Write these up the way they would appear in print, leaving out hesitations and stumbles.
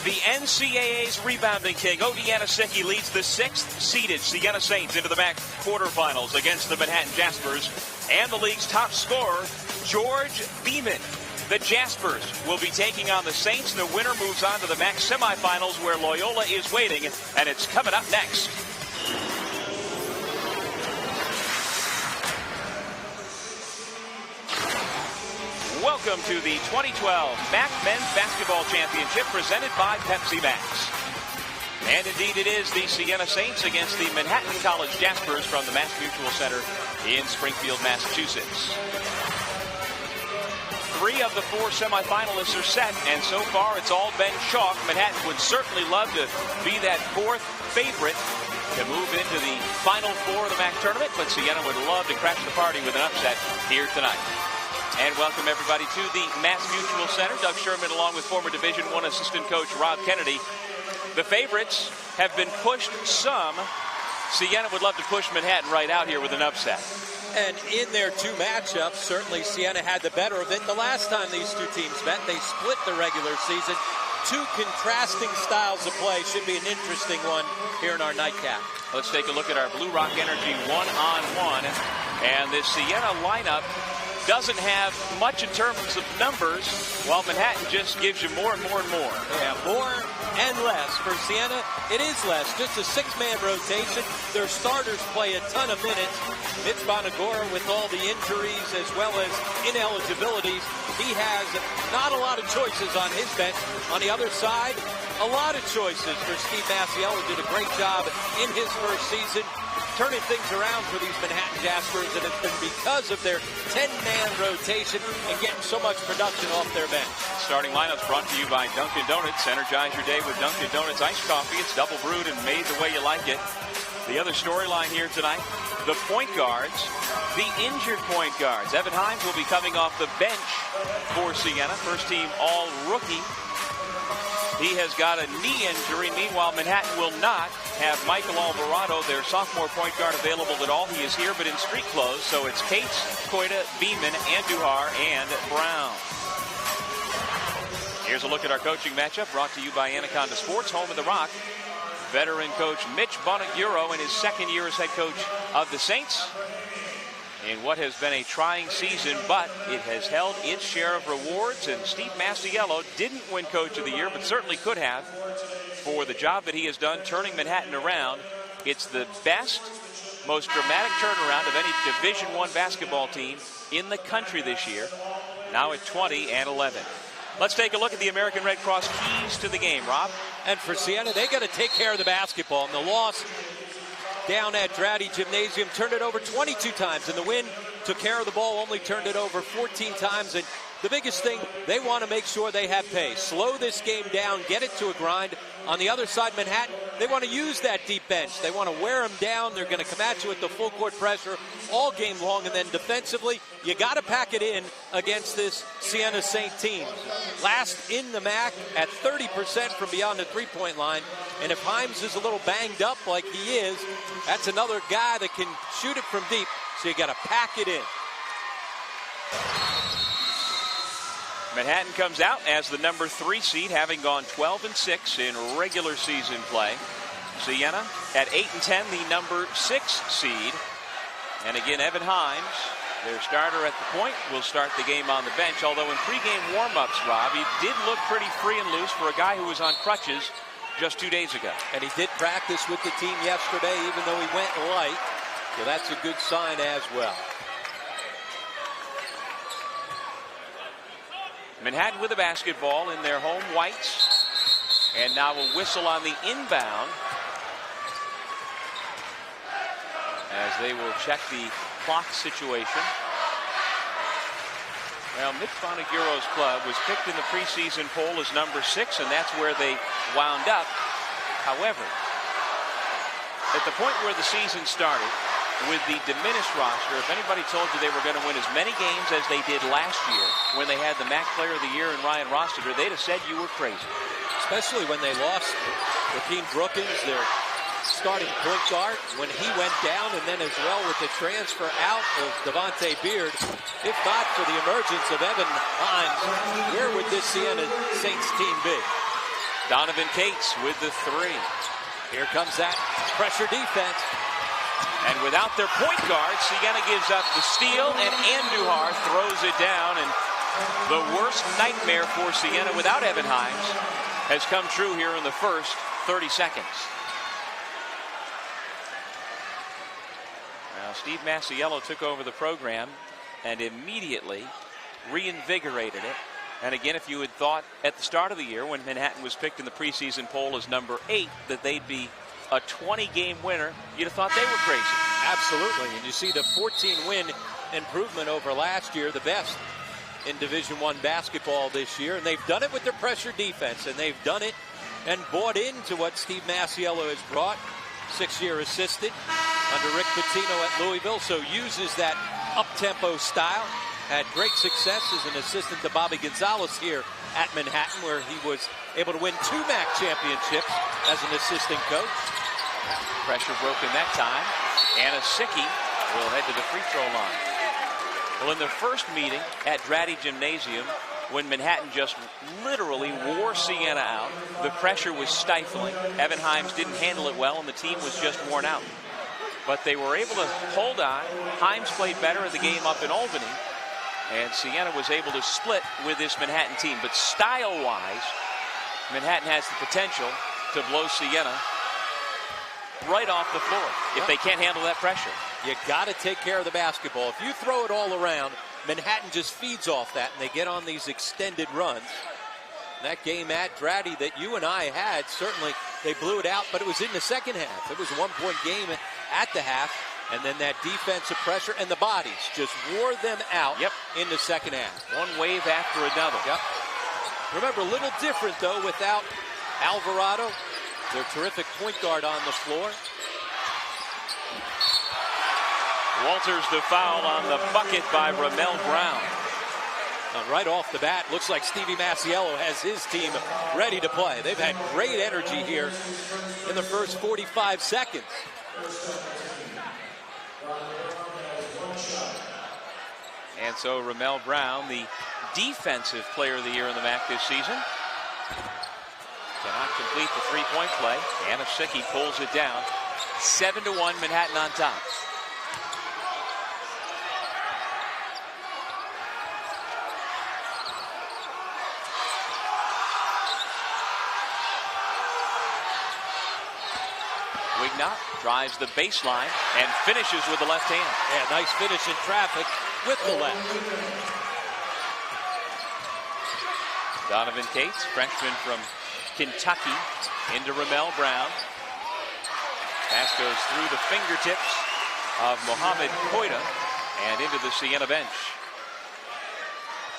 The NCAA's rebounding king, Odi Yanisecki, leads the 6th-seeded Siena Saints into the MAAC quarterfinals against the Manhattan Jaspers and the league's top scorer, George Beeman. The Jaspers will be taking on the Saints. The winner moves on to the MAAC semifinals where Loyola is waiting, and it's coming up next. Welcome to the 2012 MAAC Men's Basketball Championship presented by Pepsi Max. And indeed it is the Siena Saints against the Manhattan College Jaspers from the Mass Mutual Center in Springfield, Massachusetts. 3 of the 4 semifinalists are set, and so far it's all been chalk. Manhattan would certainly love to be that 4th favorite to move into the Final 4 of the MAAC tournament, but Siena would love to crash the party with an upset here tonight. And welcome everybody to the Mass Mutual Center. Doug Sherman along with former Division I assistant coach Rob Kennedy. The favorites have been pushed some. Siena would love to push Manhattan right out here with an upset. And in their 2 matchups, certainly Siena had the better of it. The last time these 2 teams met, they split the regular season. 2 contrasting styles of play. Should be an interesting one here in our nightcap. Let's take a look at our Blue Rock Energy 1-on-1. And this Siena lineup doesn't have much in terms of numbers, while Manhattan just gives you more and more and more. Yeah, more and less. For Siena, it is less. Just a 6-man rotation. Their starters play a ton of minutes. Mitch Bonagora with all the injuries as well as ineligibilities. He has not a lot of choices on his bench. On the other side, a lot of choices for Steve Masiello. Did a great job in his first season turning things around for these Manhattan Jaspers, and it's been because of their 10-man rotation and getting so much production off their bench. Starting lineups brought to you by Dunkin' Donuts. Energize your day with Dunkin' Donuts iced coffee. It's double brewed and made the way you like it. The other storyline here tonight, the point guards, the injured point guards. Evan Himes will be coming off the bench for Siena, first team all-rookie. He has got a knee injury. Meanwhile, Manhattan will not have Michael Alvarado, their sophomore point guard, available at all. He is here, but in street clothes. So it's Cates, Koida, Beeman, Andujar, and Brown. Here's a look at our coaching matchup brought to you by Anaconda Sports, home of the Rock. Veteran coach Mitch Bonaguro in his 2nd year as head coach of the Saints in what has been a trying season, but it has held its share of rewards, and Steve Masiello didn't win Coach of the Year, but certainly could have for the job that he has done turning Manhattan around. It's the best, most dramatic turnaround of any Division I basketball team in the country this year, now at 20-11. Let's take a look at the American Red Cross keys to the game, Rob. And for Siena, they got to take care of the basketball, and the loss down at Dratty Gymnasium turned it over 22 times, and the win took care of the ball, only turned it over 14 times. And the biggest thing, they want to make sure they have pace. Slow this game down, get it to a grind. On the other side, Manhattan, they want to use that deep bench. They want to wear them down. They're going to come at you with the full court pressure all game long. And then defensively, you got to pack it in against this Siena Saint team. Last in the MAAC at 30% from beyond the three-point line. And if Himes is a little banged up like he is, that's another guy that can shoot it from deep. So you got to pack it in. Manhattan comes out as the number 3 seed, having gone 12-6 in regular season play. Siena at 8-10, the number 6 seed. And again, Evan Himes, their starter at the point, will start the game on the bench. Although in pregame warm-ups, Rob, he did look pretty free and loose for a guy who was on crutches just 2 days ago. And he did practice with the team yesterday, even though he went light. So that's a good sign as well. Manhattan with the basketball in their home whites. And now a whistle on the inbound as they will check the clock situation. Well, Mitch Bonaguro's club was picked in the preseason poll as number 6, and that's where they wound up. However, at the point where the season started, with the diminished roster, if anybody told you they were going to win as many games as they did last year when they had the MAAC Player of the Year in Ryan Rossiter, they'd have said you were crazy. Especially when they lost Rakeem Brookins, their starting point guard, when he went down, and then as well with the transfer out of Devontae Beard. If not for the emergence of Evan Himes, where would this Siena Saints team be? Donovan Cates with the three. Here comes that pressure defense. And without their point guard, Siena gives up the steal, and Andujar throws it down. And the worst nightmare for Siena without Evan Himes has come true here in the first 30 seconds. Now, Steve Masiello took over the program and immediately reinvigorated it. And again, if you had thought at the start of the year when Manhattan was picked in the preseason poll as number 8 that they'd be a 20-game winner, you'd have thought they were crazy. Absolutely. And you see the 14-win improvement over last year, the best in Division I basketball this year. And they've done it with their pressure defense, and they've done it and bought into what Steve Masiello has brought. 6-year assistant under Rick Pitino at Louisville, so uses that up-tempo style. Had great success as an assistant to Bobby Gonzalez here at Manhattan, where he was able to win 2 MAAC championships as an assistant coach. Pressure broken that time. Anna Sicki will head to the free throw line. Well, in the first meeting at Draddy Gymnasium, when Manhattan just literally wore Siena out, the pressure was stifling. Evan Himes didn't handle it well, and the team was just worn out. But they were able to hold on. Himes played better at the game up in Albany, and Siena was able to split with this Manhattan team. But style-wise, Manhattan has the potential to blow Siena right off the floor if they can't handle that pressure. You got to take care of the basketball. If you throw it all around, Manhattan just feeds off that, and they get on these extended runs. That game at Draddy that you and I had, certainly they blew it out, but it was in the second half. It was a 1-point game at the half, and then that defensive pressure and the bodies just wore them out in the second half. One wave after another. Remember, a little different, though, without Alvarado, their terrific point guard on the floor. Walters the foul on the bucket by Ramel Brown. Right off the bat, looks like Stevie Masiello has his team ready to play. They've had great energy here in the first 45 seconds. And so Ramel Brown, the defensive player of the year in the MAAC this season, cannot complete the three-point play. Anna Sicki pulls it down. 7-1, Manhattan on top. Wignot drives the baseline and finishes with the left hand. Yeah, nice finish in traffic with the left. Donovan Cates, freshman from Kentucky, into Ramel Brown. Pass goes through the fingertips of Mohamed Koita and into the Siena bench.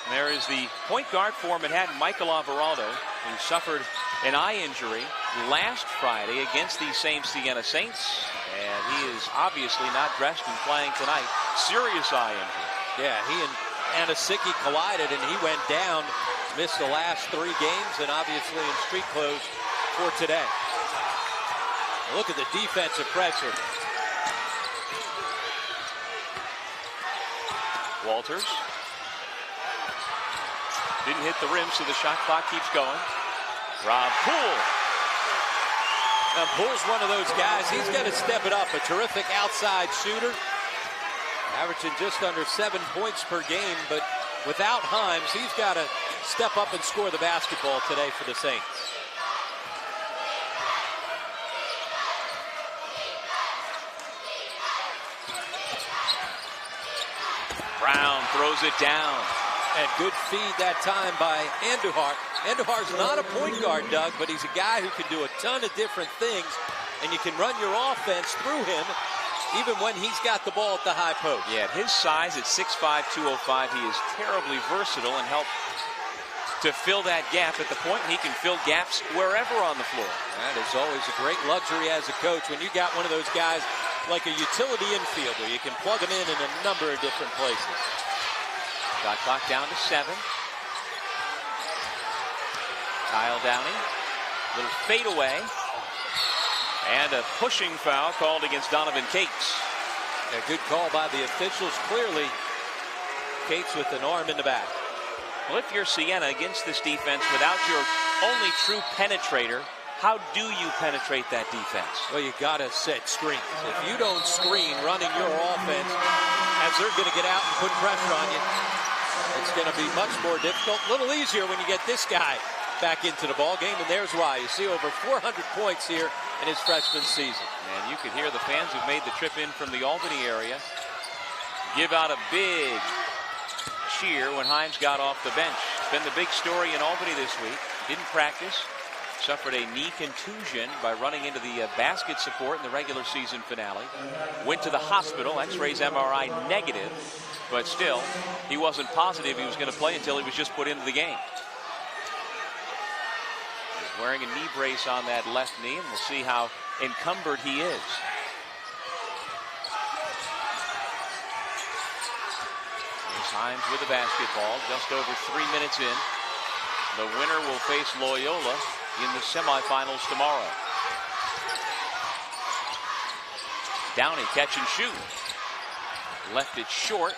And there is the point guard for Manhattan, Michael Alvarado, who suffered an eye injury last Friday against these same Siena Saints, and he is obviously not dressed and playing tonight. Serious eye injury. Yeah, he and Anna Sicki collided, and he went down, missed the last 3 games, and obviously in street clothes for today. Look at the defensive pressure. Walters didn't hit the rim, so the shot clock keeps going. Rob Poole. Now, Poole's one of those guys. He's got to step it up. A terrific outside shooter. Averaging just under 7 points per game. But without Himes, he's got to step up and score the basketball today for the Saints. Brown throws it down. And good feed that time by Andujar. Andujar's not a point guard, Doug, but he's a guy who can do a ton of different things, and you can run your offense through him even when he's got the ball at the high post. Yeah, at his size, at 6'5", 205, he is terribly versatile and help to fill that gap at the point, and he can fill gaps wherever on the floor. That is always a great luxury as a coach when you got one of those guys like a utility infielder. You can plug him in a number of different places. Shot clock down to 7. Kyle Downey, little fadeaway, and a pushing foul called against Donovan Cates. A good call by the officials. Clearly, Cates with an arm in the back. Well, if you're Siena against this defense without your only true penetrator, how do you penetrate that defense? Well, you got to set screens. If you don't screen running your offense as they're going to get out and put pressure on you, it's going to be much more difficult. A little easier when you get this guy back into the ball game, and there's why. You see over 400 points here in his freshman season. And you could hear the fans who've made the trip in from the Albany area give out a big cheer when Himes got off the bench. It's been the big story in Albany this week. Didn't practice. Suffered a knee contusion by running into the basket support in the regular season finale. Went to the hospital, x-rays, MRI negative, but still, he wasn't positive he was going to play until he was just put into the game. He's wearing a knee brace on that left knee, and we'll see how encumbered he is. Here's Himes with the basketball, just over 3 minutes in. The winner will face Loyola in the semifinals tomorrow. Downey catch and shoot. Left it short.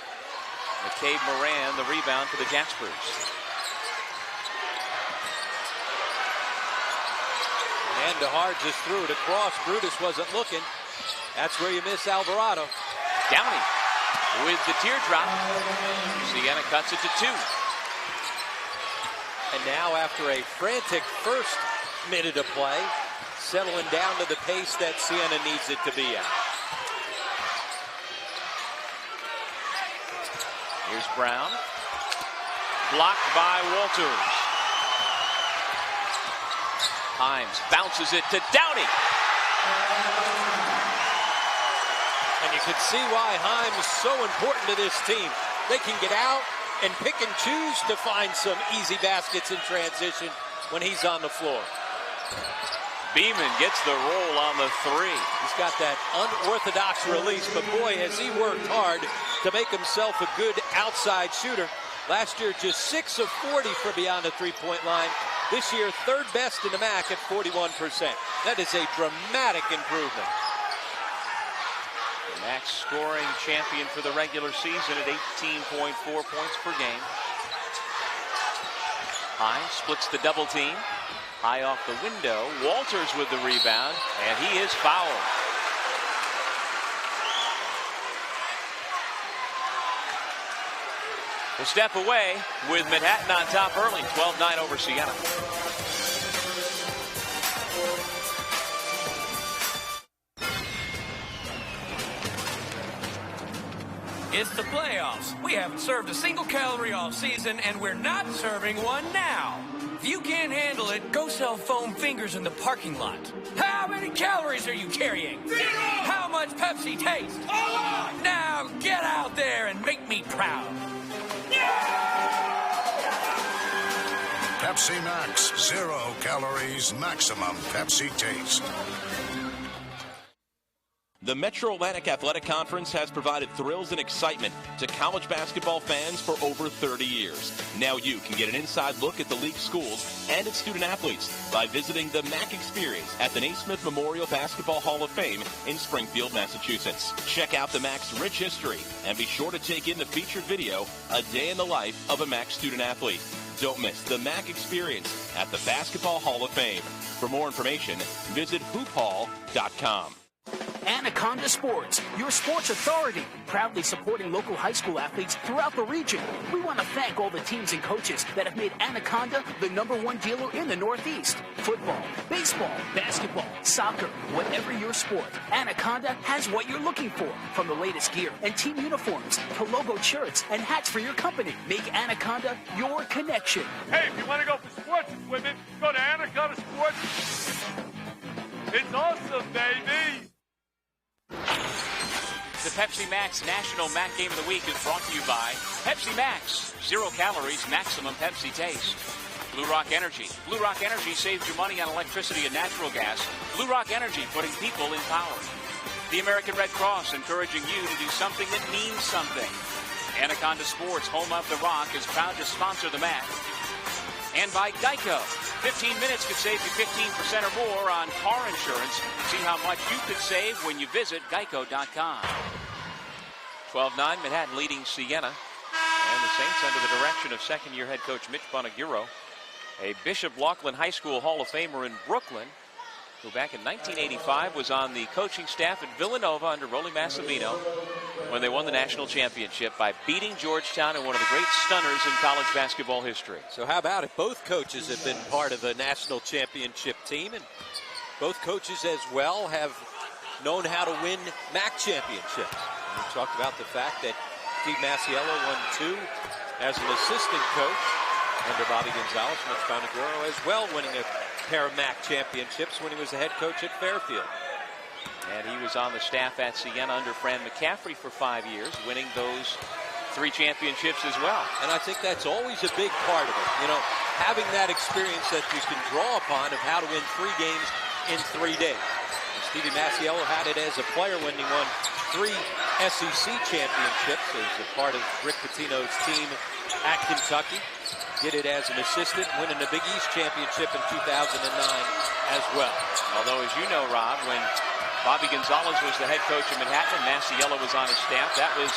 McCabe Moran the rebound for the Jaspers. And DeHart just threw it across. Brutus wasn't looking. That's where you miss Alvarado. Downey with the teardrop. Siena cuts it to 2. And now after a frantic first minute of play, settling down to the pace that Siena needs it to be at. Here's Brown. Blocked by Walters. Himes bounces it to Downey. And you can see why Himes is so important to this team. They can get out and pick and choose to find some easy baskets in transition when he's on the floor. Beeman gets the roll on the 3. He's got that unorthodox release, but boy, has he worked hard to make himself a good outside shooter. Last year, just 6 of 40 for beyond the three-point line. This year, third best in the MAAC at 41%. That is a dramatic improvement. MAAC scoring champion for the regular season at 18.4 points per game. High splits the double team. High off the window. Walters with the rebound, and he is fouled. A step away with Manhattan on top early, 12-9 over Siena. It's the playoffs. We haven't served a single calorie all season, and we're not serving one now. If you can't handle it, go sell foam fingers in the parking lot. How many calories are you carrying? 0! How much Pepsi taste? Now get out there and make me proud. Pepsi Max, 0 calories, maximum Pepsi taste. The Metro Atlantic Athletic Conference has provided thrills and excitement to college basketball fans for over 30 years. Now you can get an inside look at the league schools and its student athletes by visiting the MAAC Experience at the Naismith Memorial Basketball Hall of Fame in Springfield, Massachusetts. Check out the MAAC's rich history and be sure to take in the featured video, A Day in the Life of a MAAC student athlete. Don't miss the MAAC Experience at the Basketball Hall of Fame. For more information, visit hoophall.com. Anaconda Sports, your sports authority, proudly supporting local high school athletes throughout the region. We want to thank all the teams and coaches that have made Anaconda the #1 dealer in the Northeast. Football, baseball, basketball, soccer, whatever your sport, Anaconda has what you're looking for. From the latest gear and team uniforms to logoed shirts and hats for your company. Make Anaconda your connection. Hey, if you want to go for sports equipment, go to Anaconda Sports. It's awesome, baby. The Pepsi Max National MAAC Game of the Week is brought to you by Pepsi Max. 0 calories, maximum Pepsi taste. Blue Rock Energy. Blue Rock Energy saves you money on electricity and natural gas. Blue Rock Energy, putting people in power. The American Red Cross, encouraging you to do something that means something. Anaconda Sports, home of the Rock, is proud to sponsor the MAAC. And by Geico. 15 minutes could save you 15% or more on car insurance. See how much you could save when you visit geico.com. 12-9, Manhattan leading Siena. And the Saints, under the direction of second-year head coach Mitch Bonaguro, a Bishop Laughlin High School Hall of Famer in Brooklyn, who back in 1985 was on the coaching staff at Villanova under Rolly Massimino when they won the national championship by beating Georgetown in one of the great stunners in college basketball history. So how about it? Both coaches have been part of the national championship team, and both coaches as well have known how to win MAAC championships. And we talked about the fact that Steve Masiello won 2 as an assistant coach under Bobby Gonzalez. Mitch Bonaguro as well, winning a pair of MAAC championships when he was the head coach at Fairfield. And he was on the staff at Siena under Fran McCaffrey for 5 years, winning those 3 championships as well. And I think that's always a big part of it. You know, having that experience that you can draw upon of how to win 3 games in 3 days. And Stevie Masiello had it as a player when he won 3 SEC championships as a part of Rick Pitino's team at Kentucky. Did it as an assistant, winning the Big East championship in 2009 as well. Although, as you know, Rob, when Bobby Gonzalez was the head coach of Manhattan and Masiello was on his staff, that was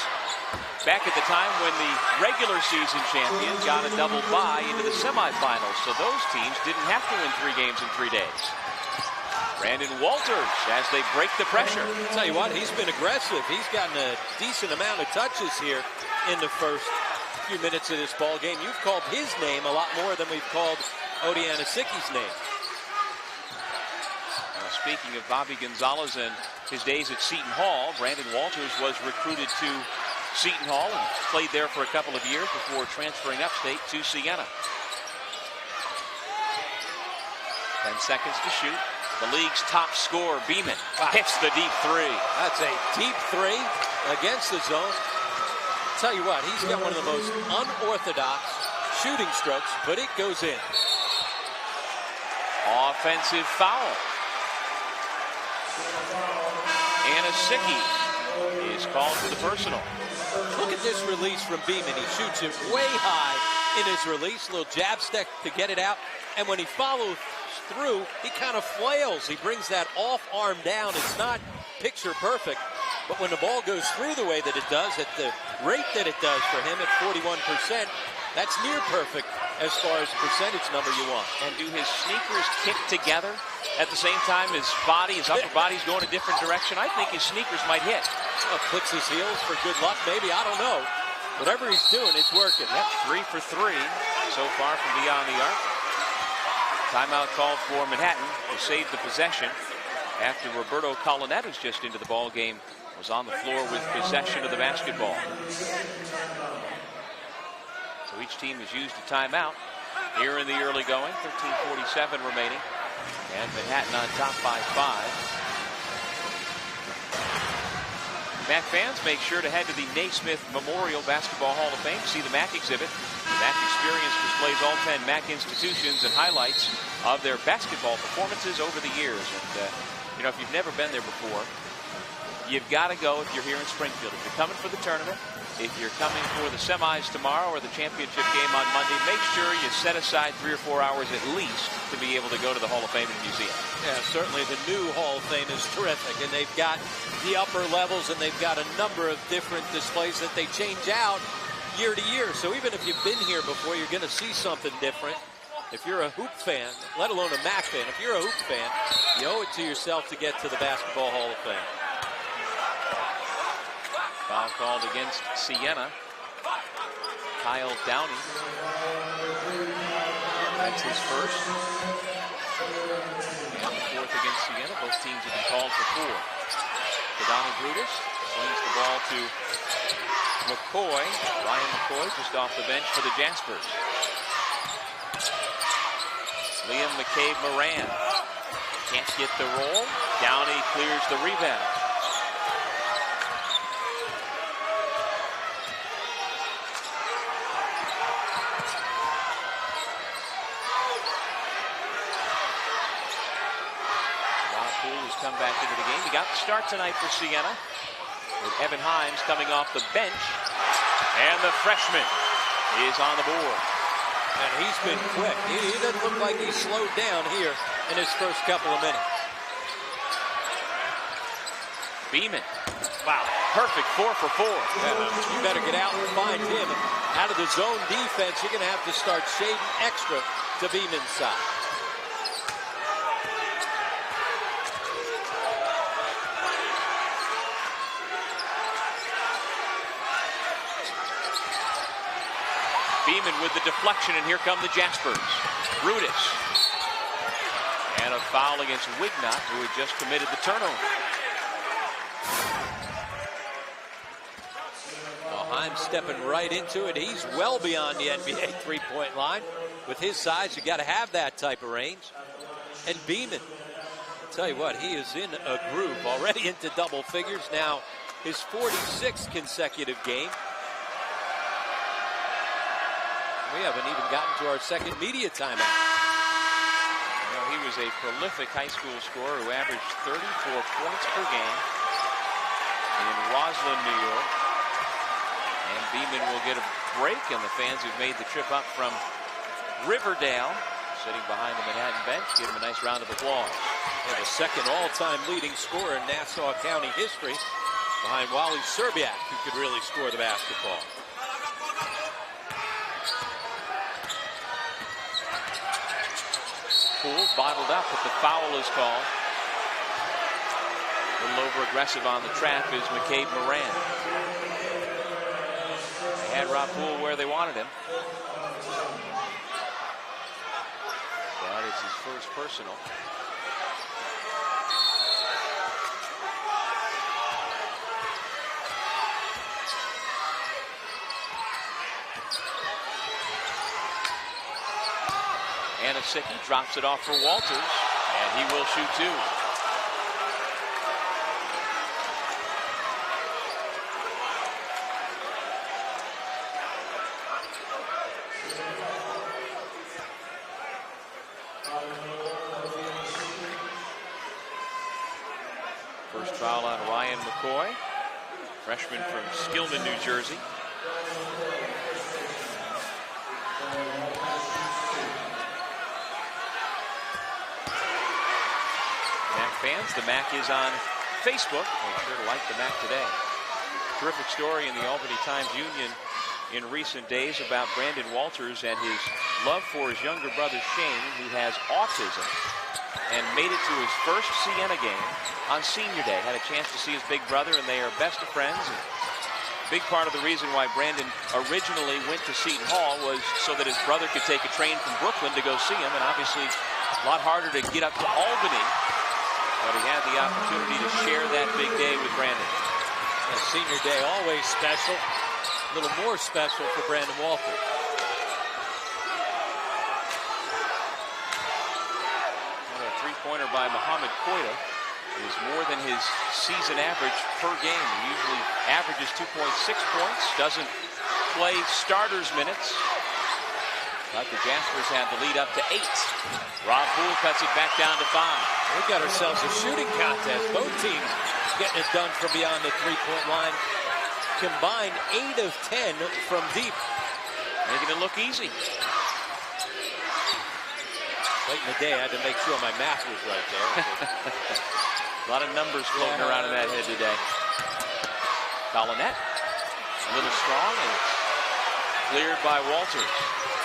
back at the time when the regular season champion got a double bye into the semifinals. So those teams didn't have to win 3 games in 3 days. Brandon Walters as they break the pressure. I'll tell you what, he's been aggressive. He's gotten a decent amount of touches here in the first few minutes of this ball game. You've called his name a lot more than we've called Odi Anisiki's name. Speaking of Bobby Gonzalez and his days at Seton Hall, Brandon Walters was recruited to Seton Hall and played there for a couple of years before transferring upstate to Siena. 10 seconds to shoot. The league's top scorer, Beeman, hits the deep 3. That's a deep 3 against the zone. Tell you what, he's got one of the most unorthodox shooting strokes, but it goes in. Offensive foul. Anisiki is called for the personal. Look at this release from Beeman. He shoots it way high in his release. Little jab step to get it out. And when he follows through, he kind of flails. He brings that off arm down. It's not picture perfect. But when the ball goes through the way that it does, at the rate that it does for him at 41%, that's near perfect as far as the percentage number you want. And do his sneakers kick together at the same time? His body, his upper body's going a different direction. I think his sneakers might hit. Well, clicks his heels for good luck, maybe. I don't know. Whatever he's doing, it's working. Yep, 3 for 3 so far from beyond the arc. Timeout called for Manhattan to save the possession after Roberto Collinet, who's just into the ball game, was on the floor with possession of the basketball. So each team has used a timeout here in the early going. 13:47 remaining. And Manhattan on top by 5. MAAC fans, make sure to head to the Naismith Memorial Basketball Hall of Fame to see the MAAC exhibit. The MAAC Experience displays all 10 MAAC institutions and highlights of their basketball performances over the years. And, you know, if you've never been there before, you've got to go if you're here in Springfield. If you're coming for the tournament, if you're coming for the semis tomorrow or the championship game on Monday, make sure you set aside 3 or 4 hours at least to be able to go to the Hall of Fame and Museum. Yeah, certainly the new Hall of Fame is terrific, and they've got the upper levels, and they've got a number of different displays that they change out year to year. So even if you've been here before, you're going to see something different. If you're a hoop fan, let alone a MAAC fan, if you're a hoop fan, you owe it to yourself to get to the Basketball Hall of Fame. Foul called against Siena. Kyle Downey. That's his first. And the 4th against Siena. Both teams have been called for 4. Kadana Brutus swings the ball to McCoy. Ryan McCoy just off the bench for the Jaspers. Liam McCabe Moran can't get the roll. Downey clears the rebound. Come back into the game. He got the start tonight for Siena with Evan Himes coming off the bench, and the freshman is on the board. And he's been quick. He doesn't look like he's slowed down here in his first couple of minutes. Beeman Wow. Perfect 4 for 4. You better get out and find him. Out of the zone defense, you're going to have to start shading extra to Beeman's side. Beeman with the deflection, and here come the Jaspers. Brutus. And a foul against Wignott, who had just committed the turnover. Heim stepping right into it. He's well beyond the NBA three-point line. With his size, you got to have that type of range. And Beeman, I'll tell you what, he is in a groove, already into double figures. Now, his 46th consecutive game. We haven't even gotten to our second media timeout. You know, he was a prolific high school scorer who averaged 34 points per game in Roslyn, New York. And Beeman will get a break, and the fans who've made the trip up from Riverdale, sitting behind the Manhattan bench, give him a nice round of applause. And the second all-time leading scorer in Nassau County history, behind Wally Serbiak, who could really score the basketball. Poole bottled up, but the foul is called. A little over-aggressive on the trap is McCabe Moran. They had Rob Poole where they wanted him. But it's his first personal. Anasicki drops it off for Walters, and he will shoot two. First foul on Ryan McCoy, freshman from Skillman, New Jersey. Fans, the MAAC is on Facebook. Make sure to like the MAAC today. Terrific story in the Albany Times-Union in recent days about Brandon Walters and his love for his younger brother Shane, who has autism, and made it to his first Siena game on senior day. Had a chance to see his big brother, and they are best of friends. And a big part of the reason why Brandon originally went to Seton Hall was so that his brother could take a train from Brooklyn to go see him, and obviously a lot harder to get up to Albany. But he had the opportunity to share that big day with Brandon. And senior day always special. A little more special for Brandon Walters. And a three-pointer by Muhammad Koita is more than his season average per game. He usually averages 2.6 points, doesn't play starters minutes. But the Jaspers have the lead up to 8. Rob Poole cuts it back down to 5. We got ourselves a shooting contest. Both teams getting it done from beyond the three-point line. Combined 8 of 10 from deep. Making it look easy. Late in the day, I had to make sure my math was right there. A lot of numbers floating around in that head today. Collinette, a little strong, and cleared by Walters.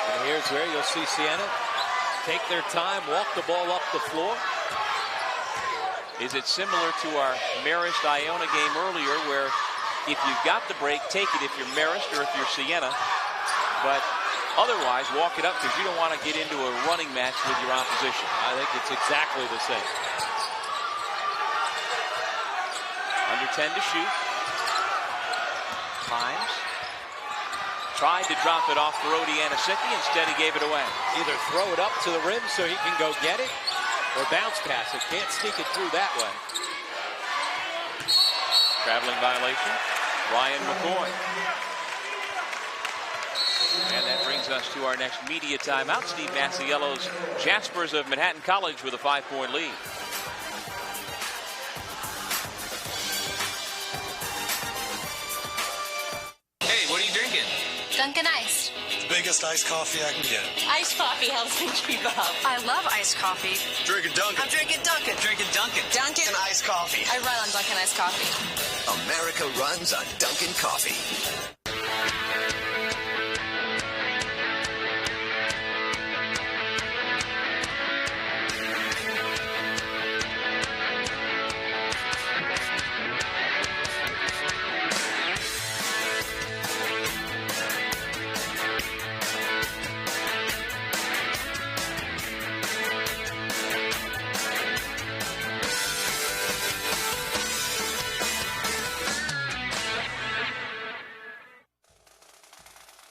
And here's where you'll see Siena take their time, walk the ball up the floor. Is it similar to our Marist-Iona game earlier, where if you've got the break, take it if you're Marist or if you're Siena, but otherwise walk it up because you don't want to get into a running match with your opposition. I think it's exactly the same. Under 10 to shoot. Times. Tried to drop it off Brody Anasicki. Instead, he gave it away. Either throw it up to the rim so he can go get it, or bounce pass it. Can't sneak it through that way. Traveling violation. Ryan McCoy. And that brings us to our next media timeout. Steve Masiello's Jaspers of Manhattan College with a 5-point lead. Hey, what are you drinking? Dunkin' Ice. biggest iced coffee I can get. Iced coffee helps me keep up. I love iced coffee. Drinking Dunkin'. I'm drinking Dunkin'. Drinking Dunkin'. Dunkin'. Iced coffee. I run on Dunkin' iced coffee. America runs on Dunkin' coffee.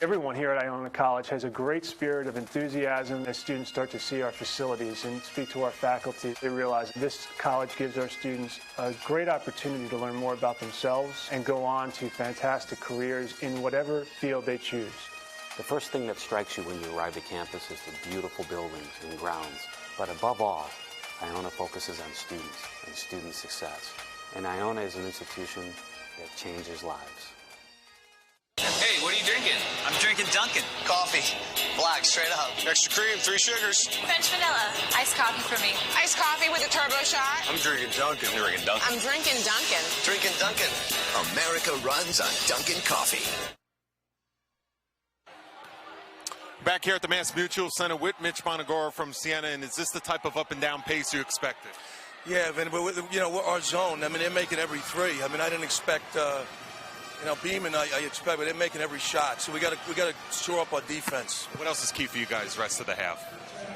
Everyone here at Iona College has a great spirit of enthusiasm as students start to see our facilities and speak to our faculty. They realize this college gives our students a great opportunity to learn more about themselves and go on to fantastic careers in whatever field they choose. The first thing that strikes you when you arrive at campus is the beautiful buildings and grounds. But above all, Iona focuses on students and student success. And Iona is an institution that changes lives. Hey, what are you drinking? I'm drinking Dunkin'. Coffee. Black, straight up. Extra cream, 3 sugars. French vanilla. Iced coffee for me. Iced coffee with a turbo shot. I'm drinking Dunkin'. Drinking Dunkin'. I'm drinking Dunkin'. Drinking Dunkin'. America runs on Dunkin' coffee. Back here at the Mass Mutual Center with Mitch Bonagora from Siena, and is this the type of up-and-down pace you expected? Yeah, but you know, our zone, I mean, they're making every 3. I mean, I didn't expect... You know, Beeman, I expect, but they're making every shot. So we got to shore up our defense. What else is key for you guys the rest of the half?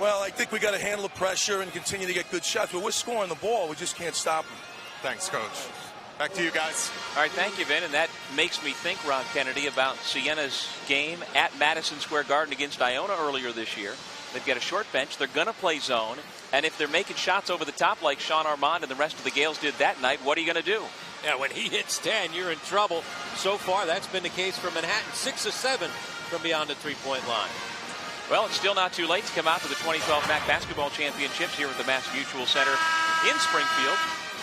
Well, I think we got to handle the pressure and continue to get good shots. But we're scoring the ball. We just can't stop them. Thanks, Coach. Back to you guys. All right, thank you, Vin. And that makes me think, Ron Kennedy, about Siena's game at Madison Square Garden against Iona earlier this year. They've got a short bench. They're going to play zone. And if they're making shots over the top like Sean Armand and the rest of the Gales did that night, what are you going to do? Yeah, when he hits 10, you're in trouble. So far, that's been the case for Manhattan. 6 of 7 from beyond the three-point line. Well, it's still not too late to come out to the 2012 MAAC Basketball Championships here at the Mass Mutual Center in Springfield.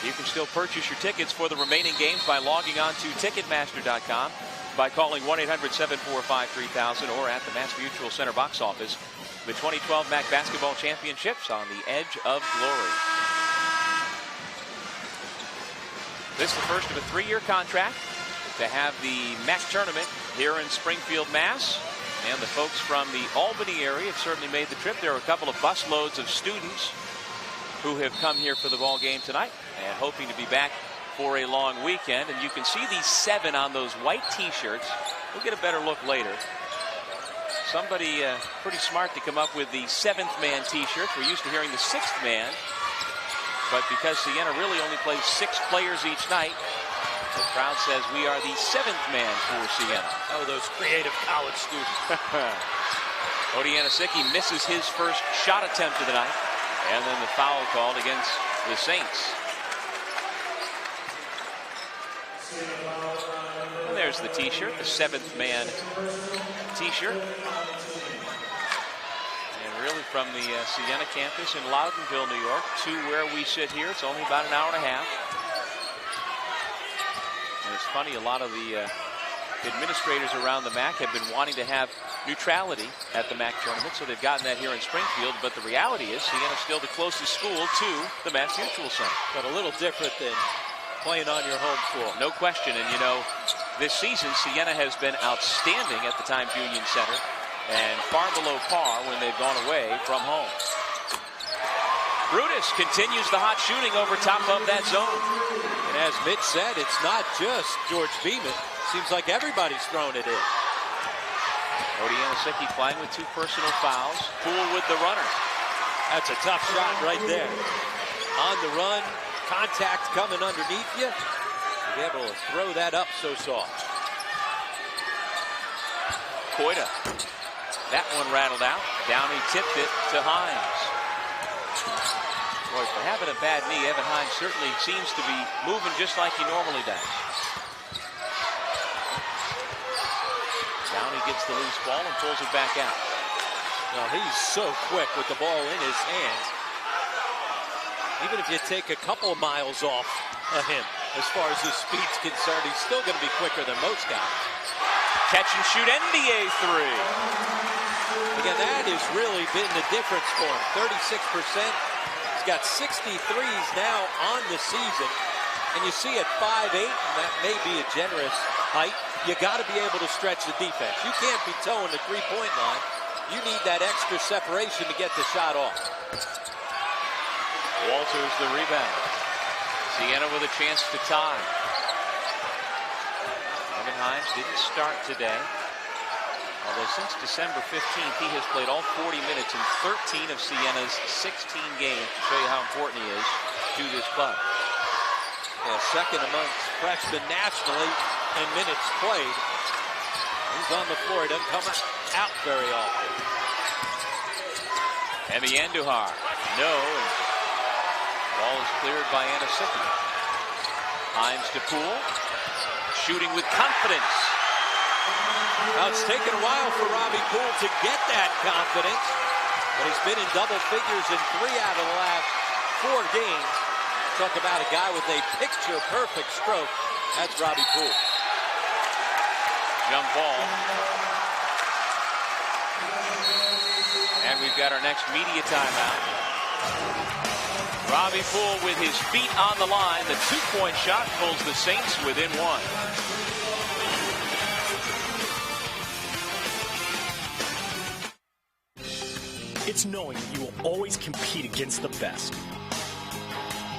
You can still purchase your tickets for the remaining games by logging on to Ticketmaster.com, by calling 1-800-745-3000, or at the Mass Mutual Center box office. The 2012 MAAC Basketball Championships on the edge of glory. This is the first of a 3-year contract to have the MAAC tournament here in Springfield, Mass. And the folks from the Albany area have certainly made the trip. There are a couple of busloads of students who have come here for the ball game tonight and hoping to be back for a long weekend. And you can see these 7 on those white T-shirts. We'll get a better look later. Somebody pretty smart to come up with the 7th man T-shirts. We're used to hearing the 6th man. But because Siena really only plays 6 players each night, the crowd says we are the 7th man for Siena. Oh, those creative college students. Odianisicki misses his first shot attempt of the night. And then the foul called against the Saints. And there's the T-shirt, the 7th man T-shirt. Really from the Siena campus in Loudonville, New York, to where we sit here. It's only about an hour and a half. And it's funny, a lot of the administrators around the MAAC have been wanting to have neutrality at the MAAC tournament, so they've gotten that here in Springfield. But the reality is Siena's still the closest school to the Mass Mutual Center. But a little different than playing on your home floor. No question. And, you know, this season, Siena has been outstanding at the Times Union Center and far below par when they've gone away from home. Brutus continues the hot shooting over top of that zone. And as Mitch said, it's not just George Beeman. Seems like everybody's throwing it in. Odianisicki playing with 2 personal fouls. Poole with the runner. That's a tough shot right there. On the run, contact coming underneath you. To be able to throw that up so soft. Coita. That one rattled out. Downey tipped it to Hines. Boy, for having a bad knee, Evan Hines certainly seems to be moving just like he normally does. Downey gets the loose ball and pulls it back out. Now he's so quick with the ball in his hands. Even if you take a couple of miles off of him, as far as his speed's concerned, he's still going to be quicker than most guys. Catch and shoot NBA three. Again, that has really been the difference for him. 36%. He's got 63s now on the season. And you see at 5'8", and that may be a generous height, you got to be able to stretch the defense. You can't be towing the three-point line. You need that extra separation to get the shot off. Walters the rebound. Siena with a chance to tie. Evan Himes didn't start today. Although since December 15th, he has played all 40 minutes in 13 of Siena's 16 games to show you how important he is to this club. Yeah, second amongst freshmen nationally in minutes played. He's on the floor. He doesn't come out very often. Emi Andujar, no. And ball is cleared by Anasicki. Himes to Poole. Shooting with confidence. Now it's taken a while for Robbie Poole to get that confidence, but he's been in double figures in 3 out of the last 4 games. Talk about a guy with a picture-perfect stroke. That's Robbie Poole. Jump ball. And we've got our next media timeout. Robbie Poole with his feet on the line. The 2-point shot pulls the Saints within 1. It's knowing that you will always compete against the best,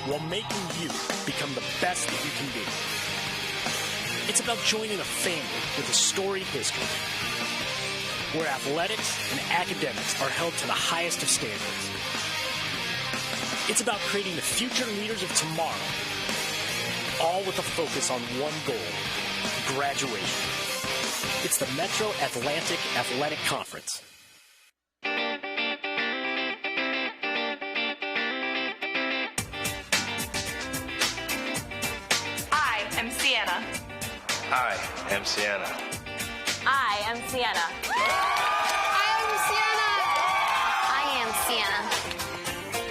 while making you become the best that you can be. It's about joining a family with a storied history, where athletics and academics are held to the highest of standards. It's about creating the future leaders of tomorrow, all with a focus on one goal: graduation. It's the Metro Atlantic Athletic Conference. Siena. I am Siena. I am Siena. I am Siena.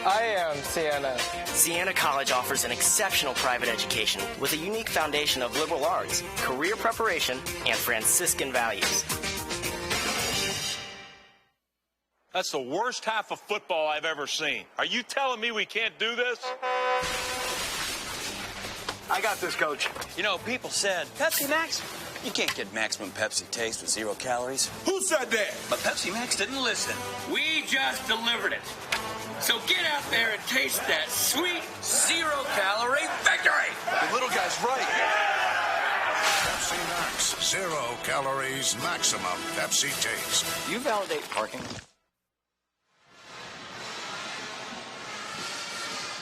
I am Siena. Siena College offers an exceptional private education with a unique foundation of liberal arts, career preparation, and Franciscan values. That's the worst half of football I've ever seen. Are you telling me we can't do this? I got this, Coach. You know, people said, Pepsi Max? You can't get maximum Pepsi taste with 0 calories. Who said that? But Pepsi Max didn't listen. We just delivered it. So get out there and taste that sweet 0-calorie victory. The little guy's right. Pepsi Max. 0 calories, maximum Pepsi taste. You validate parking.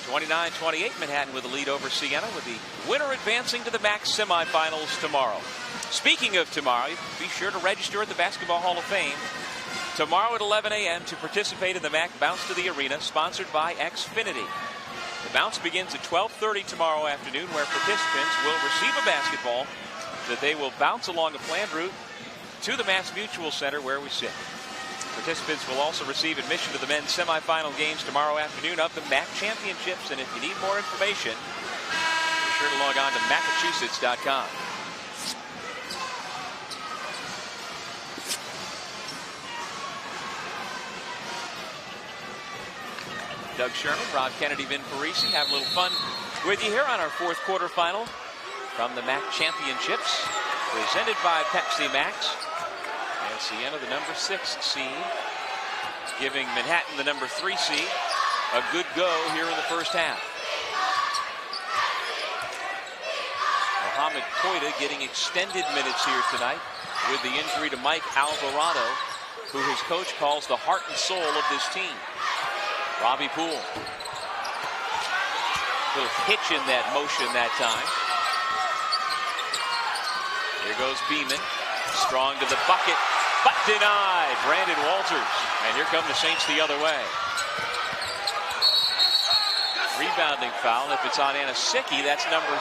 29-28, Manhattan with a lead over Siena, with the winner advancing to the MAAC semifinals tomorrow. Speaking of tomorrow, be sure to register at the Basketball Hall of Fame tomorrow at 11 a.m. to participate in the MAAC Bounce to the Arena, sponsored by Xfinity. The bounce begins at 12:30 tomorrow afternoon, where participants will receive a basketball that they will bounce along a planned route to the Mass Mutual Center where we sit. Participants will also receive admission to the men's semifinal games tomorrow afternoon of the MAAC Championships. And if you need more information, be sure to log on to Massachusetts.com. Doug Sherman, Rob Kennedy, Vin Parisi, have a little fun with you here on our 4th quarterfinal from the MAAC Championships, presented by Pepsi Max. And Siena, the number 6 seed, giving Manhattan, the number 3 seed, a good go here in the first half. Mohamed Koita getting extended minutes here tonight with the injury to Mike Alvarado, who his coach calls the heart and soul of this team. Robbie Poole. Little hitch in that motion that time. Here goes Beeman. Strong to the bucket, but denied. Brandon Walters. And here come the Saints the other way. Rebounding foul. If it's on Anasicki, that's number 3.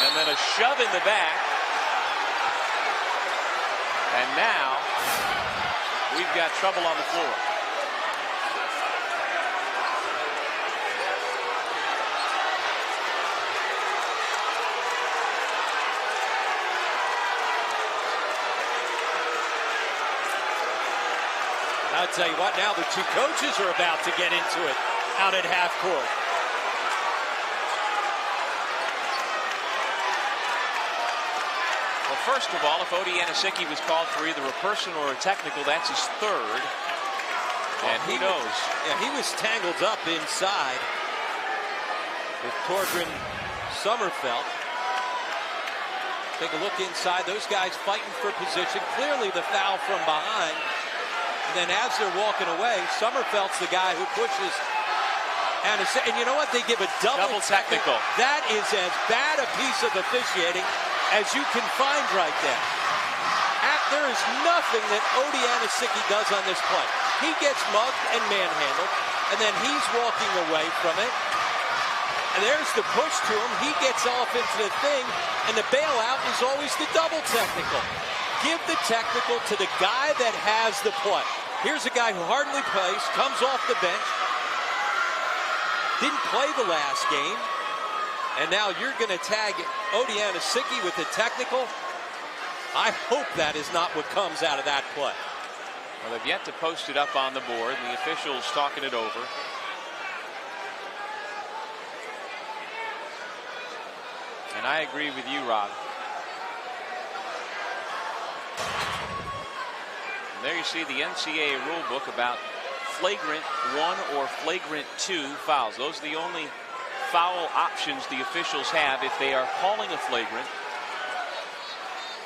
And then a shove in the back. And now we've got trouble on the floor. tell you what, now the two coaches are about to get into it out at half court. Well, first of all, if Odi Anisiki was called for either a personal or a technical, that's his third. And who knows? Yeah, he was tangled up inside with Torgren Sommerfeld. Take a look inside. Those guys fighting for position. Clearly the foul from behind. And then as they're walking away, Sommerfeld's the guy who pushes. And you know what? They give a double technical. That is as bad a piece of officiating as you can find right there. There is nothing that Odi Anisiki does on this play. He gets mugged and manhandled, and then he's walking away from it. And there's the push to him. He gets off into the thing, and the bailout is always the double technical. Give the technical to the guy that has the play. Here's a guy who hardly plays, comes off the bench, didn't play the last game, and now you're going to tag Odi Anisiki with the technical. I hope that is not what comes out of that play. Well, they've yet to post it up on the board, and the officials talking it over. And I agree with you, Rob. And there you see the NCAA rule book about flagrant 1 or flagrant 2 fouls. Those are the only foul options the officials have if they are calling a flagrant.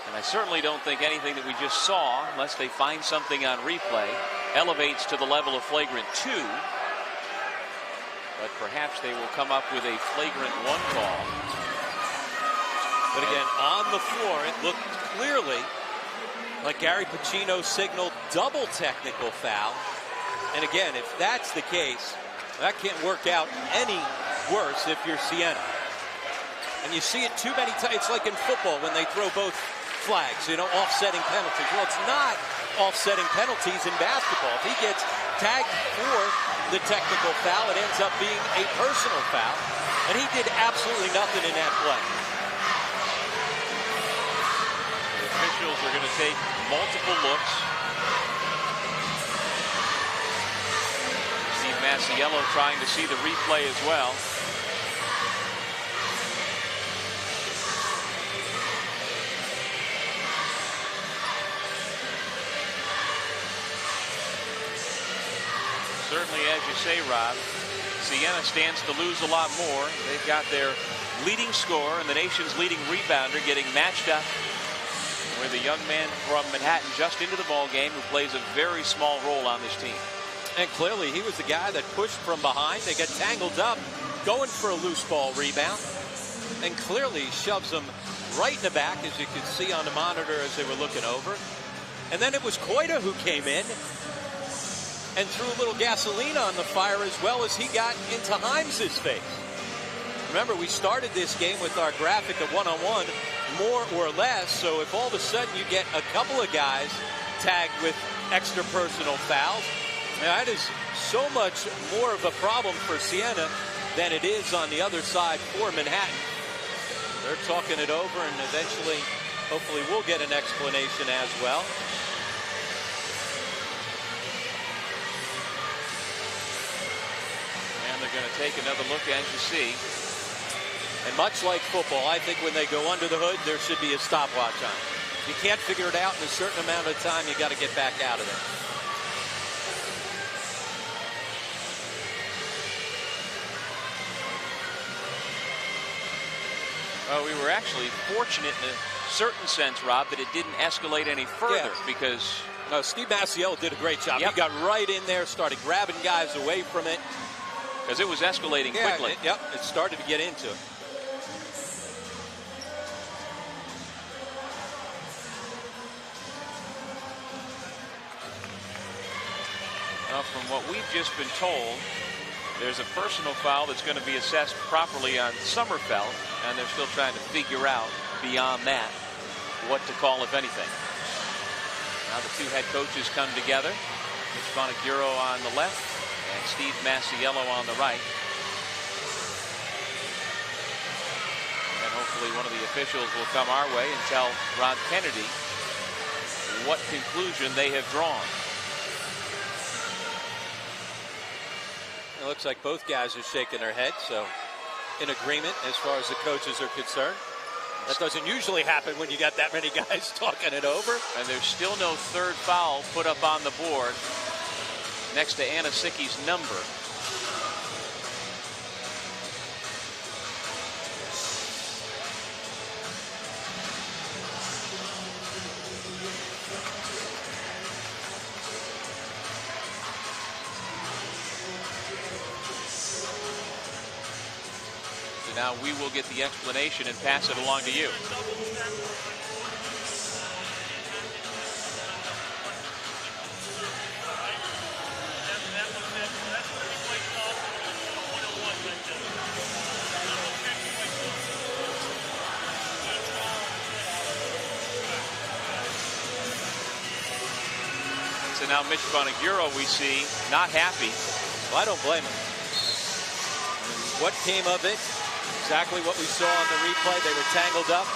And I certainly don't think anything that we just saw, unless they find something on replay, elevates to the level of flagrant 2. But perhaps they will come up with a flagrant 1 call. But again, on the floor, it looked clearly like Gary Pacino signaled double technical foul. And again, if that's the case, that can't work out any worse if you're Siena. And you see it too many times. It's like in football when they throw both flags, offsetting penalties. Well, it's not offsetting penalties in basketball. If he gets tagged for the technical foul, it ends up being a personal foul. And he did absolutely nothing in that play. The officials are going to take multiple looks. Steve Masiello trying to see the replay as well. Certainly, as you say, Rob, Siena stands to lose a lot more. They've got their leading scorer and the nation's leading rebounder getting matched up with a young man from Manhattan just into the ball game who plays a very small role on this team. And clearly, he was the guy that pushed from behind. They get tangled up, going for a loose ball rebound. And clearly shoves them right in the back, as you could see on the monitor as they were looking over. And then it was Koita who came in and threw a little gasoline on the fire, as well as he got into Himes's face. Remember, we started this game with our graphic of one-on-one, more or less. So if all of a sudden you get a couple of guys tagged with extra personal fouls, that is so much more of a problem for Siena than it is on the other side for Manhattan. They're talking it over, and eventually, hopefully, we'll get an explanation as well. They're going to take another look, as you see. And much like football, I think when they go under the hood, there should be a stopwatch on it. If you can't figure it out in a certain amount of time, you got to get back out of there. Well, we were actually fortunate in a certain sense, Rob, that it didn't escalate any further because... No, Steve Masiello did a great job. Yep. He got right in there, started grabbing guys away from it. Because it was escalating quickly. It started to get into it. Well, from what we've just been told, there's a personal foul that's going to be assessed properly on Sommerfeld, and they're still trying to figure out beyond that what to call, if anything. Now the two head coaches come together. Mitch Bonaguro on the left and Steve Masiello on the right. And hopefully one of the officials will come our way and tell Ron Kennedy what conclusion they have drawn. It looks like both guys are shaking their heads, so in agreement as far as the coaches are concerned. That doesn't usually happen when you got that many guys talking it over. And there's still no third foul put up on the board next to Anasicki's number. Now we will get the explanation and pass it along to you. So now Mitch Bonaguro, we see, not happy. Well, I don't blame him. What came of it? Exactly what we saw on the replay. They were tangled up.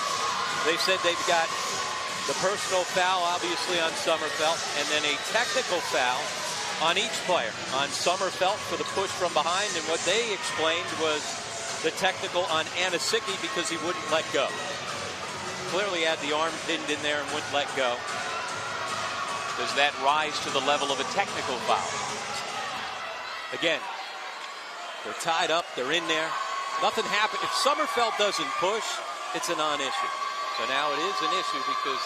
They said they've got the personal foul, obviously, on Sommerfeld, and then a technical foul on each player. On Sommerfeld for the push from behind, and what they explained was the technical on Anasicki because he wouldn't let go. Clearly had the arm pinned in there and wouldn't let go. Does that rise to the level of a technical foul? Again, they're tied up. They're in there. Nothing happened. If Sommerfeld doesn't push, it's a non-issue. So now it is an issue because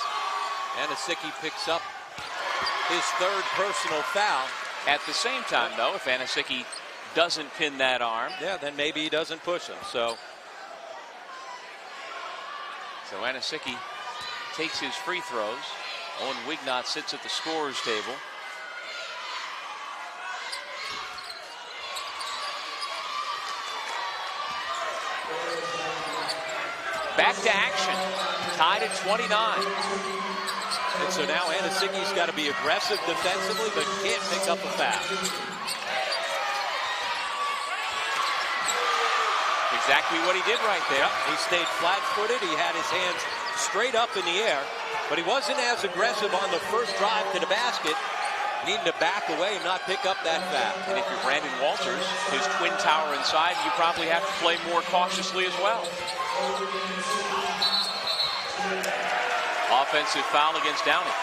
Anasicki picks up his third personal foul. At the same time, though, if Anasicki doesn't pin that arm, yeah, then maybe he doesn't push him. So Anasicki takes his free throws. Owen Wignot sits at the scorer's table. Back to action, tied at 29. And so now Anasicki's got to be aggressive defensively, but can't pick up a foul. Exactly what he did right there. Yep. He stayed flat-footed. He had his hands straight up in the air, but he wasn't as aggressive on the first drive to the basket. Needing to back away and not pick up that foul. And if you're Brandon Walters, his twin tower inside, you probably have to play more cautiously as well. Offensive foul against Downey.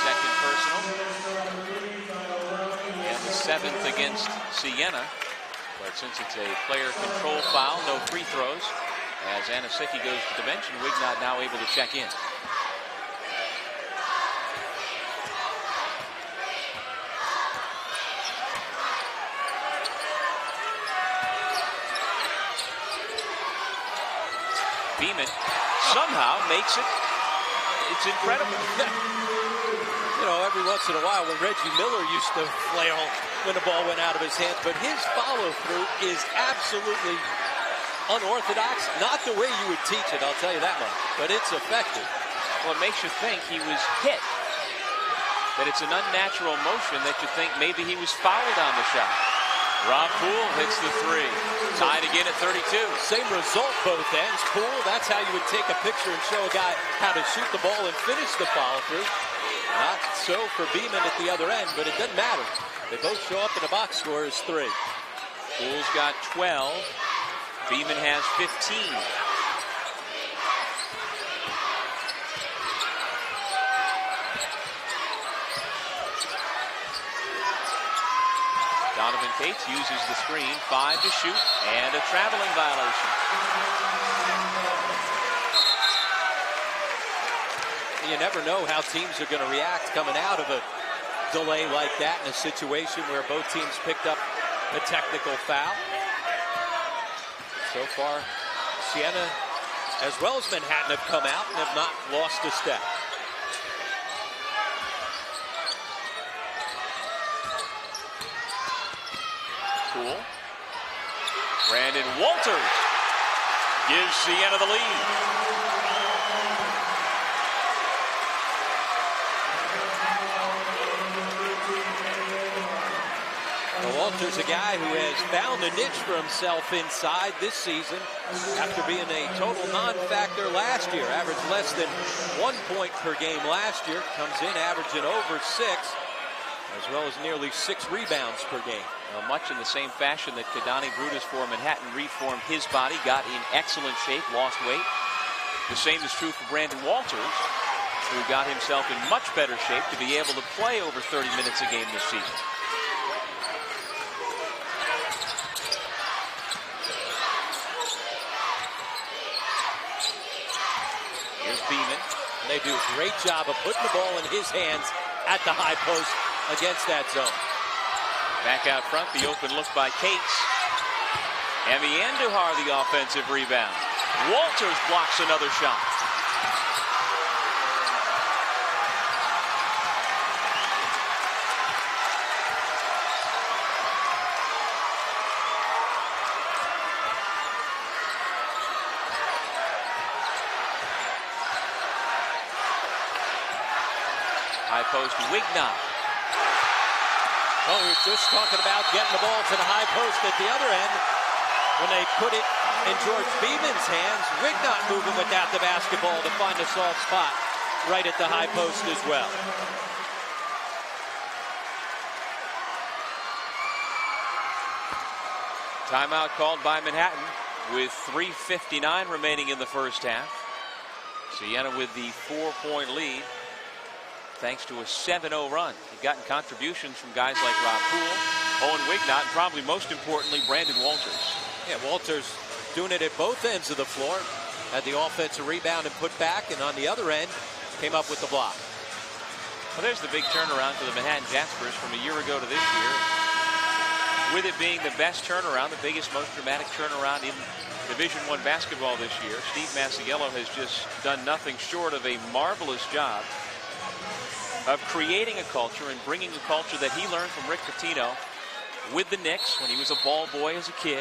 Second personal. And the seventh against Siena. But since it's a player control foul, no free throws. As Anasicki goes to the bench, and Wignot now able to check in. Beeman somehow makes it. It's incredible. You know, every once in a while when Reggie Miller used to flail when the ball went out of his hands, but his follow-through is absolutely unorthodox. Not the way you would teach it, I'll tell you that much, but it's effective. Well, it makes you think he was hit. That it's an unnatural motion that you think maybe he was fouled on the shot. Rob Poole hits the three. Tied again at 32. Same result both ends. Poole, that's how you would take a picture and show a guy how to shoot the ball and finish the follow-through. Not so for Beeman at the other end, but it doesn't matter. They both show up in the box score as 3. Poole's got 12. Beeman has 15. Donovan Cates uses the screen, 5 to shoot, and a traveling violation. You never know how teams are going to react coming out of a delay like that in a situation where both teams picked up a technical foul. So far, Siena, as well as Manhattan, have come out and have not lost a step. Cool. Brandon Walters gives Siena the lead. Walters, a guy who has found a niche for himself inside this season after being a total non-factor last year. Averaged less than 1 point per game last year. Comes in averaging over 6. as well as nearly 6 rebounds per game. Well, much in the same fashion that Kadani Brutus for Manhattan reformed his body, got in excellent shape, lost weight. The same is true for Brandon Walters, who got himself in much better shape to be able to play over 30 minutes a game this season. Here's Beeman. And they do a great job of putting the ball in his hands at the high post against that zone. Back out front, the open look by Cates. Emi Andujar, the offensive rebound. Walters blocks another shot. High post, Wignot. Well, we were just talking about getting the ball to the high post at the other end. When they put it in George Beeman's hands, Wignot moving without the basketball to find a soft spot right at the high post as well. Timeout called by Manhattan with 3:59 remaining in the first half. Siena with the 4-point lead, thanks to a 7-0 run. You've gotten contributions from guys like Rob Poole, Owen Wignot, and probably most importantly, Brandon Walters. Yeah, Walters doing it at both ends of the floor. Had the offensive rebound and put back, and on the other end, came up with the block. Well, there's the big turnaround for the Manhattan Jaspers from a year ago to this year. With it being the best turnaround, the biggest, most dramatic turnaround in Division I basketball this year, Steve Masiello has just done nothing short of a marvelous job of creating a culture and bringing a culture that he learned from Rick Pitino with the Knicks when he was a ball boy as a kid,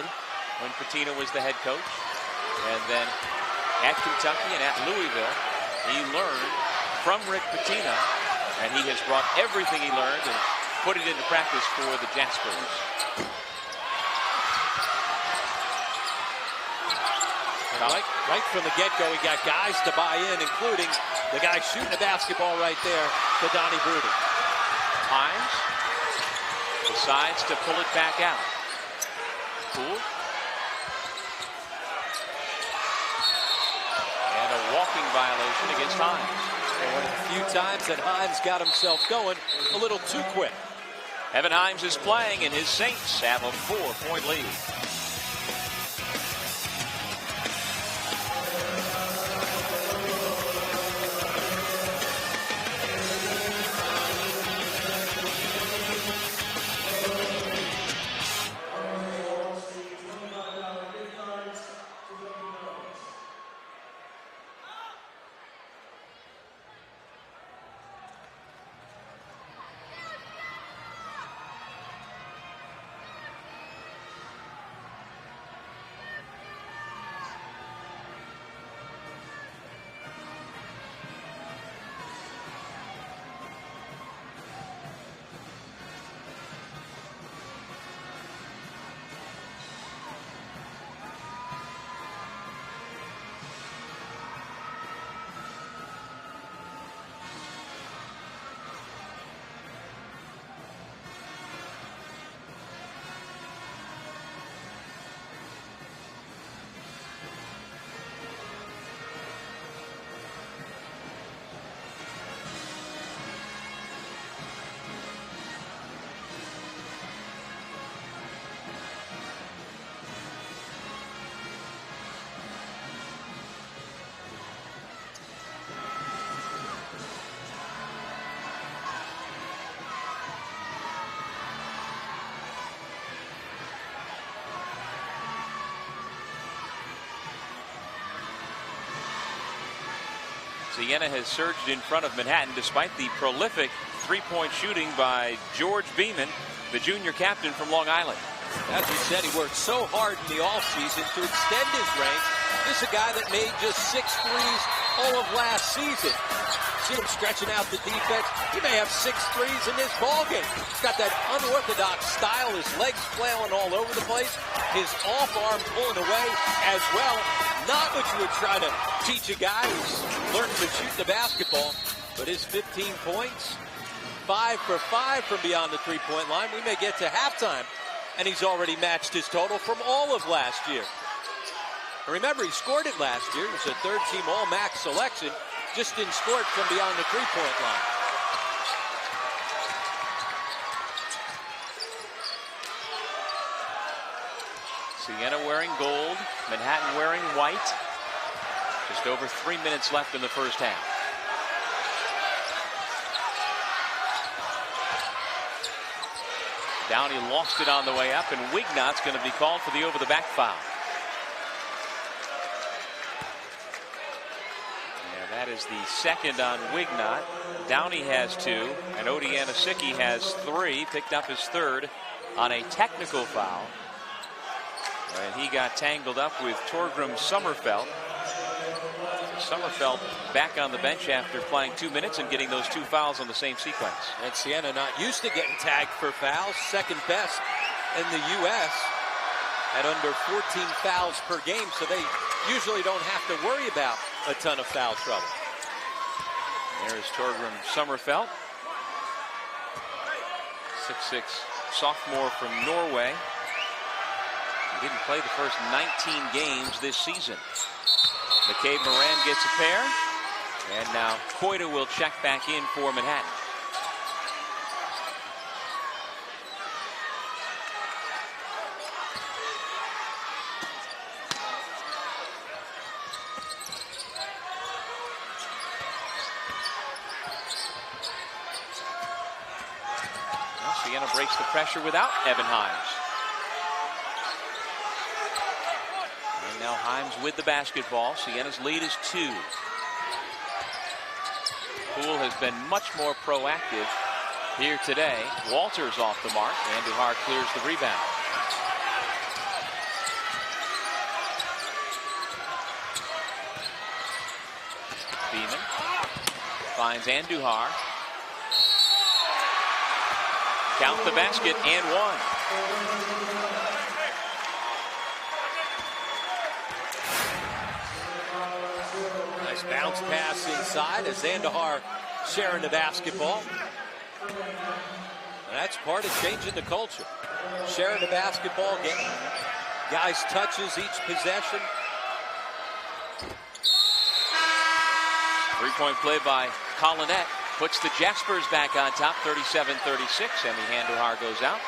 when Pitino was the head coach. And then at Kentucky and at Louisville, he learned from Rick Pitino, and he has brought everything he learned and put it into practice for the Jaspers. Right from the get-go, he got guys to buy in, including the guy shooting the basketball right there, Kadani Brutus. Hines decides to pull it back out. Poole. And a walking violation against Hines. And one of the few times that Hines got himself going a little too quick. Evan Hines is playing, and his Saints have a 4-point lead. Siena has surged in front of Manhattan despite the prolific three-point shooting by George Beeman, the junior captain from Long Island. As we said, he worked so hard in the offseason to extend his ranks. This is a guy that made just 6 threes all of last season. See him stretching out the defense. He may have 6 threes in this ballgame. He's got that unorthodox style, his legs flailing all over the place, his off arm pulling away as well. Not what you would try to teach a guy who's learning to shoot the basketball, but his 15 points 5 for 5 from beyond the three-point line. We may get to halftime, and he's already matched his total from all of last year. And remember, he scored it last year. He was a third-team All-MAAC selection. Just didn't score it from beyond the three-point line. Siena wearing gold, Manhattan wearing white. Just over 3 minutes left in the first half. Downey lost it on the way up, and Wignot's going to be called for the over-the-back foul. And that is the second on Wignot. Downey has 2, and Odianisicki has 3, picked up his third on a technical foul. And he got tangled up with Torgrim Sommerfeld. Sommerfeld back on the bench after playing 2 minutes and getting those 2 fouls on the same sequence. And Siena not used to getting tagged for fouls. Second best in the U.S. at under 14 fouls per game. So they usually don't have to worry about a ton of foul trouble. There's Torgrim Sommerfeld. 6'6" sophomore from Norway. He didn't play the first 19 games this season. McCabe Moran gets a pair. And now Koita will check back in for Manhattan. Well, Siena breaks the pressure without Evan Himes. Now Himes with the basketball. Siena's lead is 2. Poole has been much more proactive here today. Walters off the mark. Andujar clears the rebound. Beeman finds Andujar. Count the basket and 1. Bounce pass inside as Andujar sharing the basketball. And that's part of changing the culture. Sharing the basketball, getting guys touches each possession. 3-point play by Collinette puts the Jaspers back on top, 37-36. Emmy Andujar goes out.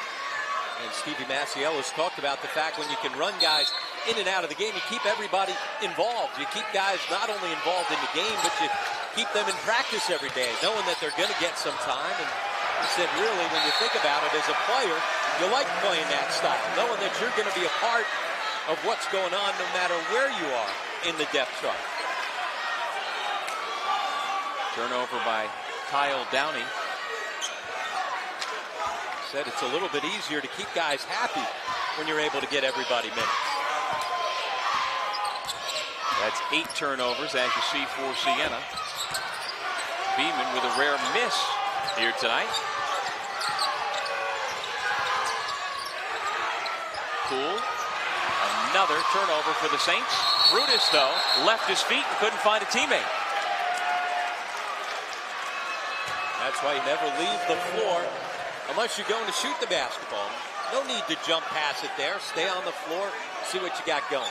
And Stevie Maciel has talked about the fact when you can run guys in and out of the game, you keep everybody involved. You keep guys not only involved in the game, but you keep them in practice every day, knowing that they're going to get some time. And he said, really, when you think about it as a player, you like playing that style, knowing that you're going to be a part of what's going on no matter where you are in the depth chart. Turnover by Kyle Downey. Said it's a little bit easier to keep guys happy when you're able to get everybody minutes. That's 8 turnovers, as you see, for Siena. Beeman with a rare miss here tonight. Poole. Another turnover for the Saints. Brutus, though, left his feet and couldn't find a teammate. That's why you never leave the floor unless you're going to shoot the basketball. No need to jump past it there. Stay on the floor, see what you got going.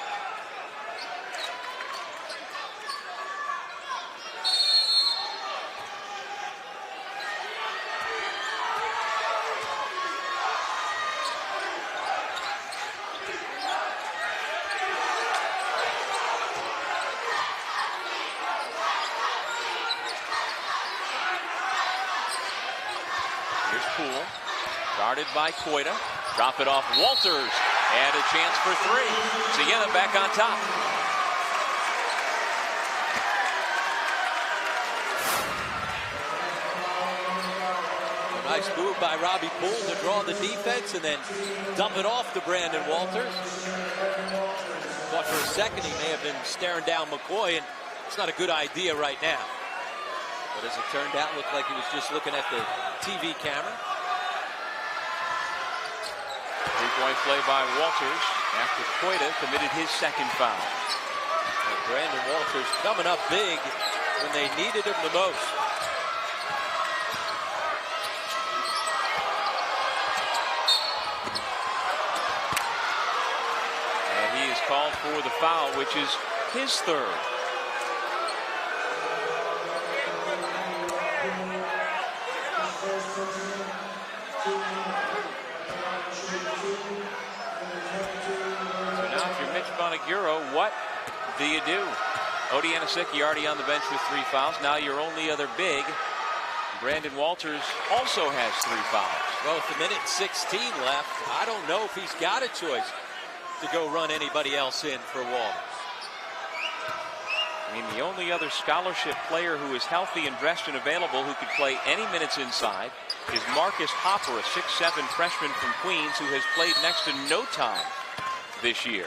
Poole, guarded by Koita. Drop it off Walters, and a chance for 3. Siena back on top. A nice move by Robbie Poole to draw the defense and then dump it off to Brandon Walters. Thought for a second he may have been staring down McCoy, and it's not a good idea right now. But as it turned out, looked like he was just looking at the TV camera. 3-point play by Walters after Koita committed his second foul. And Brandon Walters coming up big when they needed him the most. called for the foul, which is his third. So now if you're Mitch Bonaguro, what do you do? Odi Aniseki already on the bench with 3 fouls. Now your only other big, Brandon Walters, also has 3 fouls. Well, with a minute 16 left, I don't know if he's got a choice to go run anybody else in for Walters. I mean, the only other scholarship player who is healthy and dressed and available who could play any minutes inside is Marcus Hopper, a 6'7" freshman from Queens who has played next to no time this year.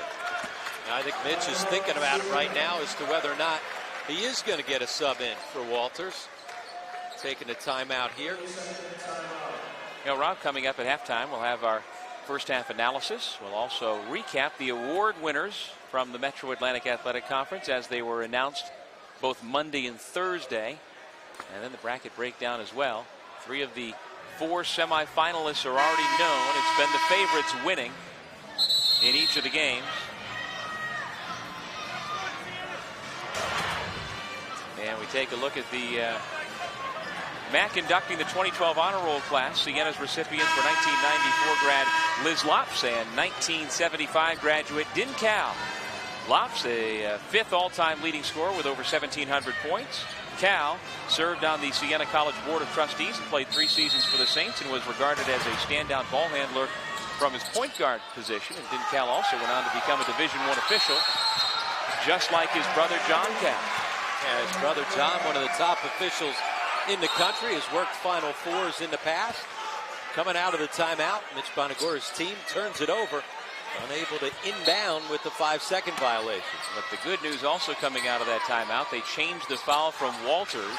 I think Mitch is thinking about it right now as to whether or not he is going to get a sub in for Walters. Taking a timeout here. You know, Rob, coming up at halftime, we'll have our first half analysis. We'll also recap the award winners from the Metro Atlantic Athletic Conference as they were announced both Monday and Thursday. And then the bracket breakdown as well. 3 of the 4 semifinalists are already known. It's been the favorites winning in each of the games. And we take a look at the MAAC inducting the 2012 honor roll class. Siena's recipients were 1994 grad Liz Lops and 1975 graduate Din Cal. Lops, a 5th all-time leading scorer with over 1,700 points. Cal served on the Siena College Board of Trustees and played 3 seasons for the Saints and was regarded as a standout ball handler from his point guard position. And Din Cal also went on to become a Division I official, just like his brother John Cal. Yeah, his brother John, one of the top officials in the country, has worked Final Fours in the past. Coming out of the timeout, Mitch Bonaguro's team turns it over, unable to inbound with the 5-second violation. But the good news also coming out of that timeout, they changed the foul from Walters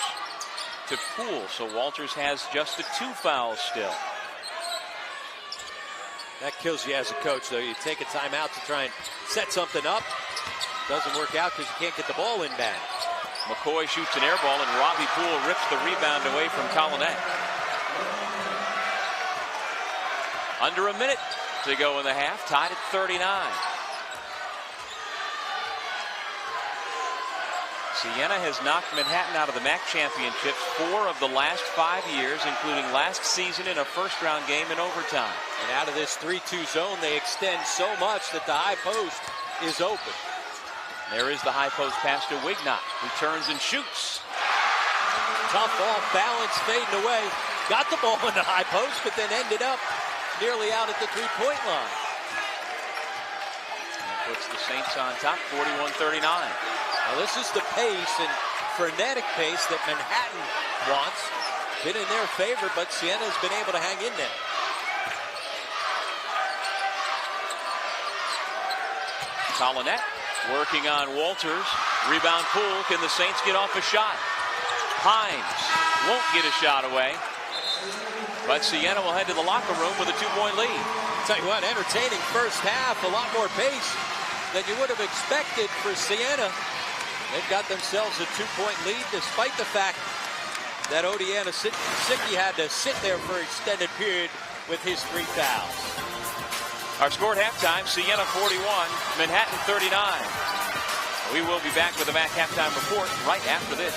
to Poole. So Walters has just the 2 fouls still. That kills you as a coach, though. You take a timeout to try and set something up. Doesn't work out because you can't get the ball inbound. McCoy shoots an air ball, and Robbie Poole rips the rebound away from Collinet. Under a minute to go in the half, tied at 39. Siena has knocked Manhattan out of the MAAC championships 4 of the last 5 years, including last season in a first-round game in overtime. And out of this 3-2 zone, they extend so much that the high post is open. There is the high post pass to Wignot, who turns and shoots. Tough off balance, fading away. Got the ball in the high post, but then ended up nearly out at the 3-point line. That puts the Saints on top, 41-39. Now this is the pace and frenetic pace that Manhattan wants. Been in their favor, but Siena's been able to hang in there. Collinet working on Walters. Rebound Poole. Can the Saints get off a shot? Hines won't get a shot away. But Siena will head to the locker room with a 2-point lead. Tell you what, entertaining first half. A lot more pace than you would have expected for Siena. They've got themselves a 2-point lead despite the fact that Odi Aniseki had to sit there for an extended period with his 3 fouls. Our score at halftime, Siena 41, Manhattan 39. We will be back with the MAAC halftime report right after this.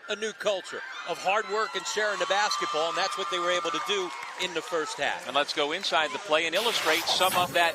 a new culture of hard work and sharing the basketball, and that's what they were able to do in the first half. And let's go inside the play and illustrate some of that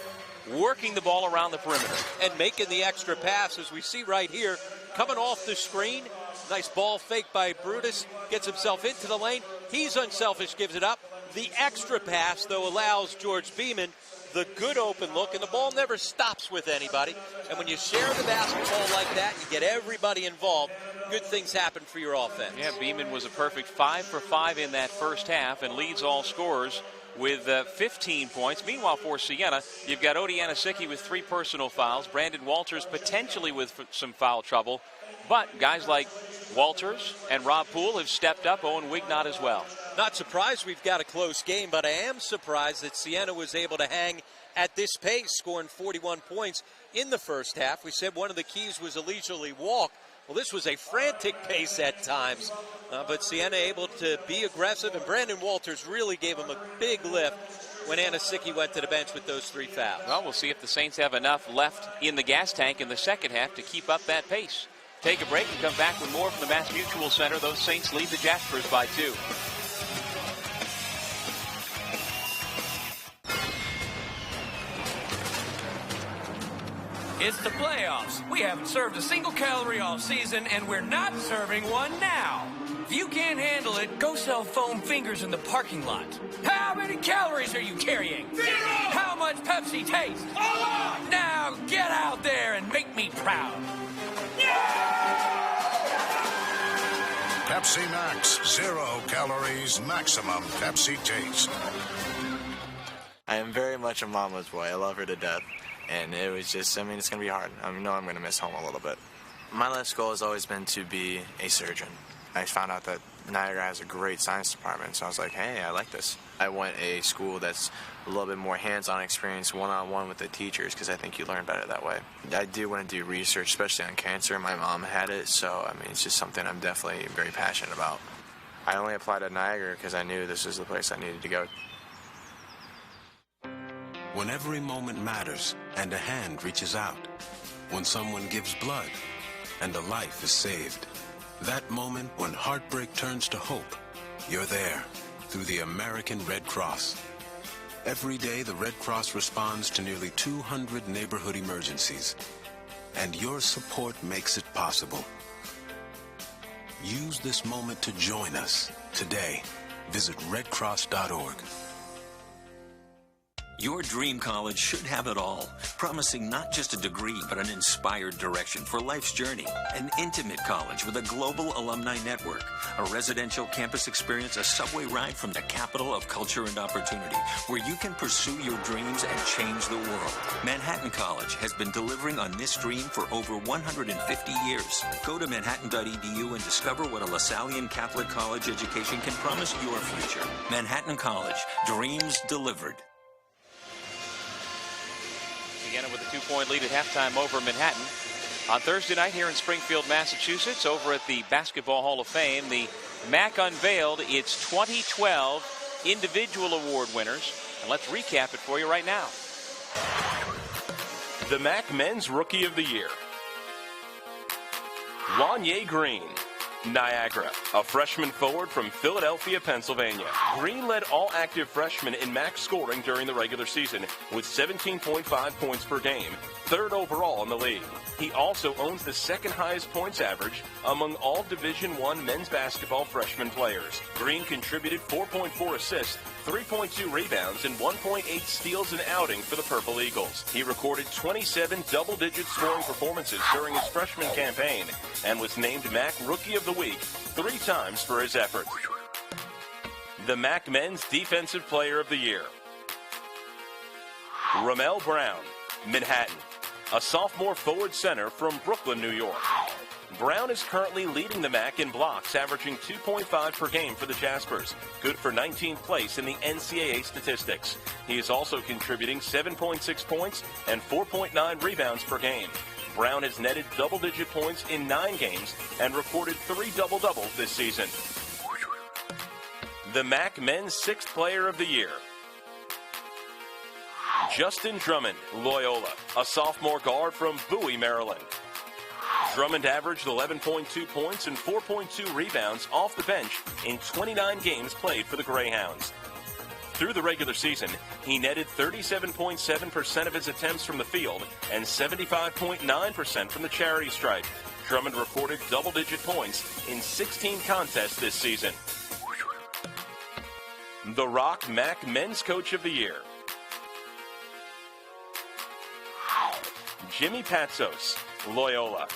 working the ball around the perimeter. And making the extra pass, as we see right here, coming off the screen. Nice ball fake by Brutus, gets himself into the lane. He's unselfish, gives it up. The extra pass, though, allows George Beeman the good open look, and the ball never stops with anybody. And when you share the basketball like that, you get everybody involved, good things happen for your offense. Yeah, Beeman was a perfect 5 for 5 in that first half and leads all scorers with 15 points. Meanwhile, for Siena, you've got Odi Anisicki with 3 personal fouls. Brandon Walters potentially with some foul trouble. But guys like Walters and Rob Poole have stepped up. Owen Wignott as well. Not surprised we've got a close game, but I am surprised that Siena was able to hang at this pace, scoring 41 points in the first half. We said one of the keys was a leisurely walk. Well, this was a frantic pace at times, but Siena able to be aggressive, and Brandon Walters really gave him a big lift when Anisicki went to the bench with those 3 fouls. Well, we'll see if the Saints have enough left in the gas tank in the second half to keep up that pace. Take a break and come back with more from the Mass Mutual Center. Those Saints lead the Jaspers by 2. It's the playoffs. We haven't served a single calorie all season, and we're not serving one now. If you can't handle it, go sell foam fingers in the parking lot. How many calories are you carrying? 0! How much Pepsi taste? A lot! Now get out there and make me proud. Pepsi Max, 0 calories, maximum Pepsi taste. I am very much a mama's boy. I love her to death. And it was just, I mean, it's going to be hard. I know I'm going to miss home a little bit. My life's goal has always been to be a surgeon. I found out that Niagara has a great science department, so I was like, hey, I like this. I went a school that's a little bit more hands-on experience, one-on-one with the teachers, because I think you learn better that way. I do want to do research, especially on cancer. My mom had it, so, I mean, it's just something I'm definitely very passionate about. I only applied at Niagara because I knew this was the place I needed to go. When every moment matters and a hand reaches out, when someone gives blood and a life is saved, that moment when heartbreak turns to hope, you're there through the American Red Cross. Every day, the Red Cross responds to nearly 200 neighborhood emergencies, and your support makes it possible. Use this moment to join us today. Visit redcross.org. Your dream college should have it all, promising not just a degree, but an inspired direction for life's journey. An intimate college with a global alumni network, a residential campus experience, a subway ride from the capital of culture and opportunity, where you can pursue your dreams and change the world. Manhattan College has been delivering on this dream for over 150 years. Go to manhattan.edu and discover what a LaSallian Catholic college education can promise your future. Manhattan College, dreams delivered. Siena with a 2-point lead at halftime over Manhattan. On Thursday night here in Springfield, Massachusetts, over at the Basketball Hall of Fame, the MAAC unveiled its 2012 individual award winners. And let's recap it for you right now. The MAAC Men's Rookie of the Year. Wanye Green, Niagara, a freshman forward from Philadelphia, Pennsylvania. Green led all active freshmen in MAAC scoring during the regular season with 17.5 points per game, 3rd overall in the league. He also owns the 2nd highest points average among all Division I men's basketball freshman players. Green contributed 4.4 assists, 3.2 rebounds, and 1.8 steals an outing for the Purple Eagles. He recorded 27 double-digit scoring performances during his freshman campaign and was named MAAC Rookie of the Week 3 times for his effort. The MAAC Men's Defensive Player of the Year. Ramel Brown, Manhattan, a sophomore forward center from Brooklyn, New York. Brown is currently leading the MAAC in blocks, averaging 2.5 per game for the Jaspers, good for 19th place in the NCAA statistics. He is also contributing 7.6 points and 4.9 rebounds per game. Brown has netted double-digit points in 9 games and recorded 3 double-doubles this season. The MAAC Men's 6th Player of the Year. Justin Drummond, Loyola, a sophomore guard from Bowie, Maryland. Drummond averaged 11.2 points and 4.2 rebounds off the bench in 29 games played for the Greyhounds. Through the regular season, he netted 37.7% of his attempts from the field and 75.9% from the charity stripe. Drummond recorded double-digit points in 16 contests this season. The Rock MAAC Men's Coach of the Year. Jimmy Patsos, Loyola.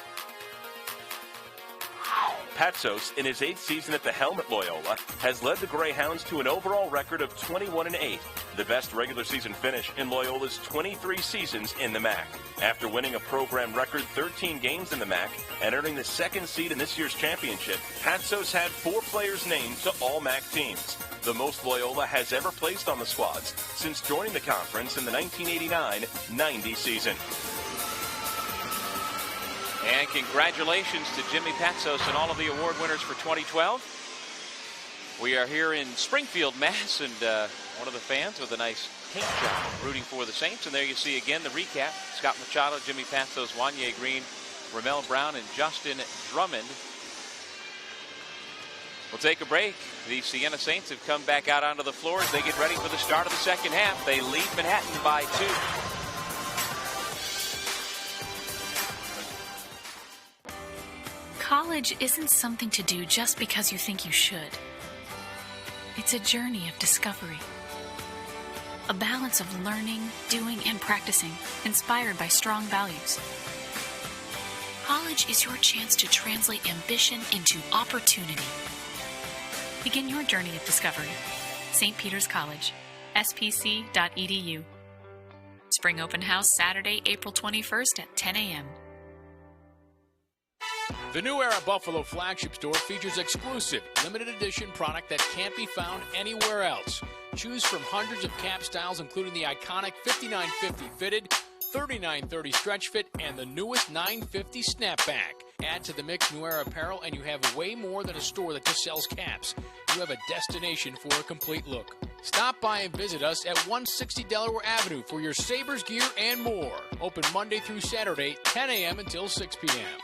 Patsos, in his 8th season at the helm at Loyola, has led the Greyhounds to an overall record of 21-8, the best regular season finish in Loyola's 23 seasons in the MAAC. After winning a program record 13 games in the MAAC and earning the 2nd seed in this year's championship, Patsos had 4 players named to all MAAC teams, the most Loyola has ever placed on the squads since joining the conference in the 1989-90 season. And congratulations to Jimmy Patsos and all of the award winners for 2012. We are here in Springfield, Mass, and one of the fans with a nice paint job rooting for the Saints. And there you see again the recap. Scott Machado, Jimmy Patsos, Wanye Green, Ramel Brown, and Justin Drummond. We'll take a break. The Siena Saints have come back out onto the floor as they get ready for the start of the second half. They lead Manhattan by 2. College isn't something to do just because you think you should. It's a journey of discovery. A balance of learning, doing, and practicing, inspired by strong values. College is your chance to translate ambition into opportunity. Begin your journey of discovery. St. Peter's College, spc.edu. Spring Open House Saturday, April 21st at 10 a.m. The New Era Buffalo flagship store features exclusive, limited edition product that can't be found anywhere else. Choose from hundreds of cap styles, including the iconic 5950 fitted, 3930 stretch fit, and the newest 950 snapback. Add to the mix New Era apparel, and you have way more than a store that just sells caps. You have a destination for a complete look. Stop by and visit us at 160 Delaware Avenue for your Sabres gear and more. Open Monday through Saturday, 10 a.m. until 6 p.m.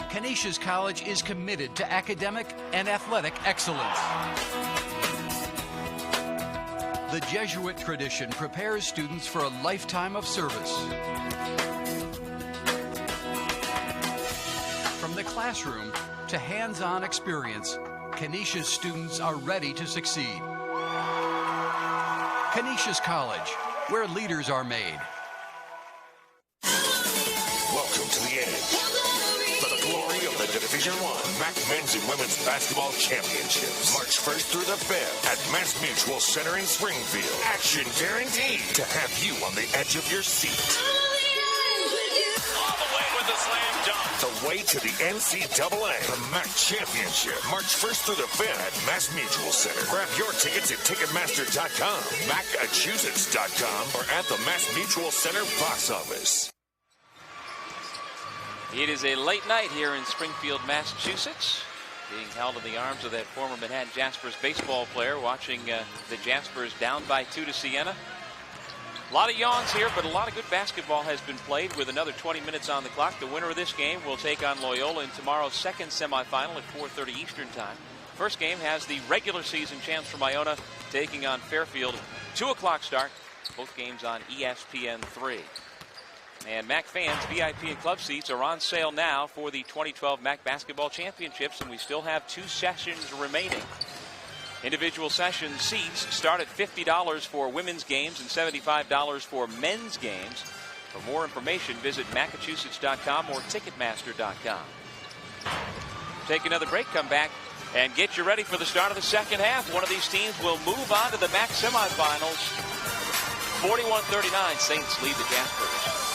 Canisius College is committed to academic and athletic excellence. The Jesuit tradition prepares students for a lifetime of service. From the classroom to hands-on experience, Canisius students are ready to succeed. Canisius College, where leaders are made. Welcome to the edge. For the glory of the Division I MAAC Men's and Women's Basketball Championships. March 1st through the 5th at Mass Mutual Center in Springfield. Action guaranteed to have you on the edge of your seat. All the way with the slam dunk. The way to the NCAA, the MAAC Championship. March 1st through the 5th at Mass Mutual Center. Grab your tickets at Ticketmaster.com, Massachusetts.com, or at the Mass Mutual Center box office. It is a late night here in Springfield, Massachusetts, being held in the arms of that former Manhattan Jaspers baseball player, watching the Jaspers down by 2 to Siena. A lot of yawns here, but a lot of good basketball has been played with another 20 minutes on the clock. The winner of this game will take on Loyola in tomorrow's second semifinal at 4:30 Eastern Time. First game has the regular season chance for Iona taking on Fairfield. 2 o'clock start, both games on ESPN 3. And MAAC fans, VIP and club seats are on sale now for the 2012 MAAC Basketball Championships, and we still have 2 sessions remaining. Individual session seats start at $50 for women's games and $75 for men's games. For more information, visit Massachusetts.com or Ticketmaster.com. Take another break, come back, and get you ready for the start of the second half. One of these teams will move on to the MAAC semifinals. 41-39, Saints lead the Jaspers.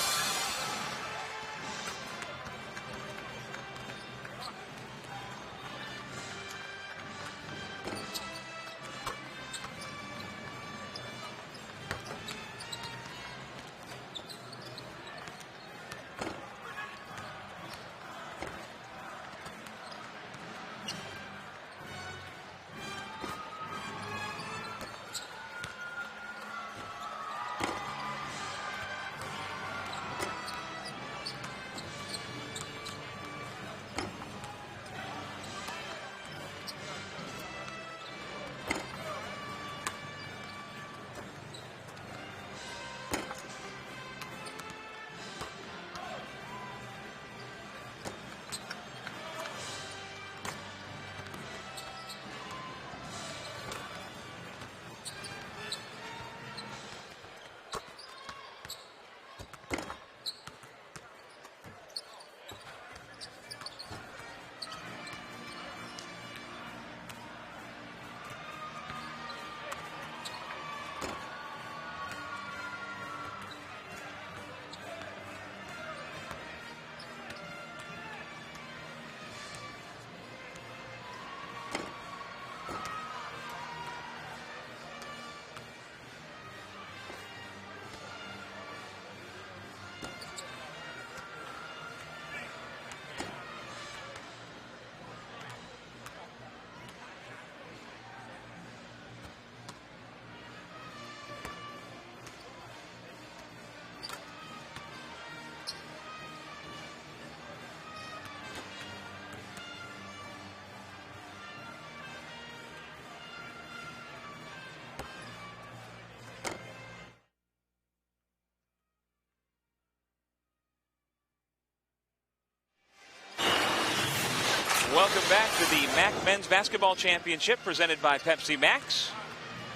Welcome back to the MAAC Men's Basketball Championship presented by Pepsi Max.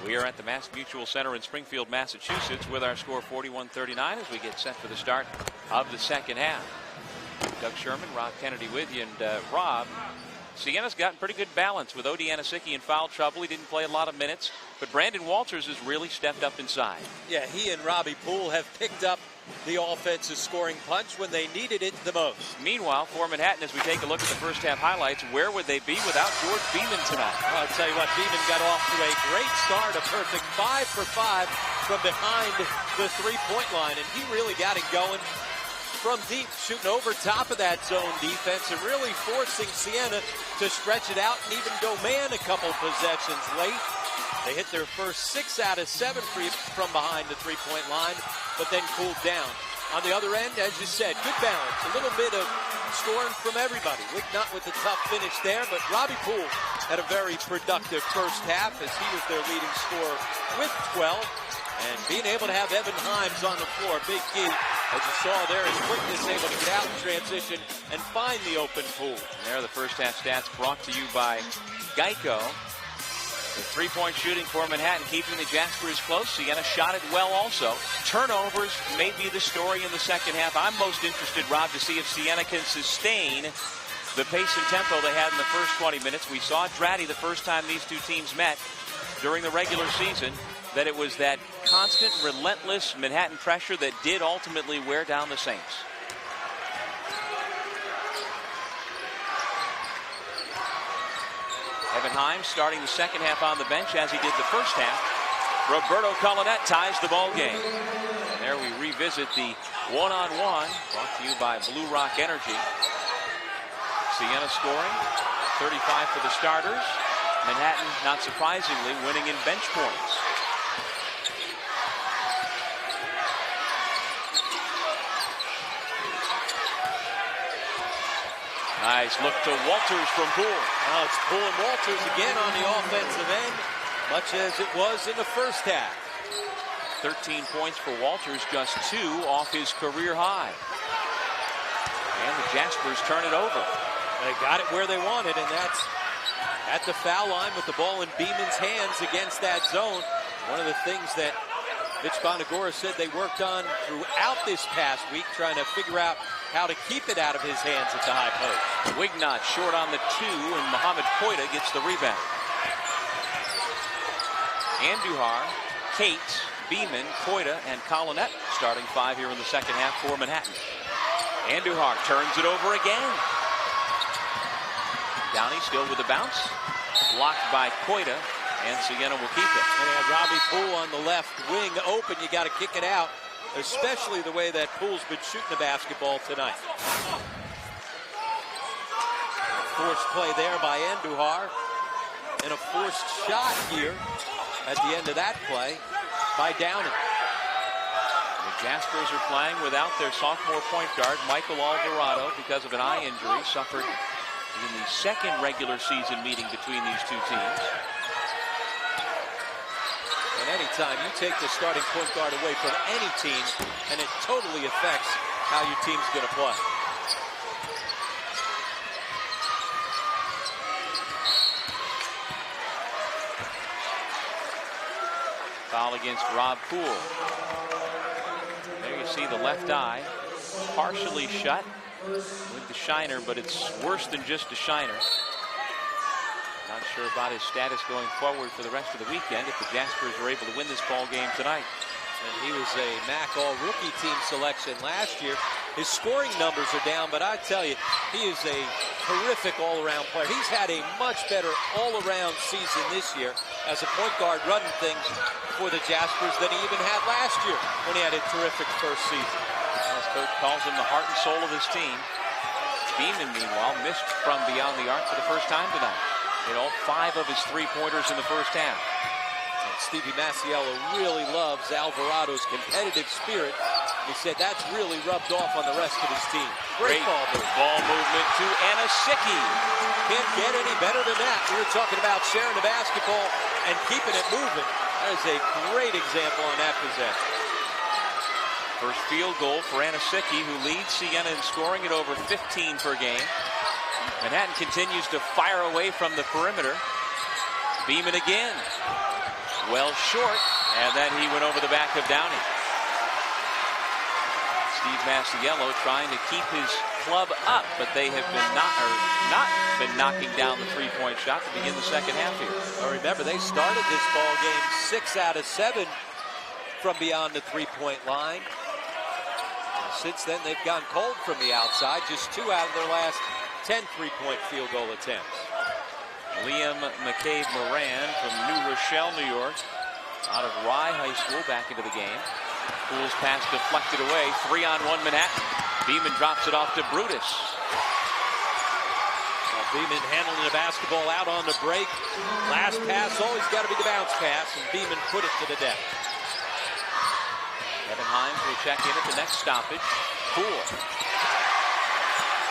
We are at the Mass Mutual Center in Springfield, Massachusetts with our score 41-39 as we get set for the start of the second half. Doug Sherman, Rob Kennedy with you. And Rob, Siena's gotten pretty good balance with Odi Anisiki in foul trouble. He didn't play a lot of minutes, but Brandon Walters has really stepped up inside. Yeah, he and Robbie Poole have picked up the offensive scoring punch when they needed it the most. Meanwhile, for Manhattan, as we take a look at the first half highlights, where would they be without George Beeman tonight? Well, I'll tell you what, Beeman got off to a great start, a perfect 5 for 5 from behind the three-point line, and he really got it going from deep, shooting over top of that zone defense and really forcing Siena to stretch it out and even go man a couple possessions late. They hit their first 6 out of 7 from behind the three-point line, but then cooled down. On the other end, as you said, good balance. A little bit of scoring from everybody, not with the tough finish there, but Robbie Poole had a very productive first half as he was their leading scorer with 12. And being able to have Evan Himes on the floor, big key. As you saw there, his quickness able to get out in transition and find the open Poole. And there are the first half stats brought to you by Geico. The three-point shooting for Manhattan, keeping the Jaspers close. Siena shot it well also. Turnovers may be the story in the second half. I'm most interested, Rob, to see if Siena can sustain the pace and tempo they had in the first 20 minutes. We saw Dratty the first time these two teams met during the regular season, that it was that constant, relentless Manhattan pressure that did ultimately wear down the Saints. Evan Himes starting the second half on the bench as he did the first half. Roberto Collinet ties the ball game. And there we revisit the one-on-one brought to you by Blue Rock Energy. Siena scoring 35 for the starters. Manhattan, not surprisingly, winning in bench points. Nice look to Walters from Poole. Now it's Poole and Walters again on the offensive end, much as it was in the first half. 13 points for Walters, just 2 off his career high. And the Jaspers turn it over. They got it where they wanted, and that's at the foul line with the ball in Beeman's hands against that zone. One of the things that Mitch Bonagora said they worked on throughout this past week, trying to figure out how to keep it out of his hands at the high post. Wignot short on the 2, and Mohamed Koita gets the rebound. Andujar, Kate, Beeman, Koita, and Collinet starting 5 here in the second half for Manhattan. Andujar turns it over again. Downey still with the bounce. Blocked by Koita, and Siena will keep it. And they have Robbie Poole on the left wing open. You got to kick it out, especially the way that Poole's been shooting the basketball tonight. Forced play there by Andujar, and a forced shot here at the end of that play by Downey. The Jaspers are playing without their sophomore point guard, Michael Alvarado, because of an eye injury suffered in the second regular season meeting between these two teams. And anytime you take the starting point guard away from any team, and it totally affects how your team's going to play. Foul against Rob Poole. There you see the left eye partially shut with the shiner, but it's worse than just a shiner. Not sure about his status going forward for the rest of the weekend if the Jaspers are able to win this ball game tonight. And he was a MAAC all-rookie team selection last year. His scoring numbers are down, but I tell you, he is a terrific all-around player. He's had a much better all-around season this year as a point guard running things for the Jaspers than he even had last year when he had a terrific first season. As coach calls him the heart and soul of his team. Beeman, meanwhile, missed from beyond the arc for the first time tonight. Hit all 5 of his three-pointers in the first half. And Stevie Masiello really loves Alvarado's competitive spirit. He said that's really rubbed off on the rest of his team. Great ball movement to Anisiki. Can't get any better than that. We were talking about sharing the basketball and keeping it moving. That is a great example on that possession. First field goal for Anisiki, who leads Siena in scoring at over 15 per game. Manhattan continues to fire away from the perimeter. Beeman again. Well short, and then he went over the back of Downey. Steve Masiello trying to keep his club up, but they have been not been knocking down the three-point shot to begin the second half here. Well, remember, they started this ball game 6 out of 7 from beyond the three-point line. And since then, they've gone cold from the outside, just 2 out of their last 10 three-point field goal attempts. Liam McCabe Moran from New Rochelle, New York, out of Rye High School, back into the game. Poole's pass deflected away. 3-on-1 Manhattan. Beeman drops it off to Brutus. Well, Beeman handling the basketball out on the break. Last pass always got to be the bounce pass, and Beeman put it to the deck. Evan Himes will check in at the next stoppage. Poole.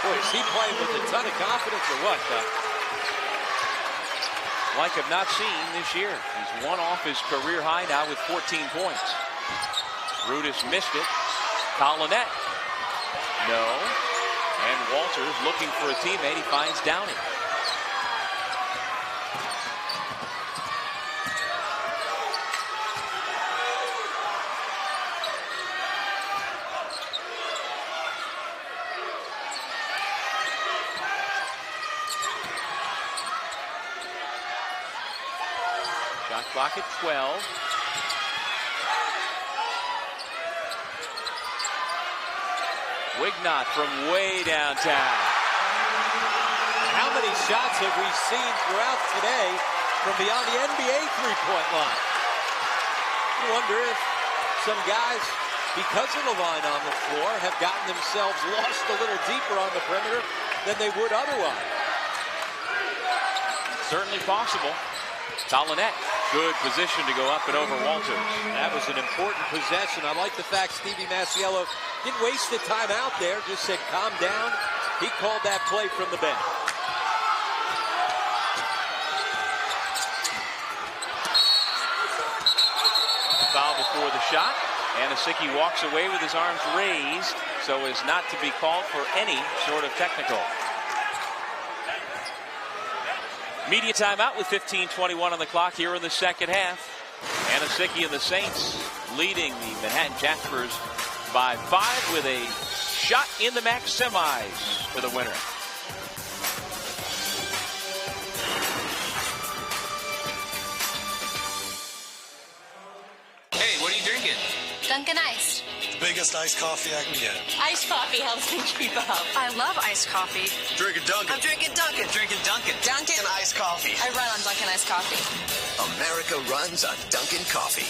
Boy, is he playing with a ton of confidence or what, Doug? Like I've not seen this year. He's one off his career high now with 14 points. Brutus missed it. Collinette. No. And Walters looking for a teammate. He finds Downey. Shot clock at 12. Wignot from way downtown. How many shots have we seen throughout today from beyond the NBA three-point line? You wonder if some guys, because of the line on the floor, have gotten themselves lost a little deeper on the perimeter than they would otherwise. Certainly possible. Collinette, good position to go up and over Walters. That was an important possession. I like the fact Stevie Masiello didn't waste the time out there, just said calm down. He called that play from the bench. Foul before the shot. Anasicki walks away with his arms raised so as not to be called for any sort of technical. Media timeout with 15:21 on the clock here in the second half. Anasicki and the Saints leading the Manhattan Jaspers by 5 with a shot in the MAAC semis for the winner. Hey, what are you drinking? Dunkin' Ice. The biggest iced coffee I can get. Iced coffee helps me keep up. I love iced coffee. Drinking Dunkin'. I'm drinking Dunkin'. Drinking Dunkin'. Dunkin' iced coffee. I run on Dunkin' Iced Coffee. America runs on Dunkin' Coffee.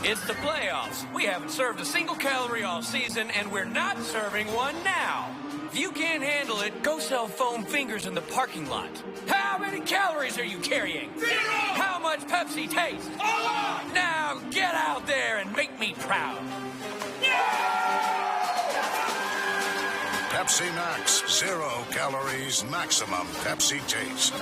It's the playoffs. We haven't served a single calorie all season, and we're not serving one now. If you can't handle it, go sell foam fingers in the parking lot. How many calories are you carrying? 0! How much Pepsi tastes? Now get out there and make me proud. Pepsi Max, 0 calories, maximum Pepsi taste.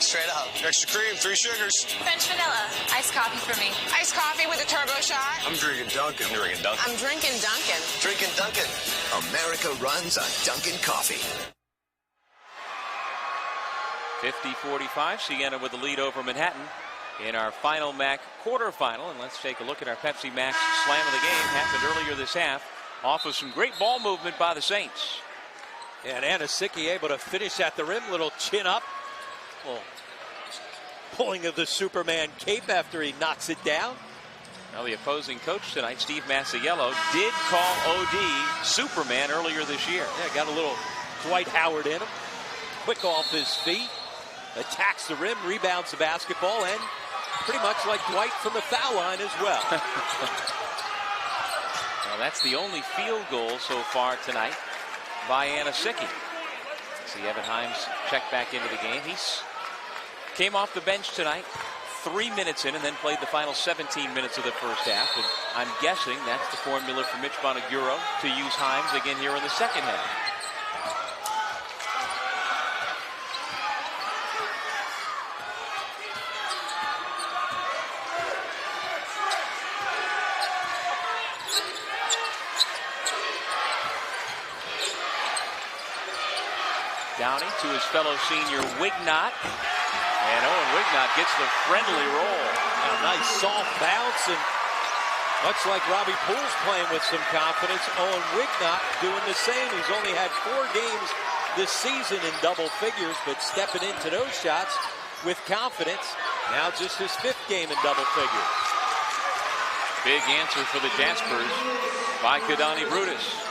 Straight up. Extra cream, 3 sugars. French vanilla. Iced coffee for me. Iced coffee with a turbo shot. I'm drinking Dunkin'. I'm drinking Dunkin'. I'm drinking Dunkin'. Drinking Dunkin'. America runs on Dunkin' Coffee. 50-45, Siena with the lead over Manhattan in our final MAAC quarterfinal. And let's take a look at our Pepsi Max slam of the game. Happened earlier this half off of some great ball movement by the Saints. And Anasicki able to finish at the rim, little chin up. Well, pulling of the Superman cape after he knocks it down. Now the opposing coach tonight, Steve Masiello, did call OD Superman earlier this year. Yeah, got a little Dwight Howard in him. Quick off his feet, attacks the rim, rebounds the basketball, and pretty much like Dwight from the foul line as well. Well, that's the only field goal so far tonight by Anasicki. See Evan Himes check back into the game. He's came off the bench tonight 3 minutes in and then played the final 17 minutes of the first half. And I'm guessing that's the formula for Mitch Bonaguro to use Himes again here in the second half. Downey to his fellow senior Wignott. And Owen Wignott gets the friendly roll. A nice soft bounce, and much like Robbie Poole's playing with some confidence, Owen Wignott doing the same. He's only had 4 games this season in double figures, but stepping into those shots with confidence. Now just his 5th game in double figures. Big answer for the Jaspers by Kadani Brutus.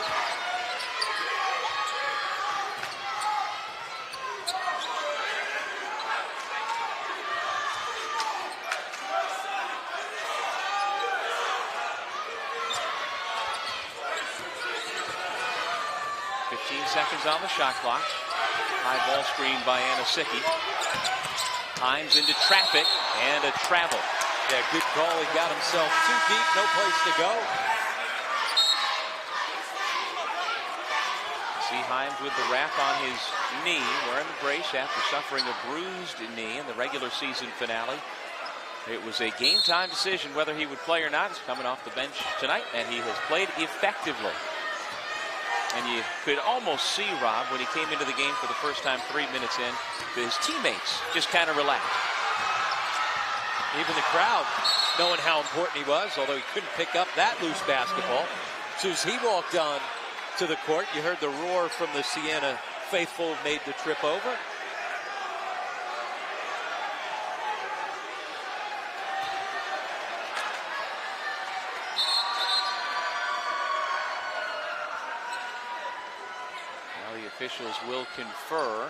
Seconds on the shot clock. High ball screen by Anasicki. Himes into traffic and a travel. Yeah, good call. He got himself too deep, no place to go. See Himes with the wrap on his knee, wearing the brace after suffering a bruised knee in the regular season finale. It was a game time decision whether he would play or not. He's coming off the bench tonight, and he has played effectively. And you could almost see, Rob, when he came into the game for the first time 3 minutes in, his teammates just kind of relaxed. Even the crowd knowing how important he was, although he couldn't pick up that loose basketball. As soon as he walked on to the court, you heard the roar from the Siena faithful who made the trip over. Officials will confer.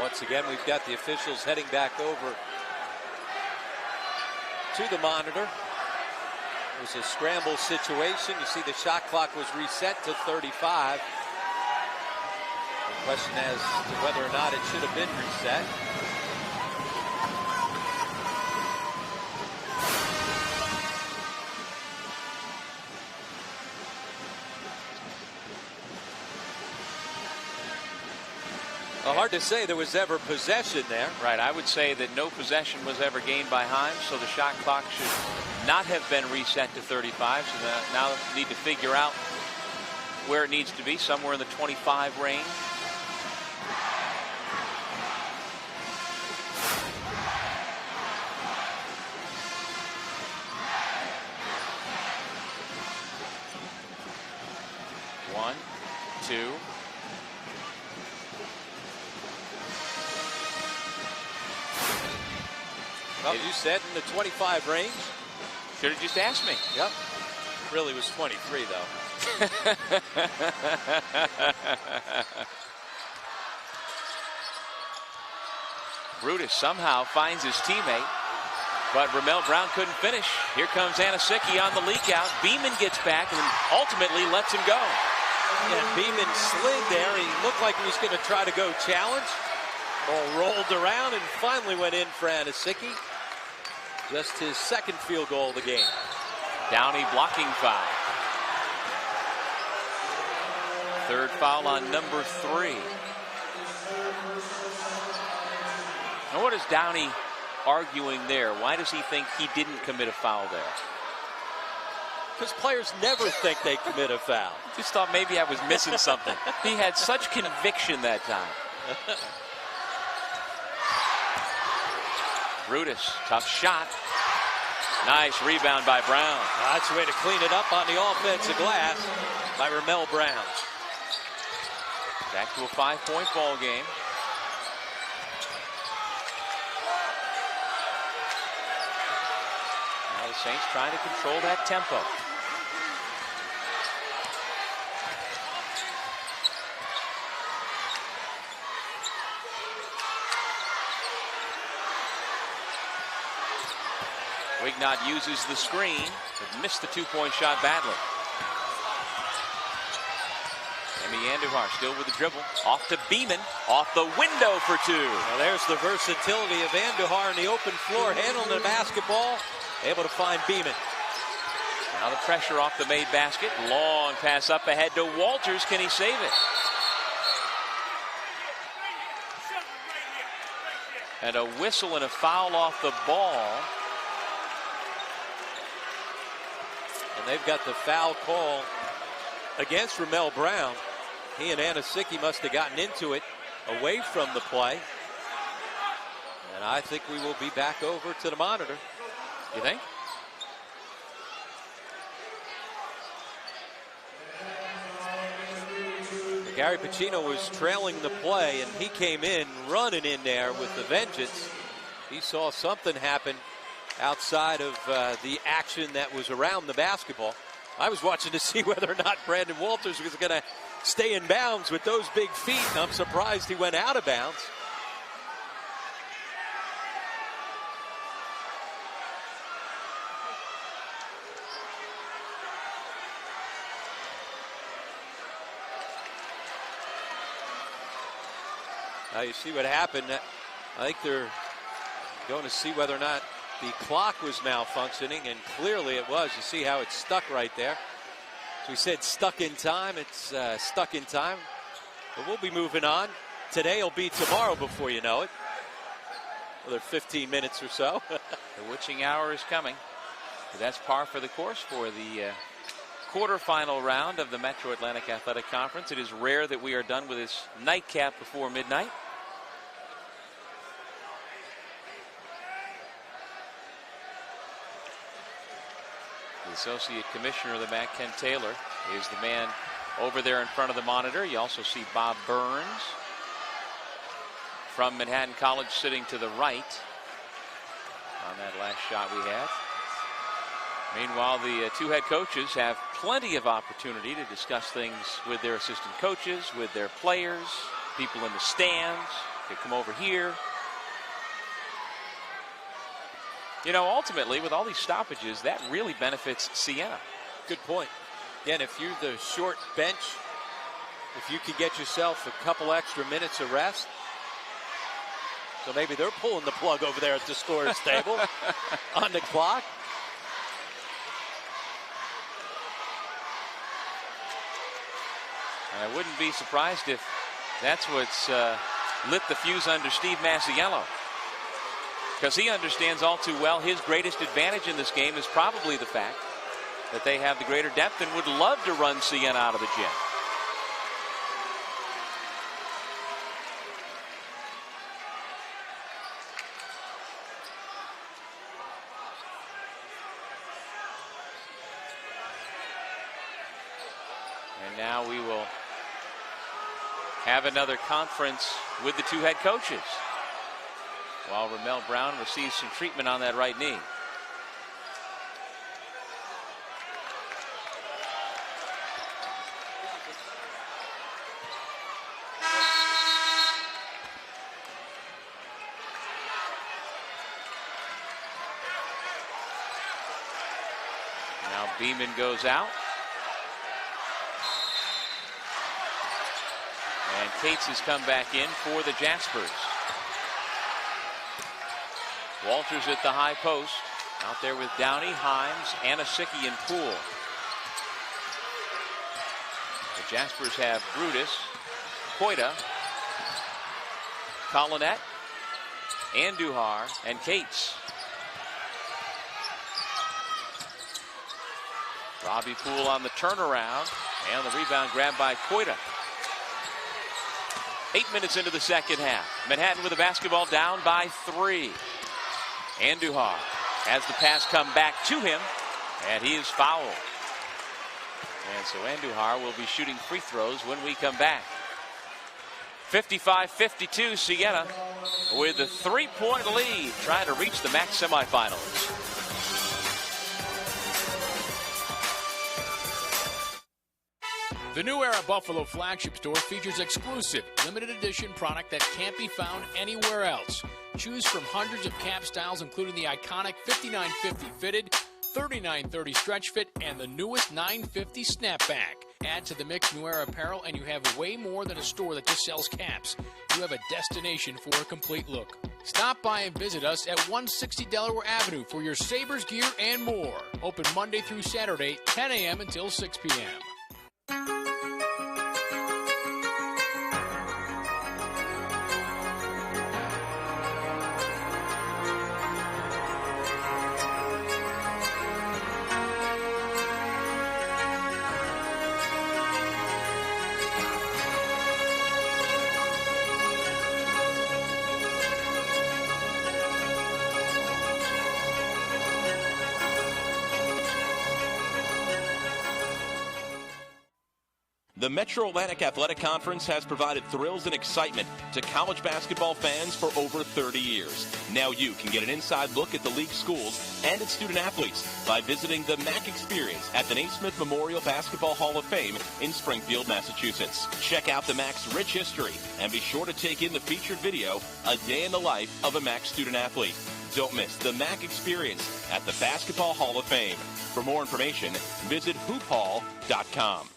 Once again, we've got the officials heading back over to the monitor. It was a scramble situation. You see the shot clock was reset to 35. The question as to whether or not it should have been reset. Well, hard to say there was ever possession there. Right, I would say that no possession was ever gained by Himes, so the shot clock should not have been reset to 35. So now need to figure out where it needs to be, somewhere in the 25 range. One, two. Well, you said in the 25 range. Should have just asked me. Yep. Really was 23, though. Brutus somehow finds his teammate, but Ramel Brown couldn't finish. Here comes Anasicki on the leak out. Beeman gets back and ultimately lets him go. Yeah, Beeman slid there. He looked like he was going to try to go challenge. Ball rolled around and finally went in for Anasicki. Just his 2nd field goal of the game. Downey blocking foul. 3rd foul on number 3. Now what is Downey arguing there? Why does he think he didn't commit a foul there? Because players never think they commit a foul. Just thought maybe I was missing something. He had such conviction that time. Brutus, tough shot. Nice rebound by Brown. That's the way to clean it up on the offensive glass by Ramel Brown. Back to a 5-point ball game. Now the Saints trying to control that tempo. Wignot uses the screen, but missed the two-point shot badly. Emi Andujar still with the dribble. Off to Beeman. Off the window for two. Well, there's the versatility of Andujar in the open floor, handling the basketball, able to find Beeman. Now the pressure off the made basket. Long pass up ahead to Walters. Can he save it? And a whistle and a foul off the ball. And they've got the foul call against Ramel Brown. He and Anasicki must have gotten into it away from the play. And I think we will be back over to the monitor. You think? Gary Pacino was trailing the play, and he came in running in there with the vengeance. He saw something happen outside of the action that was around the basketball. I was watching to see whether or not Brandon Walters was going to stay in bounds with those big feet, and I'm surprised he went out of bounds. Now you see what happened. I think they're going to see whether or not the clock was malfunctioning, and clearly it was. You see how it's stuck right there. So we said stuck in time. It's stuck in time. But we'll be moving on. Today will be tomorrow before you know it. Another 15 minutes or so. The witching hour is coming. So that's par for the course for the quarterfinal round of the Metro Atlantic Athletic Conference. It is rare that we are done with this nightcap before midnight. The Associate Commissioner of the MAAC, Ken Taylor, is the man over there in front of the monitor. You also see Bob Burns from Manhattan College sitting to the right on that last shot we had. Meanwhile, the two head coaches have plenty of opportunity to discuss things with their assistant coaches, with their players, people in the stands. They come over here. You know, ultimately, with all these stoppages, that really benefits Siena. Good point. Again, if you're the short bench, if you can get yourself a couple extra minutes of rest. So maybe they're pulling the plug over there at the scorer's table on the clock. I wouldn't be surprised if that's what's lit the fuse under Steve Masiello. Because he understands all too well his greatest advantage in this game is probably the fact that they have the greater depth and would love to run Siena out of the gym. And now we will have another conference with the two head coaches, while Ramel Brown receives some treatment on that right knee. Now Beeman goes out. And Cates has come back in for the Jaspers. Walters at the high post. Out there with Downey, Himes, Anasicki, and Poole. The Jaspers have Brutus, Koita, Collinette, Andujar, and Cates. Robbie Poole on the turnaround, and the rebound grabbed by Koita. 8 minutes into the second half. Manhattan with the basketball down by 3. Andujar Has the pass come back to him, and he is fouled. And so Andujar will be shooting free throws when we come back. 55-52, Siena with a 3-point lead, trying to reach the MAAC semifinals. The New Era Buffalo flagship store features exclusive, limited edition product that can't be found anywhere else. Choose from hundreds of cap styles, including the iconic 5950 fitted, 3930 stretch fit, and the newest 950 snapback. Add to the mix New Era apparel, and you have way more than a store that just sells caps. You have a destination for a complete look. Stop by and visit us at 160 Delaware Avenue for your Sabres gear and more. Open Monday through Saturday, 10 a.m. until 6 p.m. The Metro Atlantic Athletic Conference has provided thrills and excitement to college basketball fans for over 30 years. Now you can get an inside look at the league schools and its student athletes by visiting the MAAC Experience at the Naismith Memorial Basketball Hall of Fame in Springfield, Massachusetts. Check out the MAAC's rich history and be sure to take in the featured video, A Day in the Life of a MAAC Student Athlete. Don't miss the MAAC Experience at the Basketball Hall of Fame. For more information, visit hoophall.com.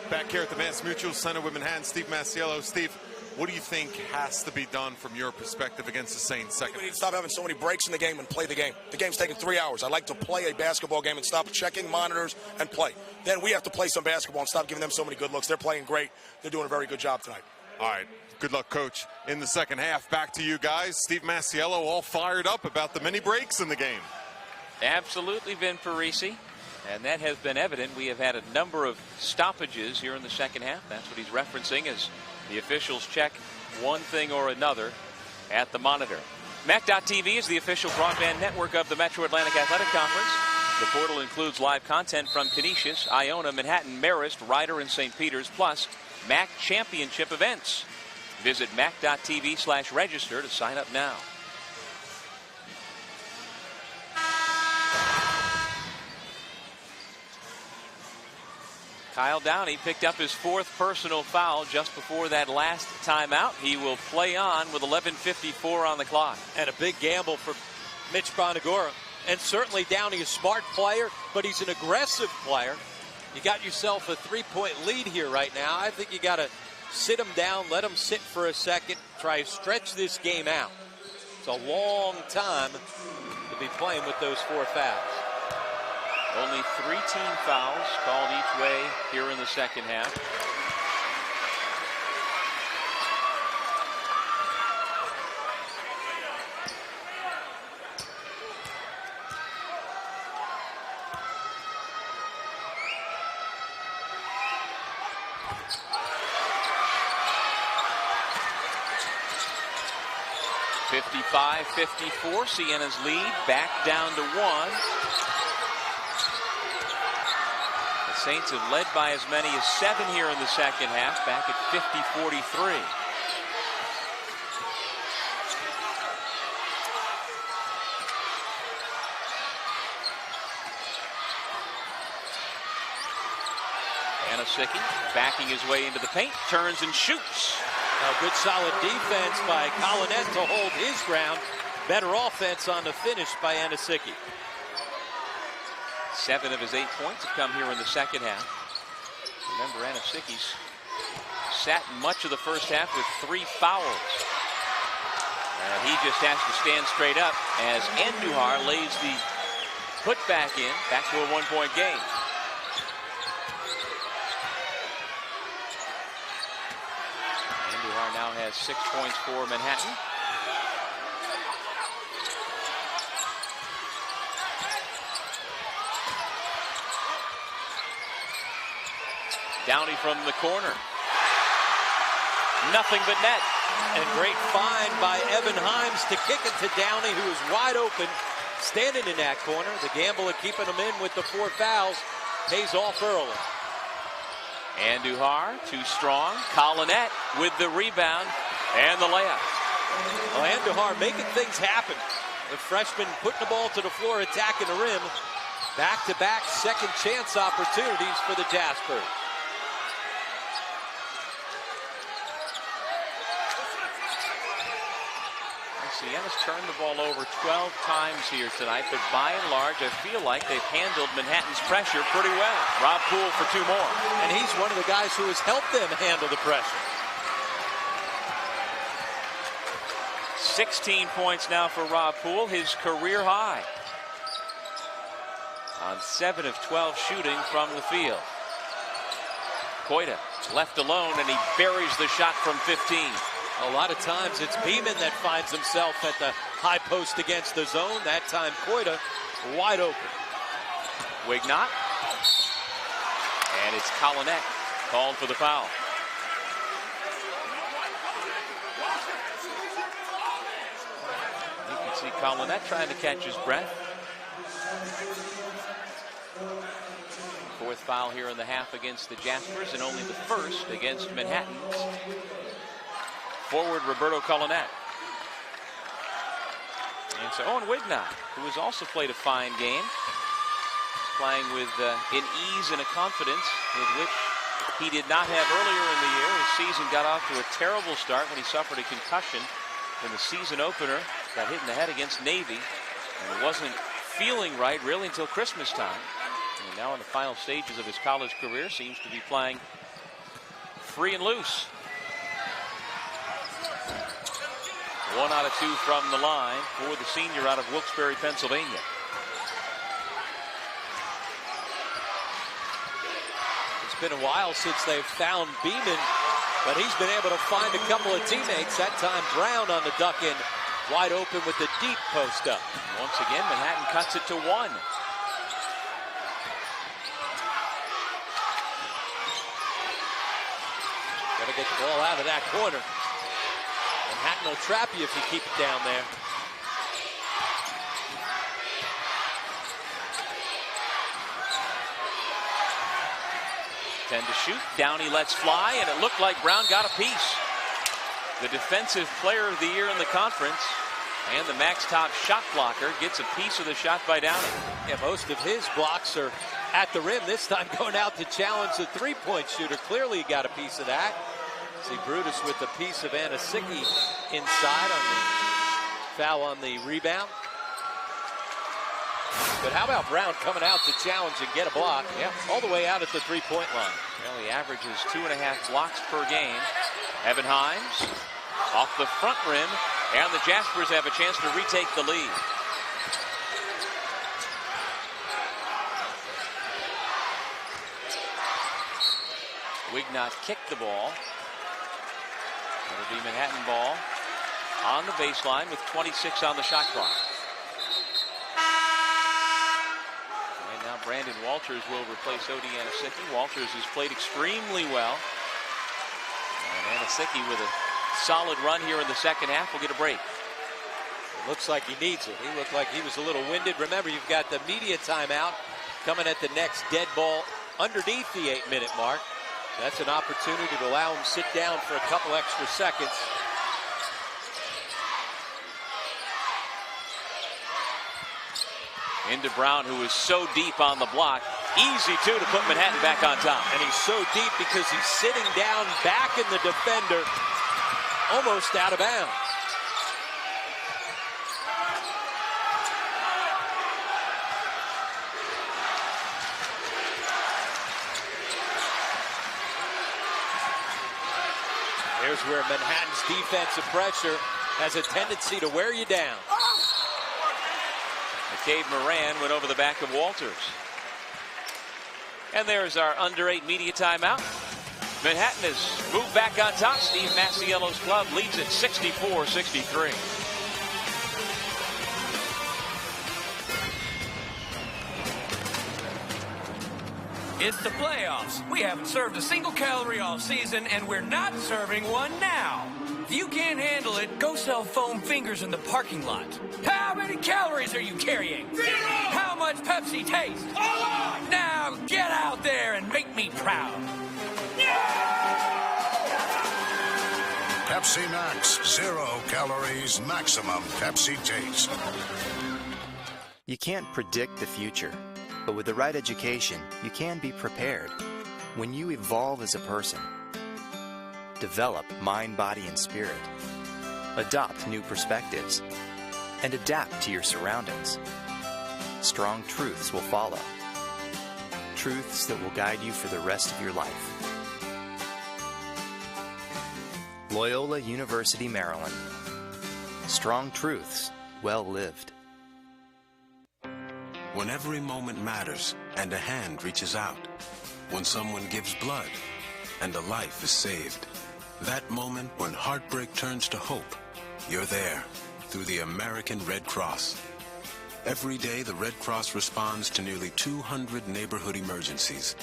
Back here at the Mass Mutual Center, Women Hand, Steve Masiello. Steve, what do you think has to be done from your perspective against the Saints? We need to stop having so many breaks in the game and play the game. The game's taking 3 hours. I like to play a basketball game and stop checking monitors and play. Then we have to play some basketball and stop giving them so many good looks. They're playing great. They're doing a very good job tonight. All right. Good luck, Coach. In the second half, back to you guys. Steve Masiello all fired up about the many breaks in the game. Absolutely, Vin Parisi. And that has been evident. We have had a number of stoppages here in the second half. That's what he's referencing as the officials check one thing or another at the monitor. MAAC.TV is the official broadband network of the Metro Atlantic Athletic Conference. The portal includes live content from Canisius, Iona, Manhattan, Marist, Ryder, and St. Peter's, plus MAAC championship events. Visit MAAC.TV/register to sign up now. Kyle Downey picked up his 4th personal foul just before that last timeout. He will play on with 11:54 on the clock. And a big gamble for Mitch Bonagora. And certainly Downey is a smart player, but he's an aggressive player. You got yourself a 3-point lead here right now. I think you got to sit him down, let him sit for a second, try to stretch this game out. It's a long time to be playing with those 4 fouls. Only 3 team fouls called each way here in the second half. (55-54), Siena's lead back down to 1. Saints have led by as many as 7 here in the second half, back at 50-43. Anasicki backing his way into the paint, turns and shoots. A good solid defense by Collinet to hold his ground. Better offense on the finish by Anasicki. 7 of his 8 points have come here in the second half. Remember, Anasicki's sat much of the first half with 3 fouls. And he just has to stand straight up as Andujar lays the putback in, back to a 1-point game. Andujar now has 6 points for Manhattan. Downey from the corner. Nothing but net. And great find by Evan Himes to kick it to Downey, who is wide open, standing in that corner. The gamble of keeping him in with the 4 fouls pays off early. Andujar, too strong. Collinette with the rebound and the layup. Well, Andujar making things happen. The freshman putting the ball to the floor, attacking the rim. Back-to-back second chance opportunities for the Jaspers. Siena's turned the ball over 12 times here tonight, but by and large, I feel like they've handled Manhattan's pressure pretty well. Rob Poole for 2 more. And he's one of the guys who has helped them handle the pressure. 16 points now for Rob Poole, his career high. On 7 of 12 shooting from the field. Koita left alone, and he buries the shot from 15. A lot of times it's Beeman that finds himself at the high post against the zone. That time Koita wide open. Wignot. And it's Collinette called for the foul. You can see Collinette trying to catch his breath. 4th foul here in the half against the Jaspers, and only the 1st against Manhattan's forward Roberto Collinette. And so Owen Wignot, who has also played a fine game, playing with an ease and a confidence with which he did not have earlier in the year. His season got off to a terrible start when he suffered a concussion in the season opener. Got hit in the head against Navy, and it wasn't feeling right really until Christmas time. And now in the final stages of his college career, seems to be playing free and loose. 1 out of 2 from the line for the senior out of Wilkes-Barre, Pennsylvania. It's been a while since they've found Beeman, but he's been able to find a couple of teammates. That time Brown on the duck in, wide open with the deep post up. Once again, Manhattan cuts it to 1. Got to get the ball out of that corner. Manhattan will trap you if you keep it down there. To shoot. Downey lets fly, and it looked like Brown got a piece. The defensive player of the year in the conference, and the MAAC's top shot blocker gets a piece of the shot by Downey. Yeah, most of his blocks are at the rim. This time going out to challenge the three-point shooter. Clearly he got a piece of that. See Brutus with the piece of Anasicki inside on the foul on the rebound. But how about Brown coming out to challenge and get a block? Yeah, all the way out at the three-point line. Well, he averages 2.5 blocks per game. Evan Himes off the front rim, and the Jaspers have a chance to retake the lead. Wignot kicked the ball. It'll be Manhattan ball on the baseline with 26 on the shot clock. And now Brandon Walters will replace Odi Anasicki. Walters has played extremely well. And Anasicki with a solid run here in the second half will get a break. It looks like he needs it. He looked like he was a little winded. Remember, you've got the media timeout coming at the next dead ball underneath the 8-minute mark. That's an opportunity to allow him to sit down for a couple extra seconds. Into Brown, who is so deep on the block. Easy, too, to put Manhattan back on top. And he's so deep because he's sitting down back in the defender, almost out of bounds. Here's where Manhattan's defensive pressure has a tendency to wear you down. McCabe Moran went over the back of Walters. And there's our under 8 media timeout. Manhattan has moved back on top. Steve Masiello's club leads at 64-63. It's the playoffs. We haven't served a single calorie all season, and we're not serving one now. If you can't handle it, go sell foam fingers in the parking lot. How many calories are you carrying? 0! How much Pepsi taste? Now get out there and make me proud. Pepsi Max, 0 calories, maximum Pepsi taste. You can't predict the future, but with the right education, you can be prepared. When you evolve as a person, develop mind, body, and spirit, adopt new perspectives, and adapt to your surroundings, strong truths will follow. Truths that will guide you for the rest of your life. Loyola University, Maryland. Strong truths, well lived. When every moment matters and a hand reaches out. When someone gives blood and a life is saved. That moment when heartbreak turns to hope. You're there through the American Red Cross. Every day, the Red Cross responds to nearly 200 neighborhood emergencies.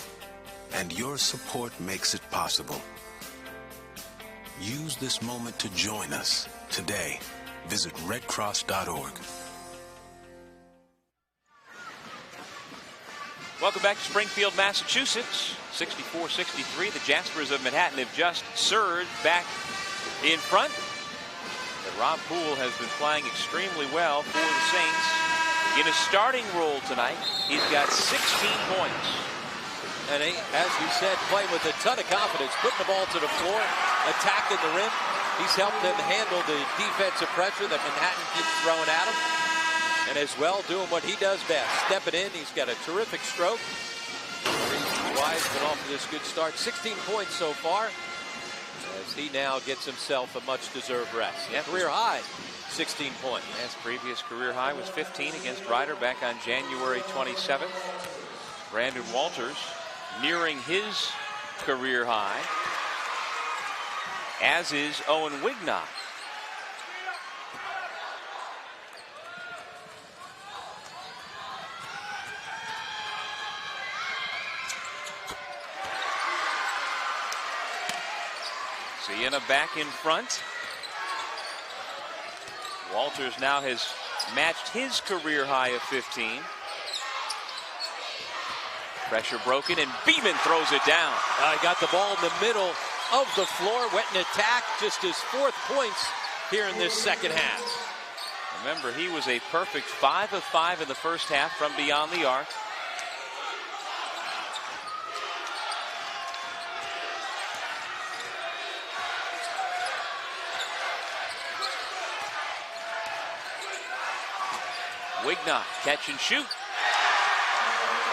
And your support makes it possible. Use this moment to join us today. Visit redcross.org. Welcome back to Springfield, Massachusetts. 64-63. The Jaspers of Manhattan have just surged back in front. But Rob Poole has been playing extremely well for the Saints. In a starting role tonight, he's got 16 points. And as we said, playing with a ton of confidence, putting the ball to the floor, attacking the rim. He's helped them handle the defensive pressure that Manhattan keeps throwing at him. And as well, doing what he does best, stepping in. He's got a terrific stroke. Wise been off to this good start. 16 points so far, as he now gets himself a much-deserved rest. Yep. Career high, 16 points. His previous career high was 15 against Ryder back on January 27th. Brandon Walters nearing his career high, as is Owen Wignott. Siena back in front. Walters now has matched his career high of 15. Pressure broken, and Beeman throws it down. He got the ball in the middle of the floor, went in attack, just his 4th points here in this second half. Remember, he was a perfect 5 of 5 in the first half from beyond the arc. Wignott, catch and shoot.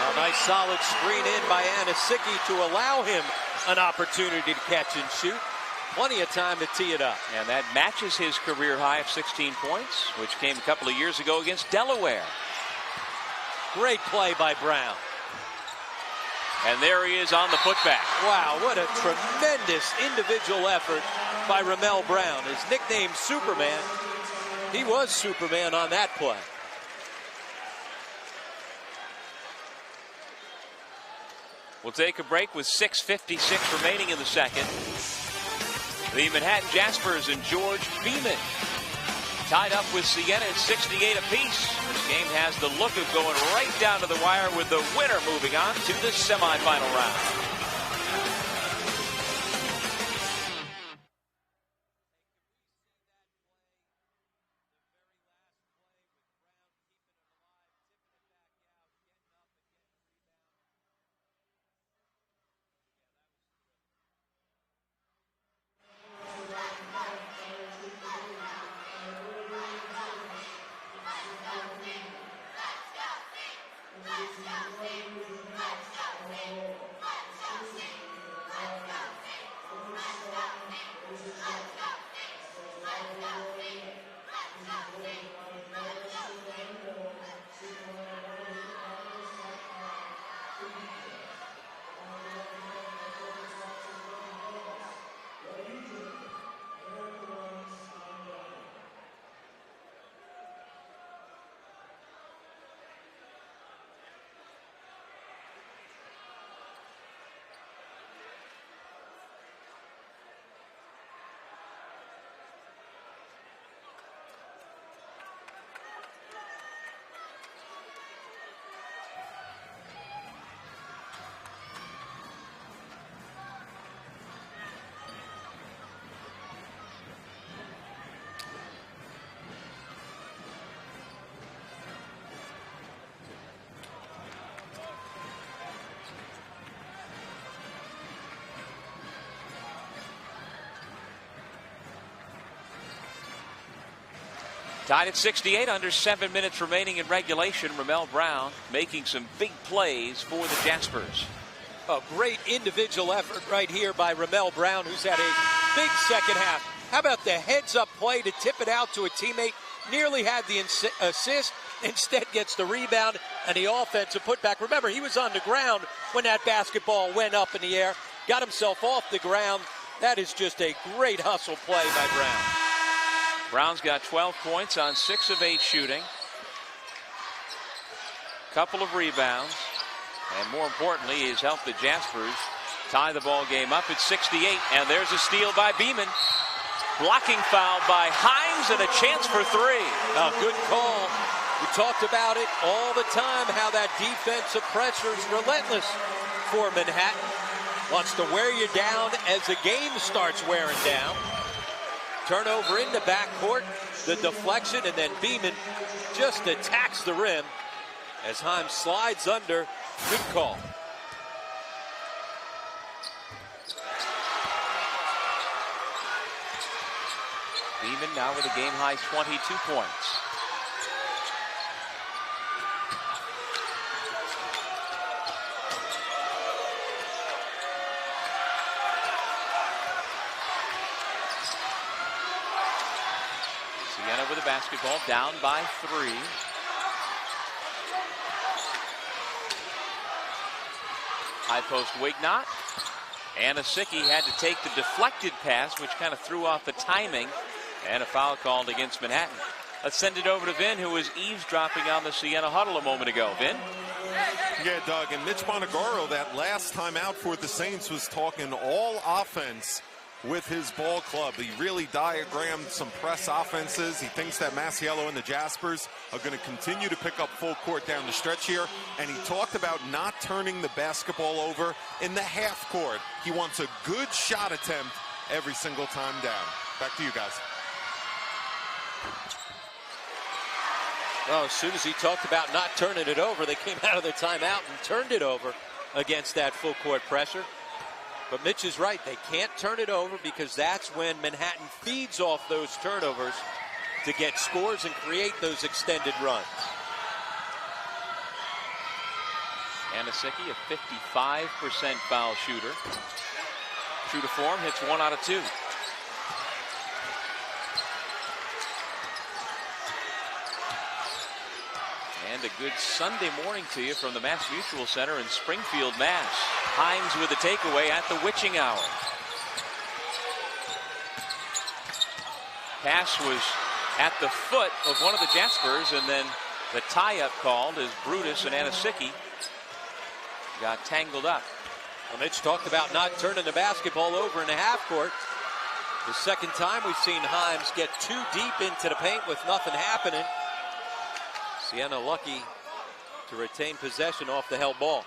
A nice solid screen in by Anisicki to allow him an opportunity to catch and shoot. Plenty of time to tee it up. And that matches his career high of 16 points, which came a couple of years ago against Delaware. Great play by Brown. And there he is on the putback. Wow, what a tremendous individual effort by Ramel Brown. His nickname Superman. He was Superman on that play. We'll take a break with 6:56 remaining in the second. The Manhattan Jaspers and George Beeman tied up with Siena at 68 apiece. This game has the look of going right down to the wire, with the winner moving on to the semifinal round. Tied at 68, under 7 minutes remaining in regulation. Ramel Brown making some big plays for the Jaspers. A great individual effort right here by Ramel Brown, who's had a big second half. How about the heads-up play to tip it out to a teammate? Nearly had the assist, instead gets the rebound and the offensive putback. Remember, he was on the ground when that basketball went up in the air, got himself off the ground. That is just a great hustle play by Brown. Brown's got 12 points on 6 of 8 shooting. Couple of rebounds. And more importantly, he's helped the Jaspers tie the ball game up at 68. And there's a steal by Beeman. Blocking foul by Himes and a chance for 3. A good call. We talked about it all the time, how that defensive pressure is relentless for Manhattan. Wants to wear you down as the game starts wearing down. Turnover in the backcourt, the deflection, and then Beeman just attacks the rim as Himes slides under. Good call. Beeman now with a game-high 22 points. Siena with the basketball, down by 3. High post Wignot. Anasicki had to take the deflected pass, which kind of threw off the timing, and a foul called against Manhattan. Let's send it over to Vin, who was eavesdropping on the Siena huddle a moment ago. Vin? Yeah, Doug, and Mitch Bonagoro, that last time out for the Saints, was talking all offense with his ball club. He really diagrammed some press offenses. He thinks that Masiello and the Jaspers are going to continue to pick up full court down the stretch here. And he talked about not turning the basketball over in the half court. He wants a good shot attempt every single time down. Back to you guys. Well, as soon as he talked about not turning it over, they came out of their timeout and turned it over against that full court pressure. But Mitch is right. They can't turn it over because that's when Manhattan feeds off those turnovers to get scores and create those extended runs. Anasicki, a 55% foul shooter. True to form, hits 1 out of 2. And a good Sunday morning to you from the Mass Mutual Center in Springfield, Mass. Himes with the takeaway at the witching hour. Pass was at the foot of one of the Jaspers, and then the tie-up called as Brutus and Anasicki got tangled up. Well, Mitch talked about not turning the basketball over in the half court. The second time we've seen Himes get too deep into the paint with nothing happening. Siena lucky to retain possession off the held ball.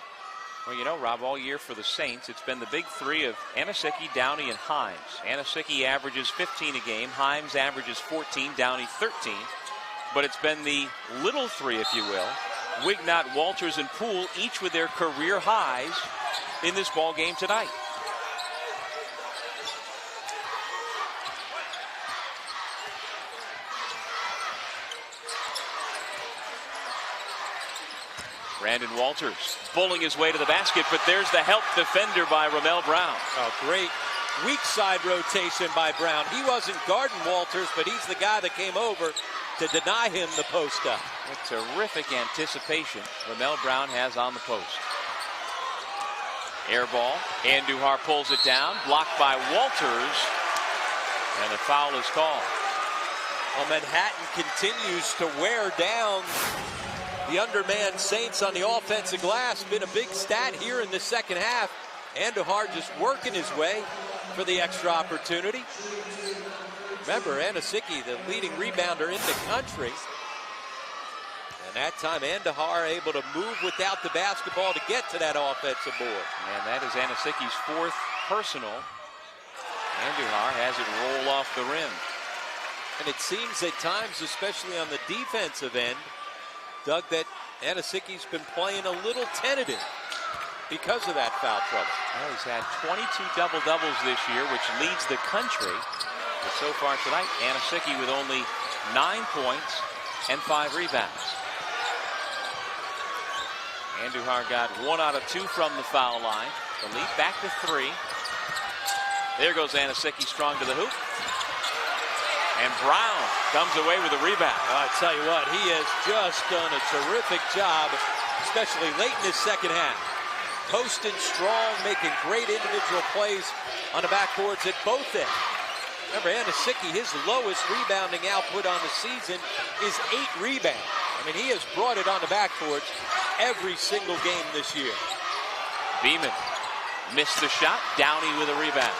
Well, you know, Rob, all year for the Saints, it's been the big three of Anasicki, Downey, and Himes. Anasicki averages 15 a game. Himes averages 14, Downey 13. But it's been the little three, if you will. Wignot, Walters, and Poole, each with their career highs in this ball game tonight. Brandon Walters bowling his way to the basket, but there's the help defender by Ramel Brown. Oh, great weak side rotation by Brown. He wasn't guarding Walters, but he's the guy that came over to deny him the post up. A terrific anticipation Ramel Brown has on the post. Air ball. Andujar pulls it down, blocked by Walters, and the foul is called. Well, Manhattan continues to wear down the undermanned Saints on the offensive glass. Been a big stat here in the second half. Andujar just working his way for the extra opportunity. Remember, Anasicki, the leading rebounder in the country. And that time, Andujar able to move without the basketball to get to that offensive board. And that is Anasicki's 4th personal. Andujar has it roll off the rim. And it seems at times, especially on the defensive end, Doug, that Anasicki's been playing a little tentative because of that foul trouble. Well, he's had 22 double-doubles this year, which leads the country. But so far tonight, Anasicki with only 9 points and 5 rebounds. Andujar got 1 out of 2 from the foul line. The lead back to 3. There goes Anosicki strong to the hoop. And Brown comes away with a rebound. I tell you what, he has just done a terrific job, especially late in his second half. Posting strong, making great individual plays on the backboards at both ends. Remember, Anosicki, his lowest rebounding output on the season is 8 rebounds. I mean, he has brought it on the backboards every single game this year. Beeman missed the shot. Downey with a rebound.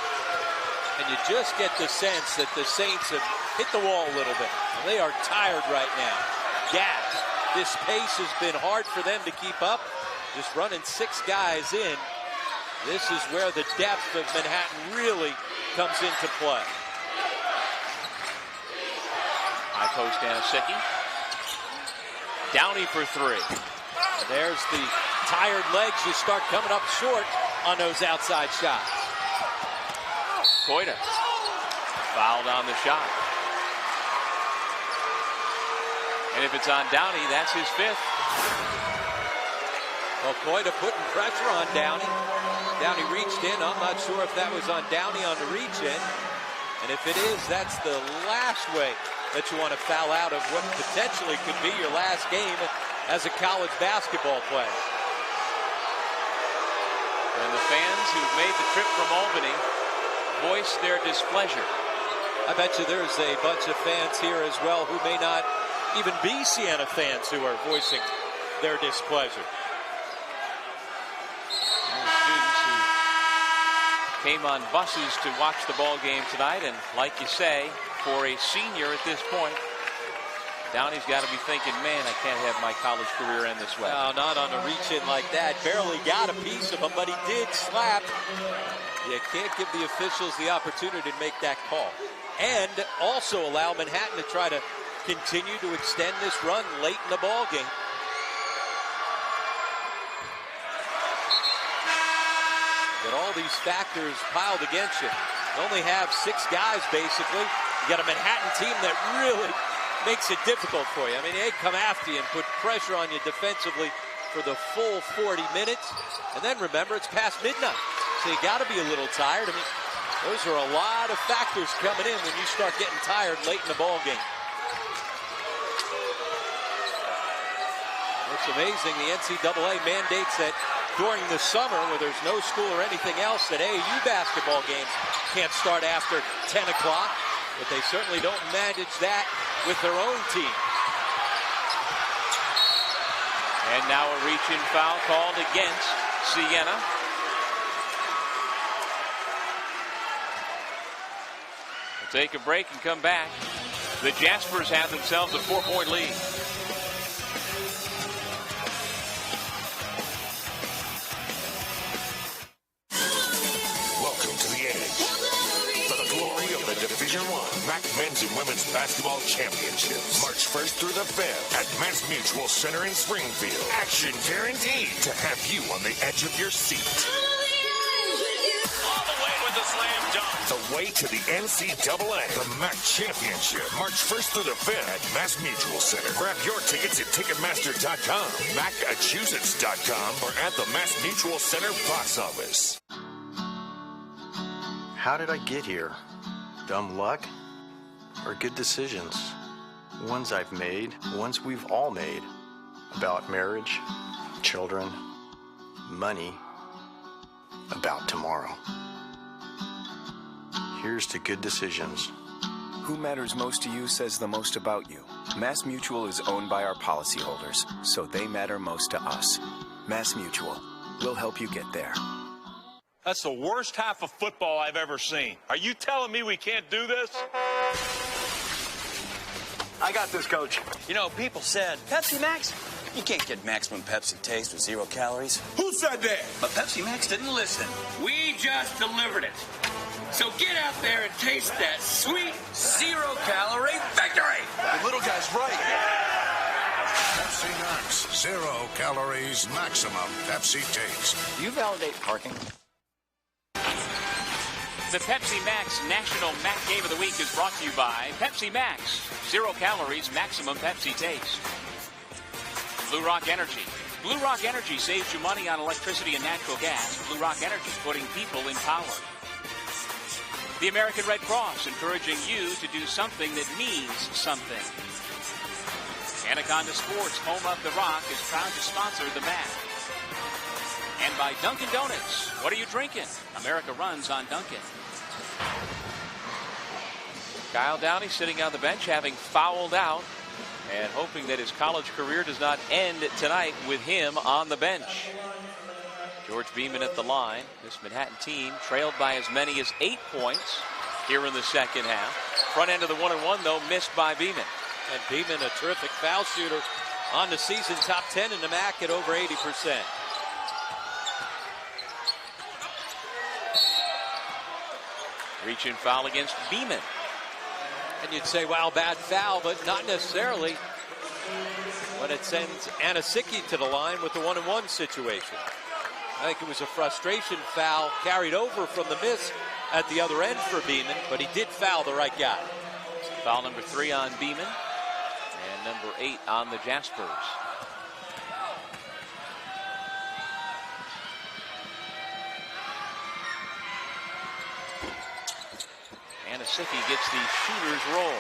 And you just get the sense that the Saints have hit the wall a little bit. And they are tired right now. Gassed. This pace has been hard for them to keep up. Just running 6 guys in. This is where the depth of Manhattan really comes into play. High post Anosicki. Downey for 3. And there's the tired legs. You start coming up short on those outside shots. Koita fouled on the shot. And if it's on Downey, that's his 5th. Well, Koita putting pressure on Downey. Downey reached in. I'm not sure if that was on Downey on the reach in. And if it is, that's the last way that you want to foul out of what potentially could be your last game as a college basketball player. And the fans who've made the trip from Albany voice their displeasure. I bet you there's a bunch of fans here as well who may not even be Siena fans who are voicing their displeasure. Students who came on buses to watch the ball game tonight, and like you say, for a senior at this point, Downey's got to be thinking, man, I can't have my college career end this way. No, not on a reach-in like that. Barely got a piece of him, but he did slap. You can't give the officials the opportunity to make that call. And also allow Manhattan to try to continue to extend this run late in the ball game. But all these factors piled against you. You only have 6 guys, basically. You got a Manhattan team that really makes it difficult for you. I mean, they come after you and put pressure on you defensively for the full 40 minutes. And then remember, it's past midnight. So you got to be a little tired. I mean, those are a lot of factors coming in when you start getting tired late in the ball game. It's amazing. The NCAA mandates that during the summer, where there's no school or anything else, that AAU basketball games can't start after 10 o'clock. But they certainly don't manage that with their own team. And now a reach-in foul called against Siena. We'll take a break and come back. The Jaspers have themselves a 4-point lead. Welcome to the edge. For the glory of the Division I MAAC Men's and Women's Basketball Championships. March 1st through the 5th at Mass Mutual Center in Springfield. Action guaranteed to have you on the edge of your seat. All the way with the slam dunk. The way to the NCAA, the MAAC Championship, March 1st through the 5th at Mass Mutual Center. Grab your tickets at Ticketmaster.com, MAACachusets.com, or at the Mass Mutual Center box office. How did I get here? Dumb luck? Or good decisions? Ones I've made, ones we've all made. About marriage, children, money, about tomorrow. Here's to good decisions. Who matters most to you says the most about you. Mass Mutual is owned by our policyholders, so they matter most to us. Mass Mutual. We'll help you get there. That's the worst half of football I've ever seen. Are you telling me we can't do this? I got this, Coach. You know, people said, Pepsi Max? You can't get maximum Pepsi taste with 0 calories. Who said that? But Pepsi Max didn't listen. We just delivered it. So get out there and taste that sweet 0-calorie victory. The little guy's right. Pepsi Max, 0 calories, maximum Pepsi taste. Do you validate parking? The Pepsi Max National MAAC Game of the Week is brought to you by Pepsi Max. 0 calories, maximum Pepsi taste. Blue Rock Energy. Blue Rock Energy saves you money on electricity and natural gas. Blue Rock Energy, putting people in power. The American Red Cross, encouraging you to do something that means something. Anaconda Sports, home of the Rock, is proud to sponsor the MAAC. And by Dunkin' Donuts. What are you drinking? America runs on Dunkin'. Kyle Downey sitting on the bench, having fouled out and hoping that his college career does not end tonight with him on the bench. George Beeman at the line. This Manhattan team trailed by as many as 8 points here in the second half. Front end of the 1-and-1, though, missed by Beeman. And Beeman, a terrific foul shooter on the season, top 10 in the MAAC at over 80%. Reach-in foul against Beeman. And you'd say, wow, bad foul, but not necessarily when it sends Anasicki to the line with the 1-and-1 situation. I think it was a frustration foul carried over from the miss at the other end for Beeman, but he did foul the right guy. Foul number 3 on Beeman and number 8 on the Jaspers. Anasicki gets the shooter's roll.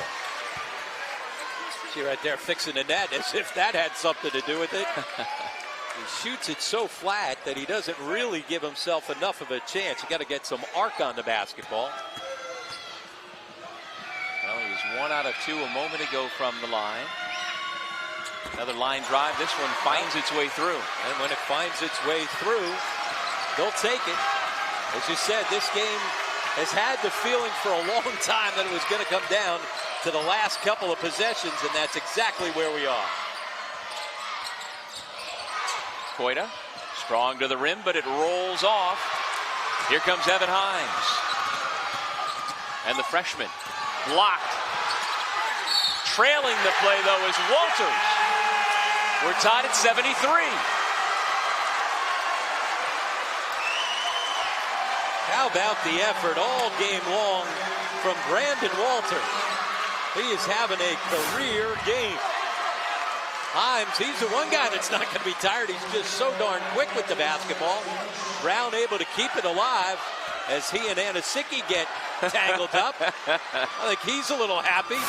See right there fixing the net as if that had something to do with it. He shoots it so flat that he doesn't really give himself enough of a chance. You got to get some arc on the basketball. Well, he was 1 out of 2 a moment ago from the line. Another line drive. This one finds its way through. And when it finds its way through, they'll take it. As you said, this game has had the feeling for a long time that it was going to come down to the last couple of possessions, and that's exactly where we are. Koida, strong to the rim, but it rolls off. Here comes Evan Himes. And the freshman, blocked. Trailing the play, though, is Walters. We're tied at 73. How about the effort all game long from Brandon Walters? He is having a career game. Himes, he's the one guy that's not going to be tired. He's just so darn quick with the basketball. Brown able to keep it alive as he and Anasicki get tangled up. I think he's a little happy.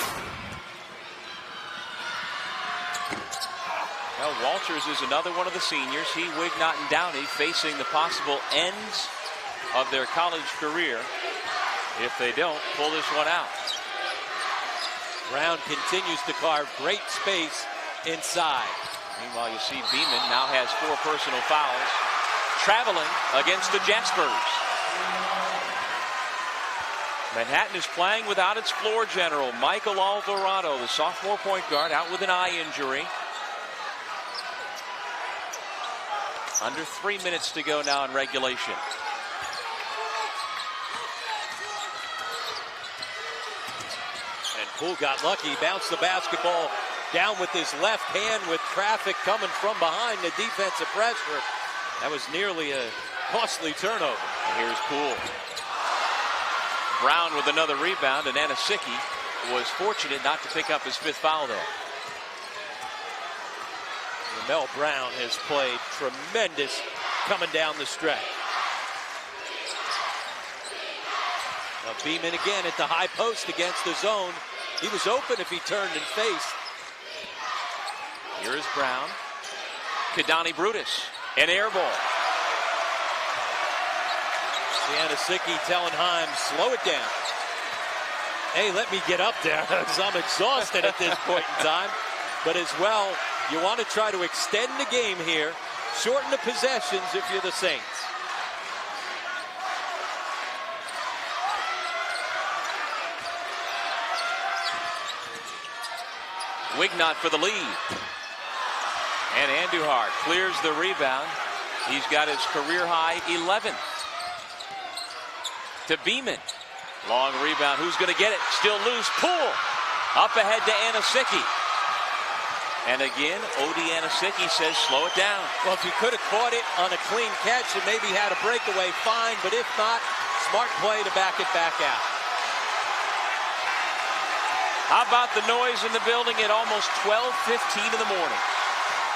Well, Walters is another one of the seniors. He, Wignott, and Downey facing the possible ends of their college career if they don't pull this one out. Brown continues to carve great space inside. Meanwhile, you see Beeman now has 4 personal fouls, traveling against the Jaspers. Manhattan is playing without its floor general, Michael Alvarado, the sophomore point guard, out with an eye injury. Under 3 minutes to go now in regulation. And Poole got lucky, bounced the basketball down with his left hand with traffic coming from behind the defensive pressure. That was nearly a costly turnover. And here's Poole. Brown with another rebound, and Anasicki was fortunate not to pick up his 5th foul there. Mel Brown has played tremendous coming down the stretch. Now Beeman again at the high post against the zone. He was open if he turned and faced. Here is Brown. Kadani Brutus, an air ball. Anasicki telling Himes, slow it down. Hey, let me get up there because I'm exhausted at this point in time. But as well, you want to try to extend the game here, shorten the possessions if you're the Saints. Wignott for the lead. And Andujar clears the rebound. He's got his career high 11th. To Beeman. Long rebound. Who's going to get it? Still loose. Poole. Up ahead to Anasicki. And again, Odi Anasicki says slow it down. Well, if you could have caught it on a clean catch and maybe had a breakaway, fine. But if not, Smart play to back it back out. How about the noise in the building at almost 12:15 in the morning?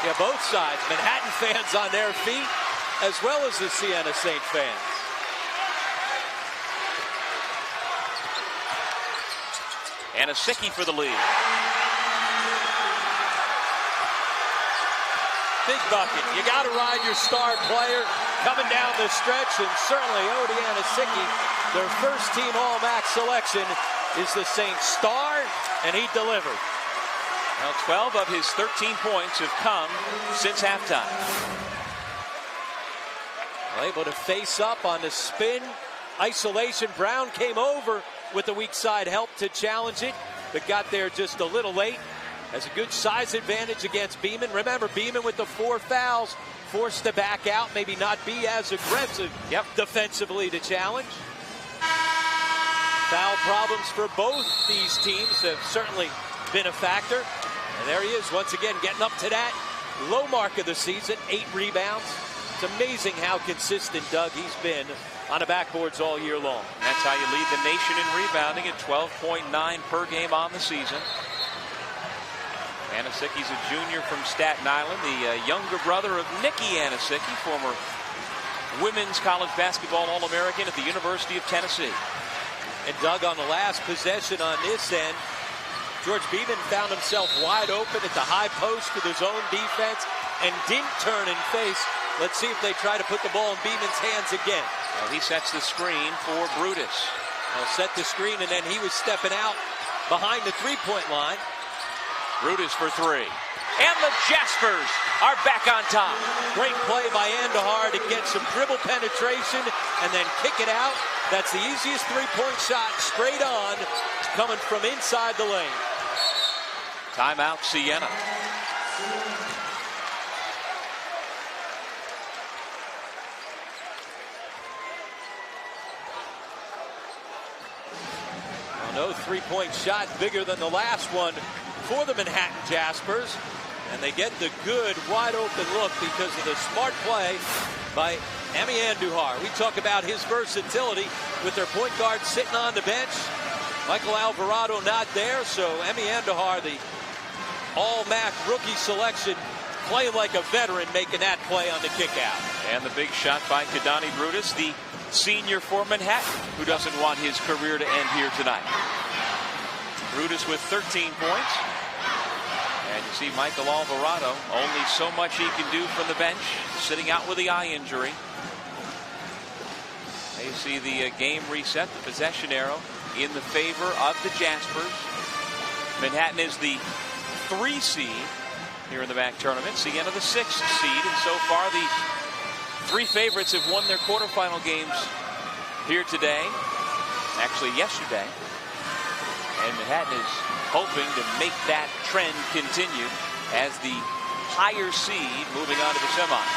Yeah, both sides. Manhattan fans on their feet, as well as the Siena St. fans. And a Sickie for the lead. Big bucket. You got to ride your star player coming down the stretch, and certainly Odi Anosike, their first team All-MAAC selection, is the Saints star, and he delivered. Well, 12 of his 13 points have come since halftime. Well, able to face up on the spin. Isolation. Brown came over with the weak side help to challenge it, but got there just a little late. Has a good size advantage against Beeman. Remember, Beeman with the 4 fouls, forced to back out, maybe not be as aggressive defensively to challenge. Foul problems for both these teams have certainly been a factor. And there he is once again getting up to that low mark of the season, 8 rebounds. It's amazing how consistent, Doug, he's been on the backboards all year long. That's how you lead the nation in rebounding at 12.9 per game on the season. Anosike's a junior from Staten Island, the younger brother of Nikki Anosike, former women's college basketball All-American at the University of Tennessee. And Doug, on the last possession on this end, George Beeman found himself wide open at the high post with his own defense and didn't turn and face. Let's see if they try to put the ball in Beeman's hands again. Well, he sets the screen for Brutus. Well, set the screen, and then he was stepping out behind the three-point line. Brutus for 3. And the Jaspers are back on top. Great play by Andahar to get some dribble penetration and then kick it out. That's the easiest three-point shot straight on, coming from inside the lane. Timeout, Siena. Well, no three-point shot bigger than the last one for the Manhattan Jaspers. And they get the good, wide-open look because of the smart play by Emi Andujar. We talk about his versatility with their point guard sitting on the bench. Michael Alvarado not there, so Emi Andujar, the All-MAAC rookie selection, playing like a veteran, making that play on the kick-out. And the big shot by Kadani Brutus, the senior for Manhattan, who doesn't want his career to end here tonight. Brutus with 13 points. And you see Michael Alvarado, only so much he can do from the bench, sitting out with the eye injury. Now you see the game reset, the possession arrow in the favor of the Jaspers. Manhattan is the 3 seed here in the MAAC tournament. Siena the 6th seed, and so far the 3 favorites have won their quarterfinal games here today, actually yesterday. And Manhattan is hoping to make that trend continue as the higher seed moving on to the semis.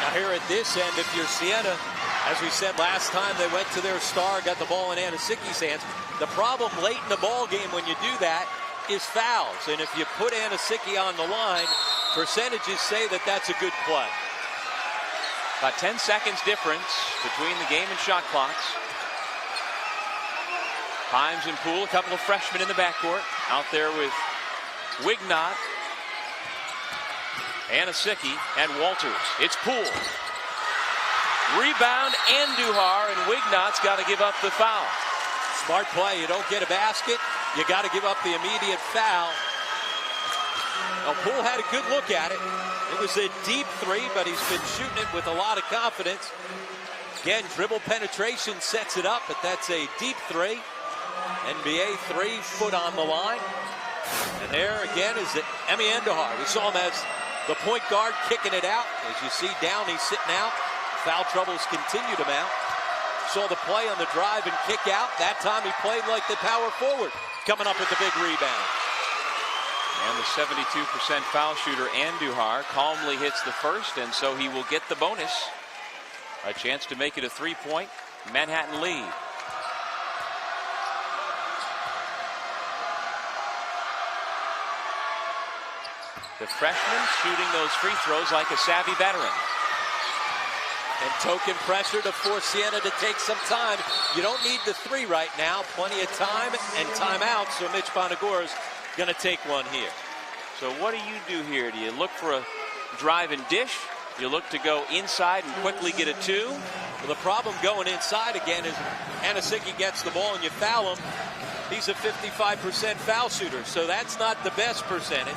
Now here at this end, if you're Siena, as we said last time, they went to their star, got the ball in Anosike's hands. The problem late in the ball game when you do that is fouls. And if you put Anosike on the line, percentages say that that's a good play. About 10 seconds difference between the game and shot clocks. Himes and Poole, a couple of freshmen in the backcourt. Out there with Wignot, Anosike, and Walters. It's Poole. Rebound, Andujar, and Wignot's got to give up the foul. Smart play. You don't get a basket, you got to give up the immediate foul. Now, Poole had a good look at it. It was a deep 3, but he's been shooting it with a lot of confidence. Again, dribble penetration sets it up, but that's a deep 3. NBA 3-foot on the line. And there again is Emi Andujar. We saw him as the point guard kicking it out. As you see down, he's sitting out. Foul troubles continue to mount. Saw the play on the drive and kick out. That time he played like the power forward, coming up with the big rebound. And the 72% foul shooter Andujar calmly hits the first, and so he will get the bonus. A chance to make it a 3-point Manhattan lead. The freshman shooting those free throws like a savvy veteran. And token pressure to force Siena to take some time. You don't need the three right now. Plenty of time and timeout, so Mitch Bonagura's going to take one here. So what do you do here? Do you look for a drive and dish? You look to go inside and quickly get a two? Well, the problem going inside again is Anasicki gets the ball and you foul him. He's a 55% foul shooter, so that's not the best percentage.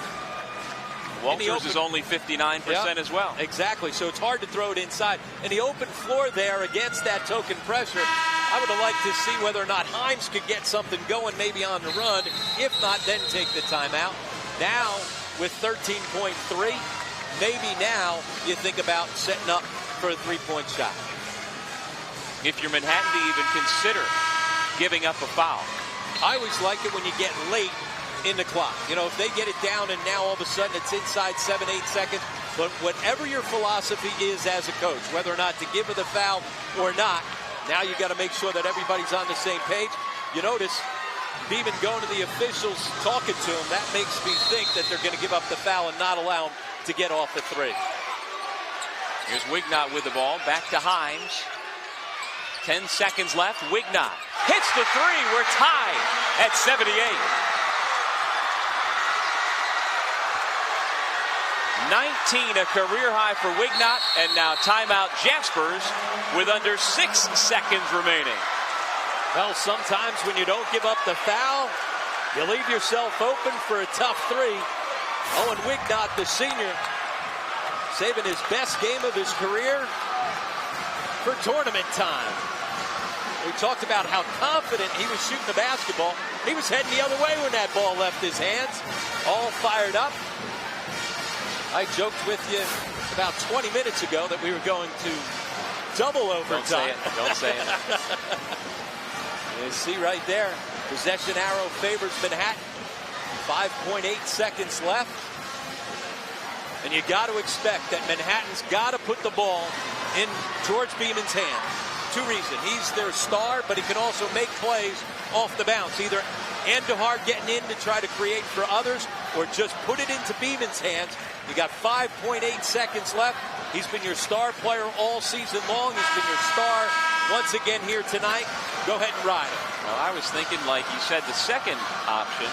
Walters is only 59% as well. Exactly, so it's hard to throw it inside. In the open floor there against that token pressure, I would have liked to see whether or not Himes could get something going maybe on the run. If not, then take the timeout. Now, with 13.3, maybe now you think about setting up for a three-point shot. If you're Manhattan, to even consider giving up a foul. I always like it when you get late in the clock. You know, if they get it down and now all of a sudden it's inside 7-8 seconds, but whatever your philosophy is as a coach, whether or not to give her the foul or not, now you got to make sure that everybody's on the same page. You notice Beeman going to the officials, talking to him. That makes me think that they're going to give up the foul and not allow him to get off the three. Here's Wignot with the ball, back to Himes. 10 seconds left. Wignot hits the three. We're tied at 78. 19, a career high for Wignot, and now timeout Jaspers with under 6 seconds remaining. Well, sometimes when you don't give up the foul, you leave yourself open for a tough three. Owen Wignot, the senior, saving his best game of his career for tournament time. We talked about how confident he was shooting the basketball. He was heading the other way when that ball left his hands. All fired up. I joked with you about 20 minutes ago that we were going to double overtime. Don't say it. You see right there, possession arrow favors Manhattan. 5.8 seconds left. And you got to expect that Manhattan's got to put the ball in George Beeman's hand. Two reasons. He's their star, but he can also make plays off the bounce. Either Andujar getting in to try to create for others, or just put it into Beeman's hands. You got 5.8 seconds left. He's been your star player all season long. He's been your star once again here tonight. Go ahead and ride it. Well, I was thinking, like you said, the second option,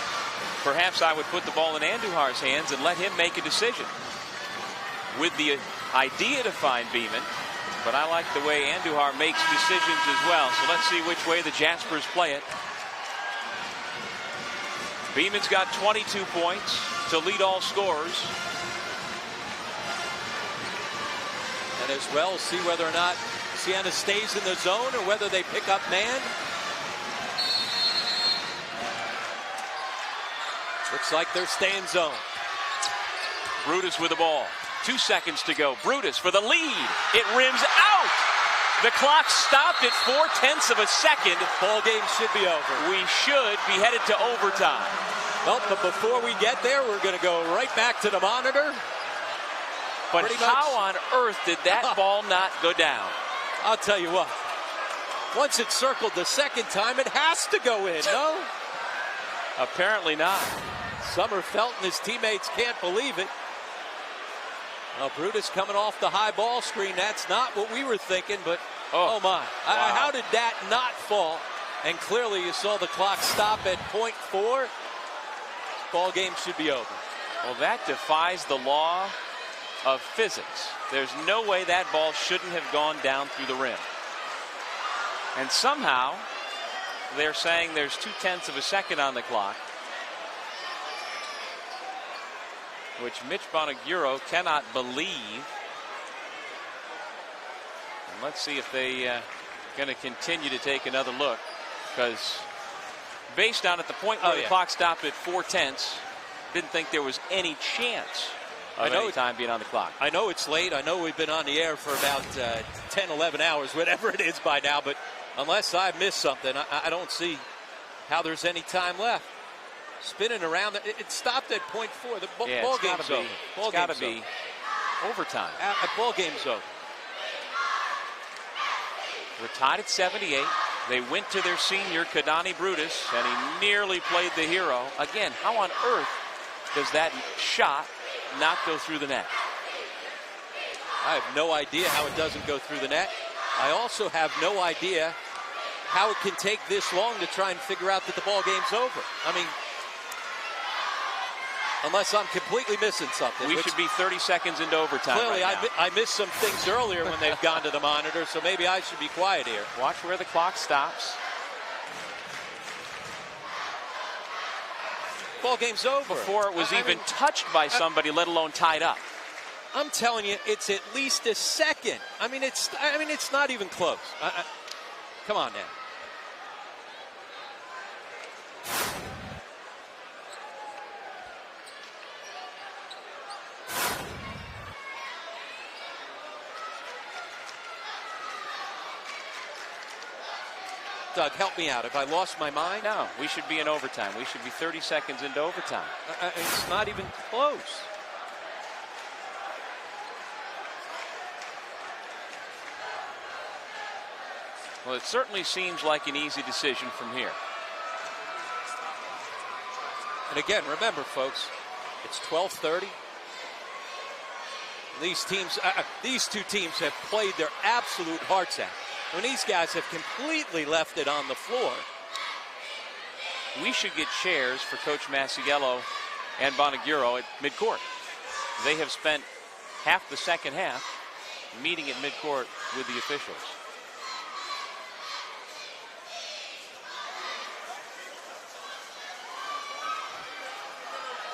perhaps I would put the ball in Andujar's hands and let him make a decision with the idea to find Beeman. But I like the way Andujar makes decisions as well. So let's see which way the Jaspers play it. Beeman's got 22 points to lead all scorers. And as well, see whether or not Siena stays in the zone or whether they pick up man. Looks like they're staying zone. Brutus with the ball. 2 seconds to go. Brutus for the lead. It rims out. The clock stopped at 0.4 seconds. Ball game should be over. We should be headed to overtime. Well, but before we get there, we're going to go right back to the monitor. But how on earth did that ball not go down? I'll tell you what. Once it's circled the second time, it has to go in, no? Apparently not. Sommerfeld and his teammates can't believe it. Well, Brutus coming off the high ball screen. That's not what we were thinking, but oh my. Wow. How did that not fall? And clearly you saw the clock stop at 0.4. Ball game should be over. Well, that defies the law of physics. There's no way that ball shouldn't have gone down through the rim. And somehow they're saying there's 0.2 seconds on the clock, which Mitch Bonaguro cannot believe. And let's see if they going to continue to take another look, because based on at the point where the clock stopped at 0.4, didn't think there was any chance of any time being on the clock. I know it's late. I know we've been on the air for about 10, 11 hours, whatever it is by now, but unless I missed something, I don't see how there's any time left. Spinning around, it stopped at 0.4. The ball game's over. It's got to be overtime. Ball game's over. We're tied at 78. They went to their senior, Kadani Brutus, and he nearly played the hero. Again, how on earth does that shot not go through the net? I have no idea how it doesn't go through the net. I also have no idea how it can take this long to try and figure out that the ball game's over. I mean, unless I'm completely missing something. We should be 30 seconds into overtime. Clearly, right now. I missed some things earlier when they've gone to the monitor, so maybe I should be quiet here. Watch where the clock stops. Ball game's over. Before it was even touched by somebody, let alone tied up. I'm telling you, it's at least a second. I mean, it's not even close. Come on now. Doug, help me out. Have I lost my mind? No, we should be in overtime. We should be 30 seconds into overtime. It's not even close. Well, it certainly seems like an easy decision from here. And again, remember, folks, it's 12:30. These teams, these two teams have played their absolute hearts out. When these guys have completely left it on the floor. We should get chairs for Coach Masiello and Bonaguro at midcourt. They have spent half the second half meeting at midcourt with the officials.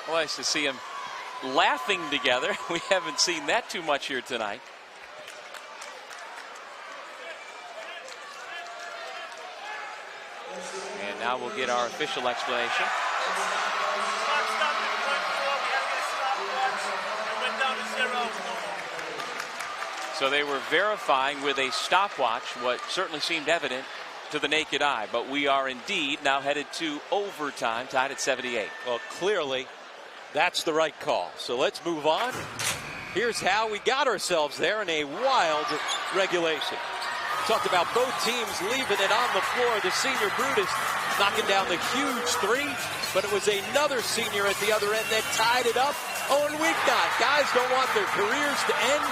Well, nice to see them laughing together. We haven't seen that too much here tonight. And now we'll get our official explanation. So they were verifying with a stopwatch what certainly seemed evident to the naked eye. But we are indeed now headed to overtime, tied at 78. Well, clearly, that's the right call. So let's move on. Here's how we got ourselves there in a wild regulation. Talked about both teams leaving it on the floor. The senior Brutus knocking down the huge three, but it was another senior at the other end that tied it up. Owen Wignott. Guys don't want their careers to end.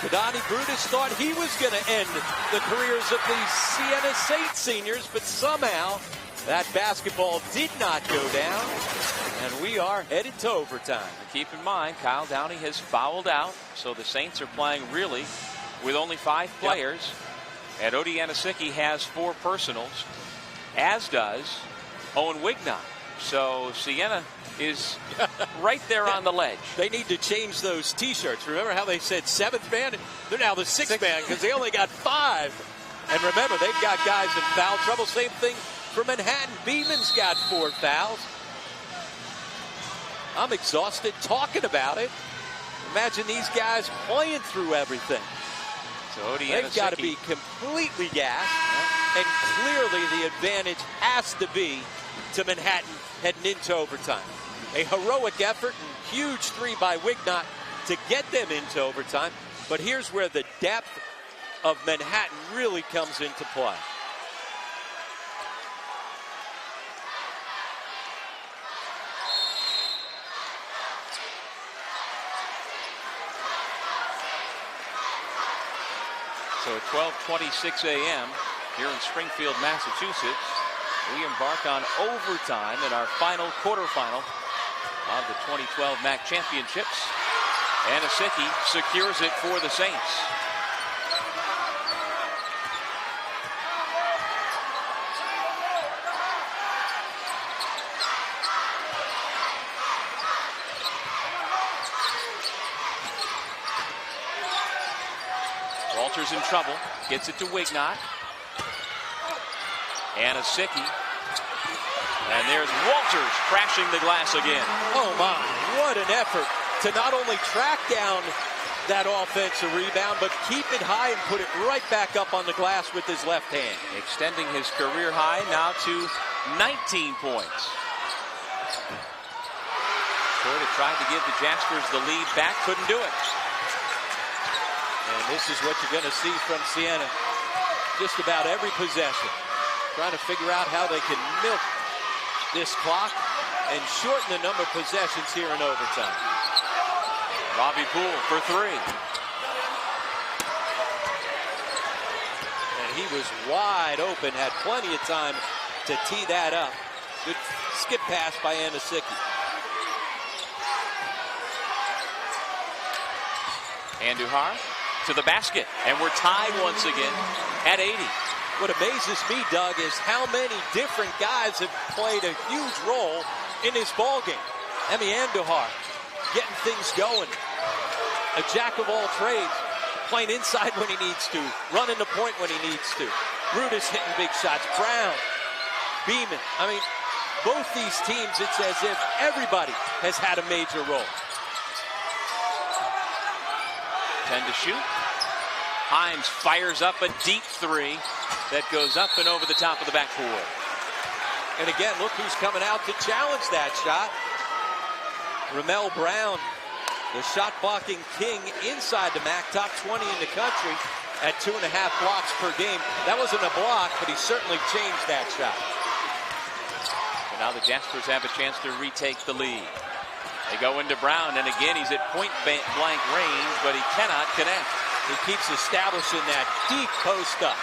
Kadani Brutus thought he was going to end the careers of the Siena Saint seniors, but somehow that basketball did not go down, and we are headed to overtime. Keep in mind, Kyle Downey has fouled out, so the Saints are playing really with only 5 players. And Odi Anisiki has 4 personals, as does Owen Wignott. So Siena is right there on the ledge. They need to change those T-shirts. Remember how they said 7th man? They're now the 6th man because they only got 5. And remember, they've got guys in foul trouble. Same thing for Manhattan. Beeman's got 4 fouls. I'm exhausted talking about it. Imagine these guys playing through everything. So they've got to be completely gassed, and clearly the advantage has to be to Manhattan heading into overtime. A heroic effort and huge 3 by Wignott to get them into overtime. But here's where the depth of Manhattan really comes into play. So at 12:26 a.m. here in Springfield, Massachusetts, we embark on overtime in our final quarterfinal of the 2012 MAAC championships. Anisiki secures it for the Saints. Walters in trouble, gets it to Wignott. Anisiki. And there's Walters crashing the glass again. Oh my, what an effort to not only track down that offensive rebound, but keep it high and put it right back up on the glass with his left hand. Extending his career high now to 19 points. Porter tried to give the Jaspers the lead back, couldn't do it. And this is what you're going to see from Siena. Just about every possession. Trying to figure out how they can milk this clock. and shorten the number of possessions here in overtime. Robbie Poole for three. And he was wide open, had plenty of time to tee that up. Good skip pass by Anosicki. Andujar to the basket, and we're tied once again at 80. What amazes me, Doug, is how many different guys have played a huge role in this ball game. Emi Andujar getting things going. A jack of all trades, playing inside when he needs to, running the point when he needs to. Brutus hitting big shots. Brown, Beeman. I mean, both these teams, it's as if everybody has had a major role. 10 to shoot. Himes fires up a deep three that goes up and over the top of the backboard. And again, look who's coming out to challenge that shot. Ramel Brown, the shot blocking king inside the MAAC, top 20 in the country at 2.5 blocks per game. That wasn't a block, but he certainly changed that shot. And now the Jaspers have a chance to retake the lead. They go into Brown, and again, he's at point-blank range, but he cannot connect. He keeps establishing that deep post up.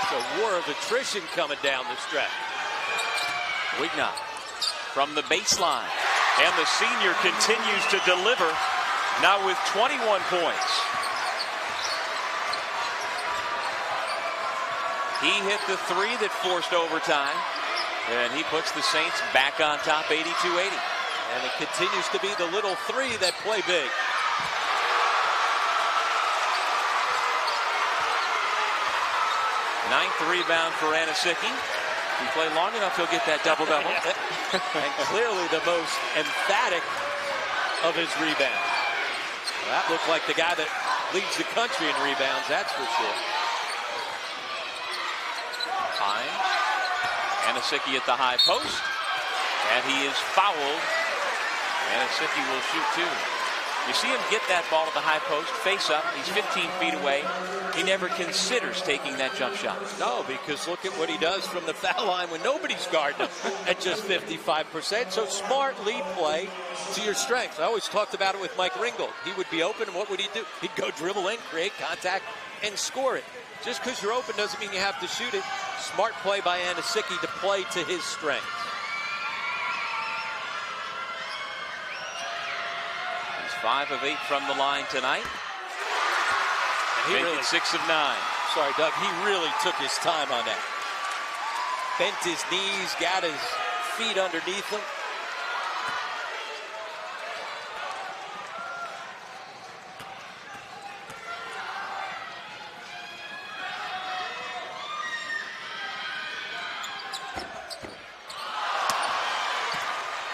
It's a war of attrition coming down the stretch. Wignot from the baseline, and the senior continues to deliver, now with 21 points. He hit the three that forced overtime, and he puts the Saints back on top 82-80. And it continues to be the little three that play big. Ninth rebound for Anosicki. If he play long enough, he'll get that double-double. And clearly the most emphatic of his rebounds. Well, that looked like the guy that leads the country in rebounds, that's for sure. Himes. Anosicki at the high post. And he is fouled. Anosicki will shoot two. You see him get that ball at the high post, face up. He's 15 feet away. He never considers taking that jump shot. No, because look at what he does from the foul line when nobody's guarding him at just 55%. So smart lead play to your strengths. I always talked about it with Mike Ringgold. He would be open, and what would he do? He'd go dribble in, create contact, and score it. Just because you're open doesn't mean you have to shoot it. Smart play by Anosicki to play to his strengths. He's 5 of 8 from the line tonight. And he really 6 of 9. Sorry, Doug. He really took his time on that. Bent his knees, got his feet underneath him.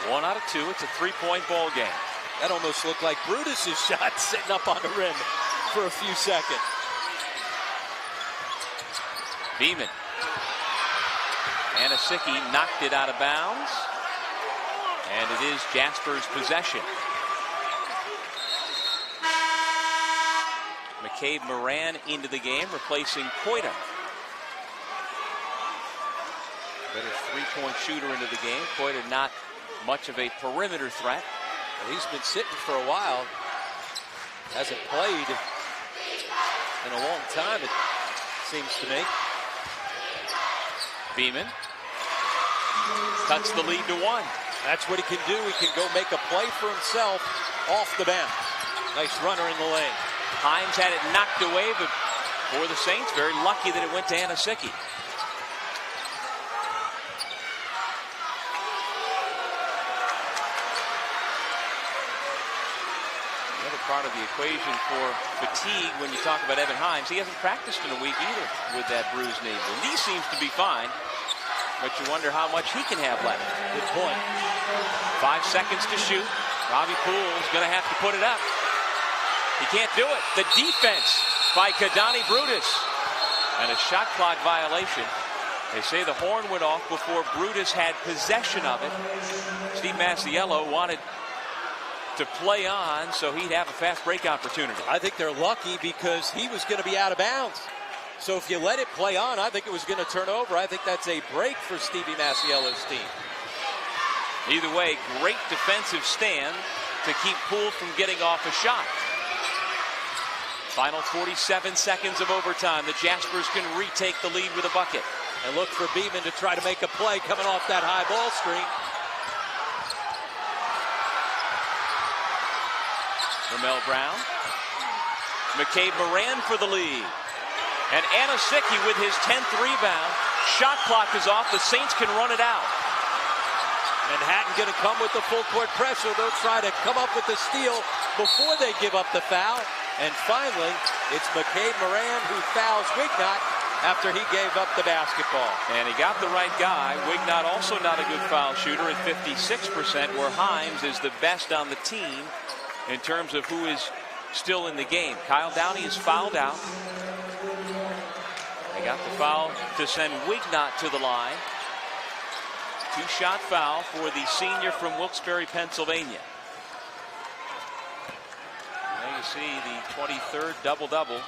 One out of two. It's a three-point ball game. That almost looked like Brutus's shot sitting up on the rim for a few seconds. Beeman. Anosicki knocked it out of bounds. And it is Jasper's possession. McCabe Moran into the game, replacing Coita. Better three-point shooter into the game. Coita not much of a perimeter threat. Well, he's been sitting for a while. Hasn't played in a long time, it seems to me. Beeman cuts the lead to 1. That's what he can do. He can go make a play for himself off the bounce. Nice runner in the lane. Himes had it knocked away, but for the Saints, very lucky that it went to Anosicki. Part of the equation for fatigue when you talk about Evan Himes. He hasn't practiced in a week either with that bruised knee. The knee seems to be fine, but you wonder how much he can have left. Good point. 5 seconds to shoot. Robbie Poole's going to have to put it up. He can't do it. The defense by Kadani Brutus. And a shot clock violation. They say the horn went off before Brutus had possession of it. Steve Masiello wanted to play on so he'd have a fast break opportunity. I think they're lucky because he was going to be out of bounds. So if you let it play on, I think it was going to turn over. I think that's a break for Stevie Masiello's team. Either way, great defensive stand to keep Poole from getting off a shot. Final 47 seconds of overtime. The Jaspers can retake the lead with a bucket. And look for Beeman to try to make a play coming off that high ball screen. Ramel Brown. McCabe Moran for the lead. And Anasicki with his 10th rebound. Shot clock is off. The Saints can run it out. Manhattan going to come with the full court pressure. They'll try to come up with the steal before they give up the foul. And finally, it's McCabe Moran who fouls Wignott after he gave up the basketball. And he got the right guy. Wignott also not a good foul shooter at 56%, where Himes is the best on the team in terms of who is still in the game. Kyle Downey is fouled out. They got the foul to send Wignott to the line. Two-shot foul for the senior from Wilkes-Barre, Pennsylvania. There you see the 23rd double-double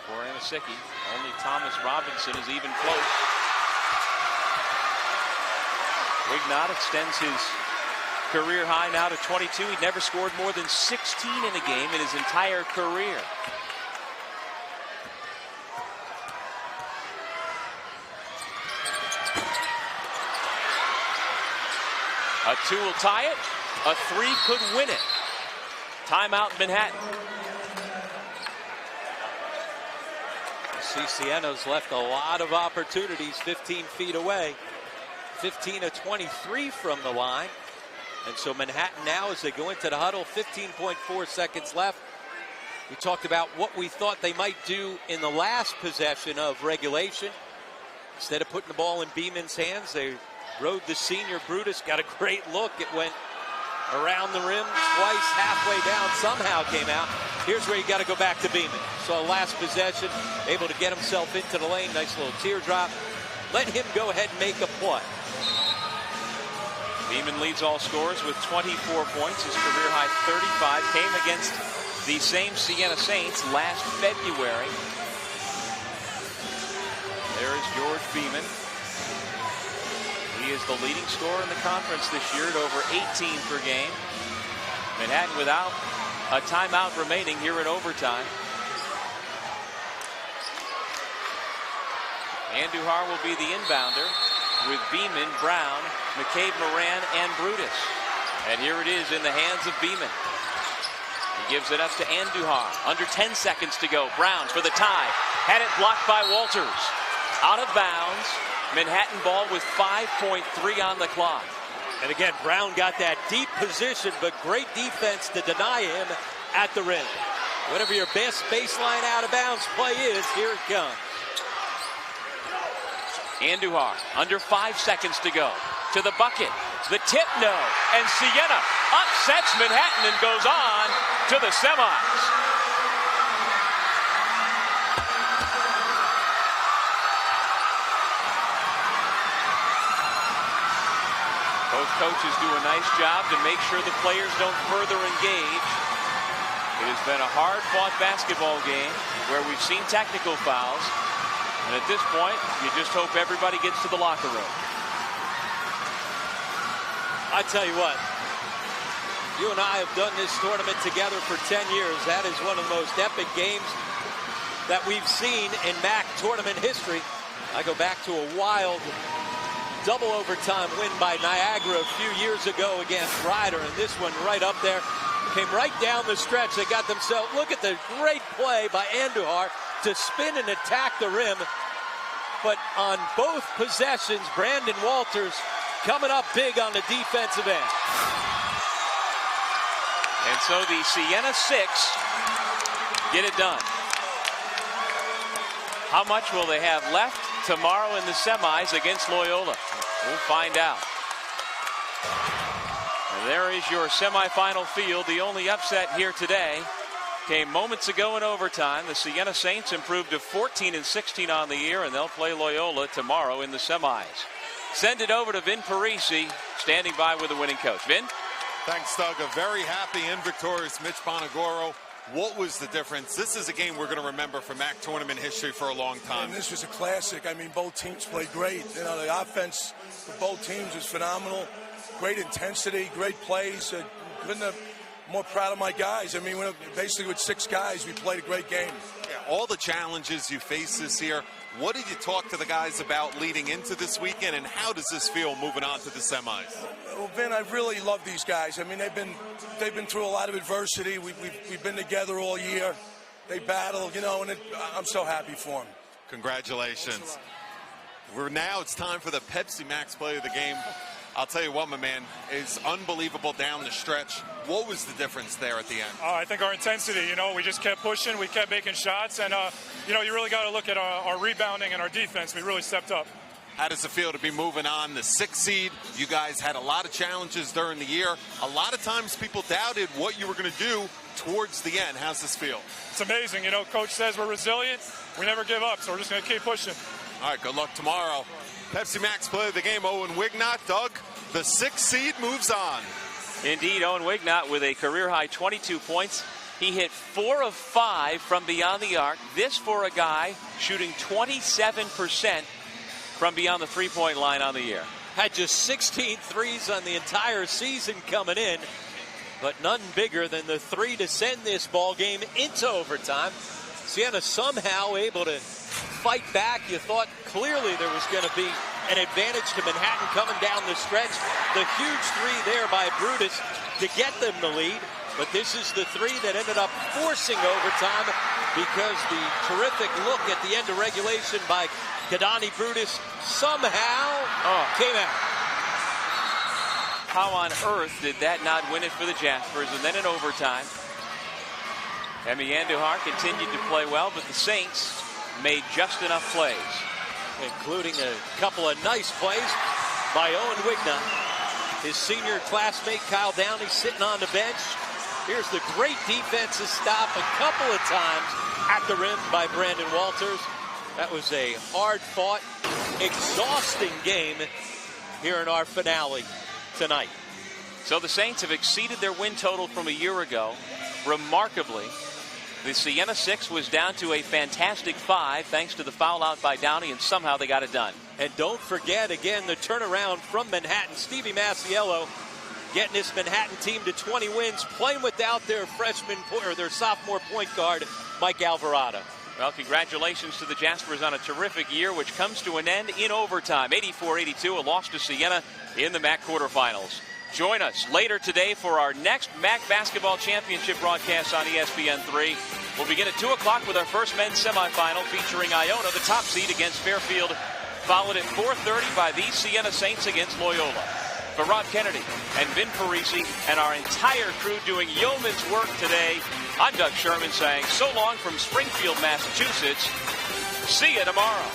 for Anasicki. Only Thomas Robinson is even close. Wignott extends his career high now to 22. He'd never scored more than 16 in a game in his entire career. A 2 will tie it. A 3 could win it. Timeout Manhattan. You see Siena's left a lot of opportunities 15 feet away. 15 of 23 from the line. And so Manhattan now, as they go into the huddle, 15.4 seconds left. We talked about what we thought they might do in the last possession of regulation. Instead of putting the ball in Beeman's hands, they rode the senior. Brutus got a great look. It went around the rim twice, halfway down, somehow came out. Here's where you got to go back to Beeman. So last possession, able to get himself into the lane. Nice little teardrop. Let him go ahead and make a play. Beeman leads all scorers with 24 points. His career high 35 came against the same Siena Saints last February. There is George Beeman. He is the leading scorer in the conference this year at over 18 per game. Manhattan without a timeout remaining here in overtime. Andujar will be the inbounder with Beeman, Brown, McCabe Moran, and Brutus. And here it is in the hands of Beeman. He gives it up to Andujar. Under 10 seconds to go. Brown for the tie. Had it blocked by Walters. Out of bounds. Manhattan ball with 5.3 on the clock. And again, Brown got that deep position, but great defense to deny him at the rim. Whatever your best baseline out of bounds play is, here it comes. Andujar, under 5 seconds to go. To the bucket. The tip, no. And Siena upsets Manhattan and goes on to the semis. Both coaches do a nice job to make sure the players don't further engage. It has been a hard-fought basketball game where we've seen technical fouls. And at this point, you just hope everybody gets to the locker room. I tell you what, you and I have done this tournament together for 10 years. That is one of the most epic games that we've seen in MAAC tournament history. I go back to a wild double overtime win by Niagara a few years ago against Ryder, and this one right up there. Came right down the stretch. They got themselves, look at the great play by Andujar to spin and attack the rim. But on both possessions, Brandon Walters coming up big on the defensive end. And so the Siena 6 get it done. How much will they have left tomorrow in the semis against Loyola? We'll find out. And there is your semifinal field. The only upset here today came moments ago in overtime. The Siena Saints improved to 14-16 on the year, and they'll play Loyola tomorrow in the semis. Send it over to Vin Parisi, standing by with the winning coach. Vin? Thanks, Doug. A very happy and victorious Mitch Bonagoro. What was the difference? This is a game we're going to remember for MAAC tournament history for a long time. And this was a classic. I mean, both teams played great. You know, the offense for both teams was phenomenal. Great intensity, great plays. Couldn't have more proud of my guys. I mean, basically with 6 guys, we played a great game. Yeah, all the challenges you face this year, what did you talk to the guys about leading into this weekend, and how does this feel moving on to the semis? Well, Vin, I really love these guys. I mean, they've been through a lot of adversity. We've been together all year. They battle, you know, and I'm so happy for them. Congratulations. It's time for the Pepsi Max play of the game. I'll tell you what, my man, is unbelievable down the stretch. What was the difference there at the end? I think our intensity, you know, we just kept pushing, we kept making shots, and, you know, you really got to look at our rebounding and our defense. We really stepped up. How does it feel to be moving on the 6th seed? You guys had a lot of challenges during the year. A lot of times people doubted what you were going to do towards the end. How's this feel? It's amazing. You know, Coach says we're resilient. We never give up, so we're just going to keep pushing. All right, good luck tomorrow. Pepsi Max play of the game, Owen Wignott. Doug, the 6th seed moves on. Indeed, Owen Wignott with a career-high 22 points. He hit 4 of 5 from beyond the arc. This for a guy shooting 27% from beyond the three-point line on the year. Had just 16 threes on the entire season coming in, but none bigger than the 3 to send this ball game into overtime. Siena somehow able to fight back. You thought clearly there was going to be an advantage to Manhattan coming down the stretch. The huge 3 there by Brutus to get them the lead. But this is the 3 that ended up forcing overtime because the terrific look at the end of regulation by Kadani Brutus somehow came out. How on earth did that not win it for the Jaspers? And then in overtime, Emi Andujar continued to play well, but the Saints made just enough plays. Including a couple of nice plays by Owen Wignott. His senior classmate Kyle Downey sitting on the bench. Here's the great defensive stop a couple of times at the rim by Brandon Walters. That was a hard-fought, exhausting game here in our finale tonight. So the Saints have exceeded their win total from a year ago. Remarkably, the Siena 6 was down to a fantastic 5 thanks to the foul out by Downey, and somehow they got it done. And don't forget, again, the turnaround from Manhattan. Stevie Masiello getting this Manhattan team to 20 wins, playing without their their sophomore point guard, Mike Alvarado. Well, congratulations to the Jaspers on a terrific year, which comes to an end in overtime. 84-82, a loss to Siena in the MAAC quarterfinals. Join us later today for our next MAAC Basketball Championship broadcast on ESPN3. We'll begin at 2 o'clock with our first men's semifinal featuring Iona, the top seed, against Fairfield, followed at 4:30 by the Siena Saints against Loyola. For Rob Kennedy and Vin Parisi and our entire crew doing yeoman's work today, I'm Doug Sherman saying so long from Springfield, Massachusetts. See you tomorrow.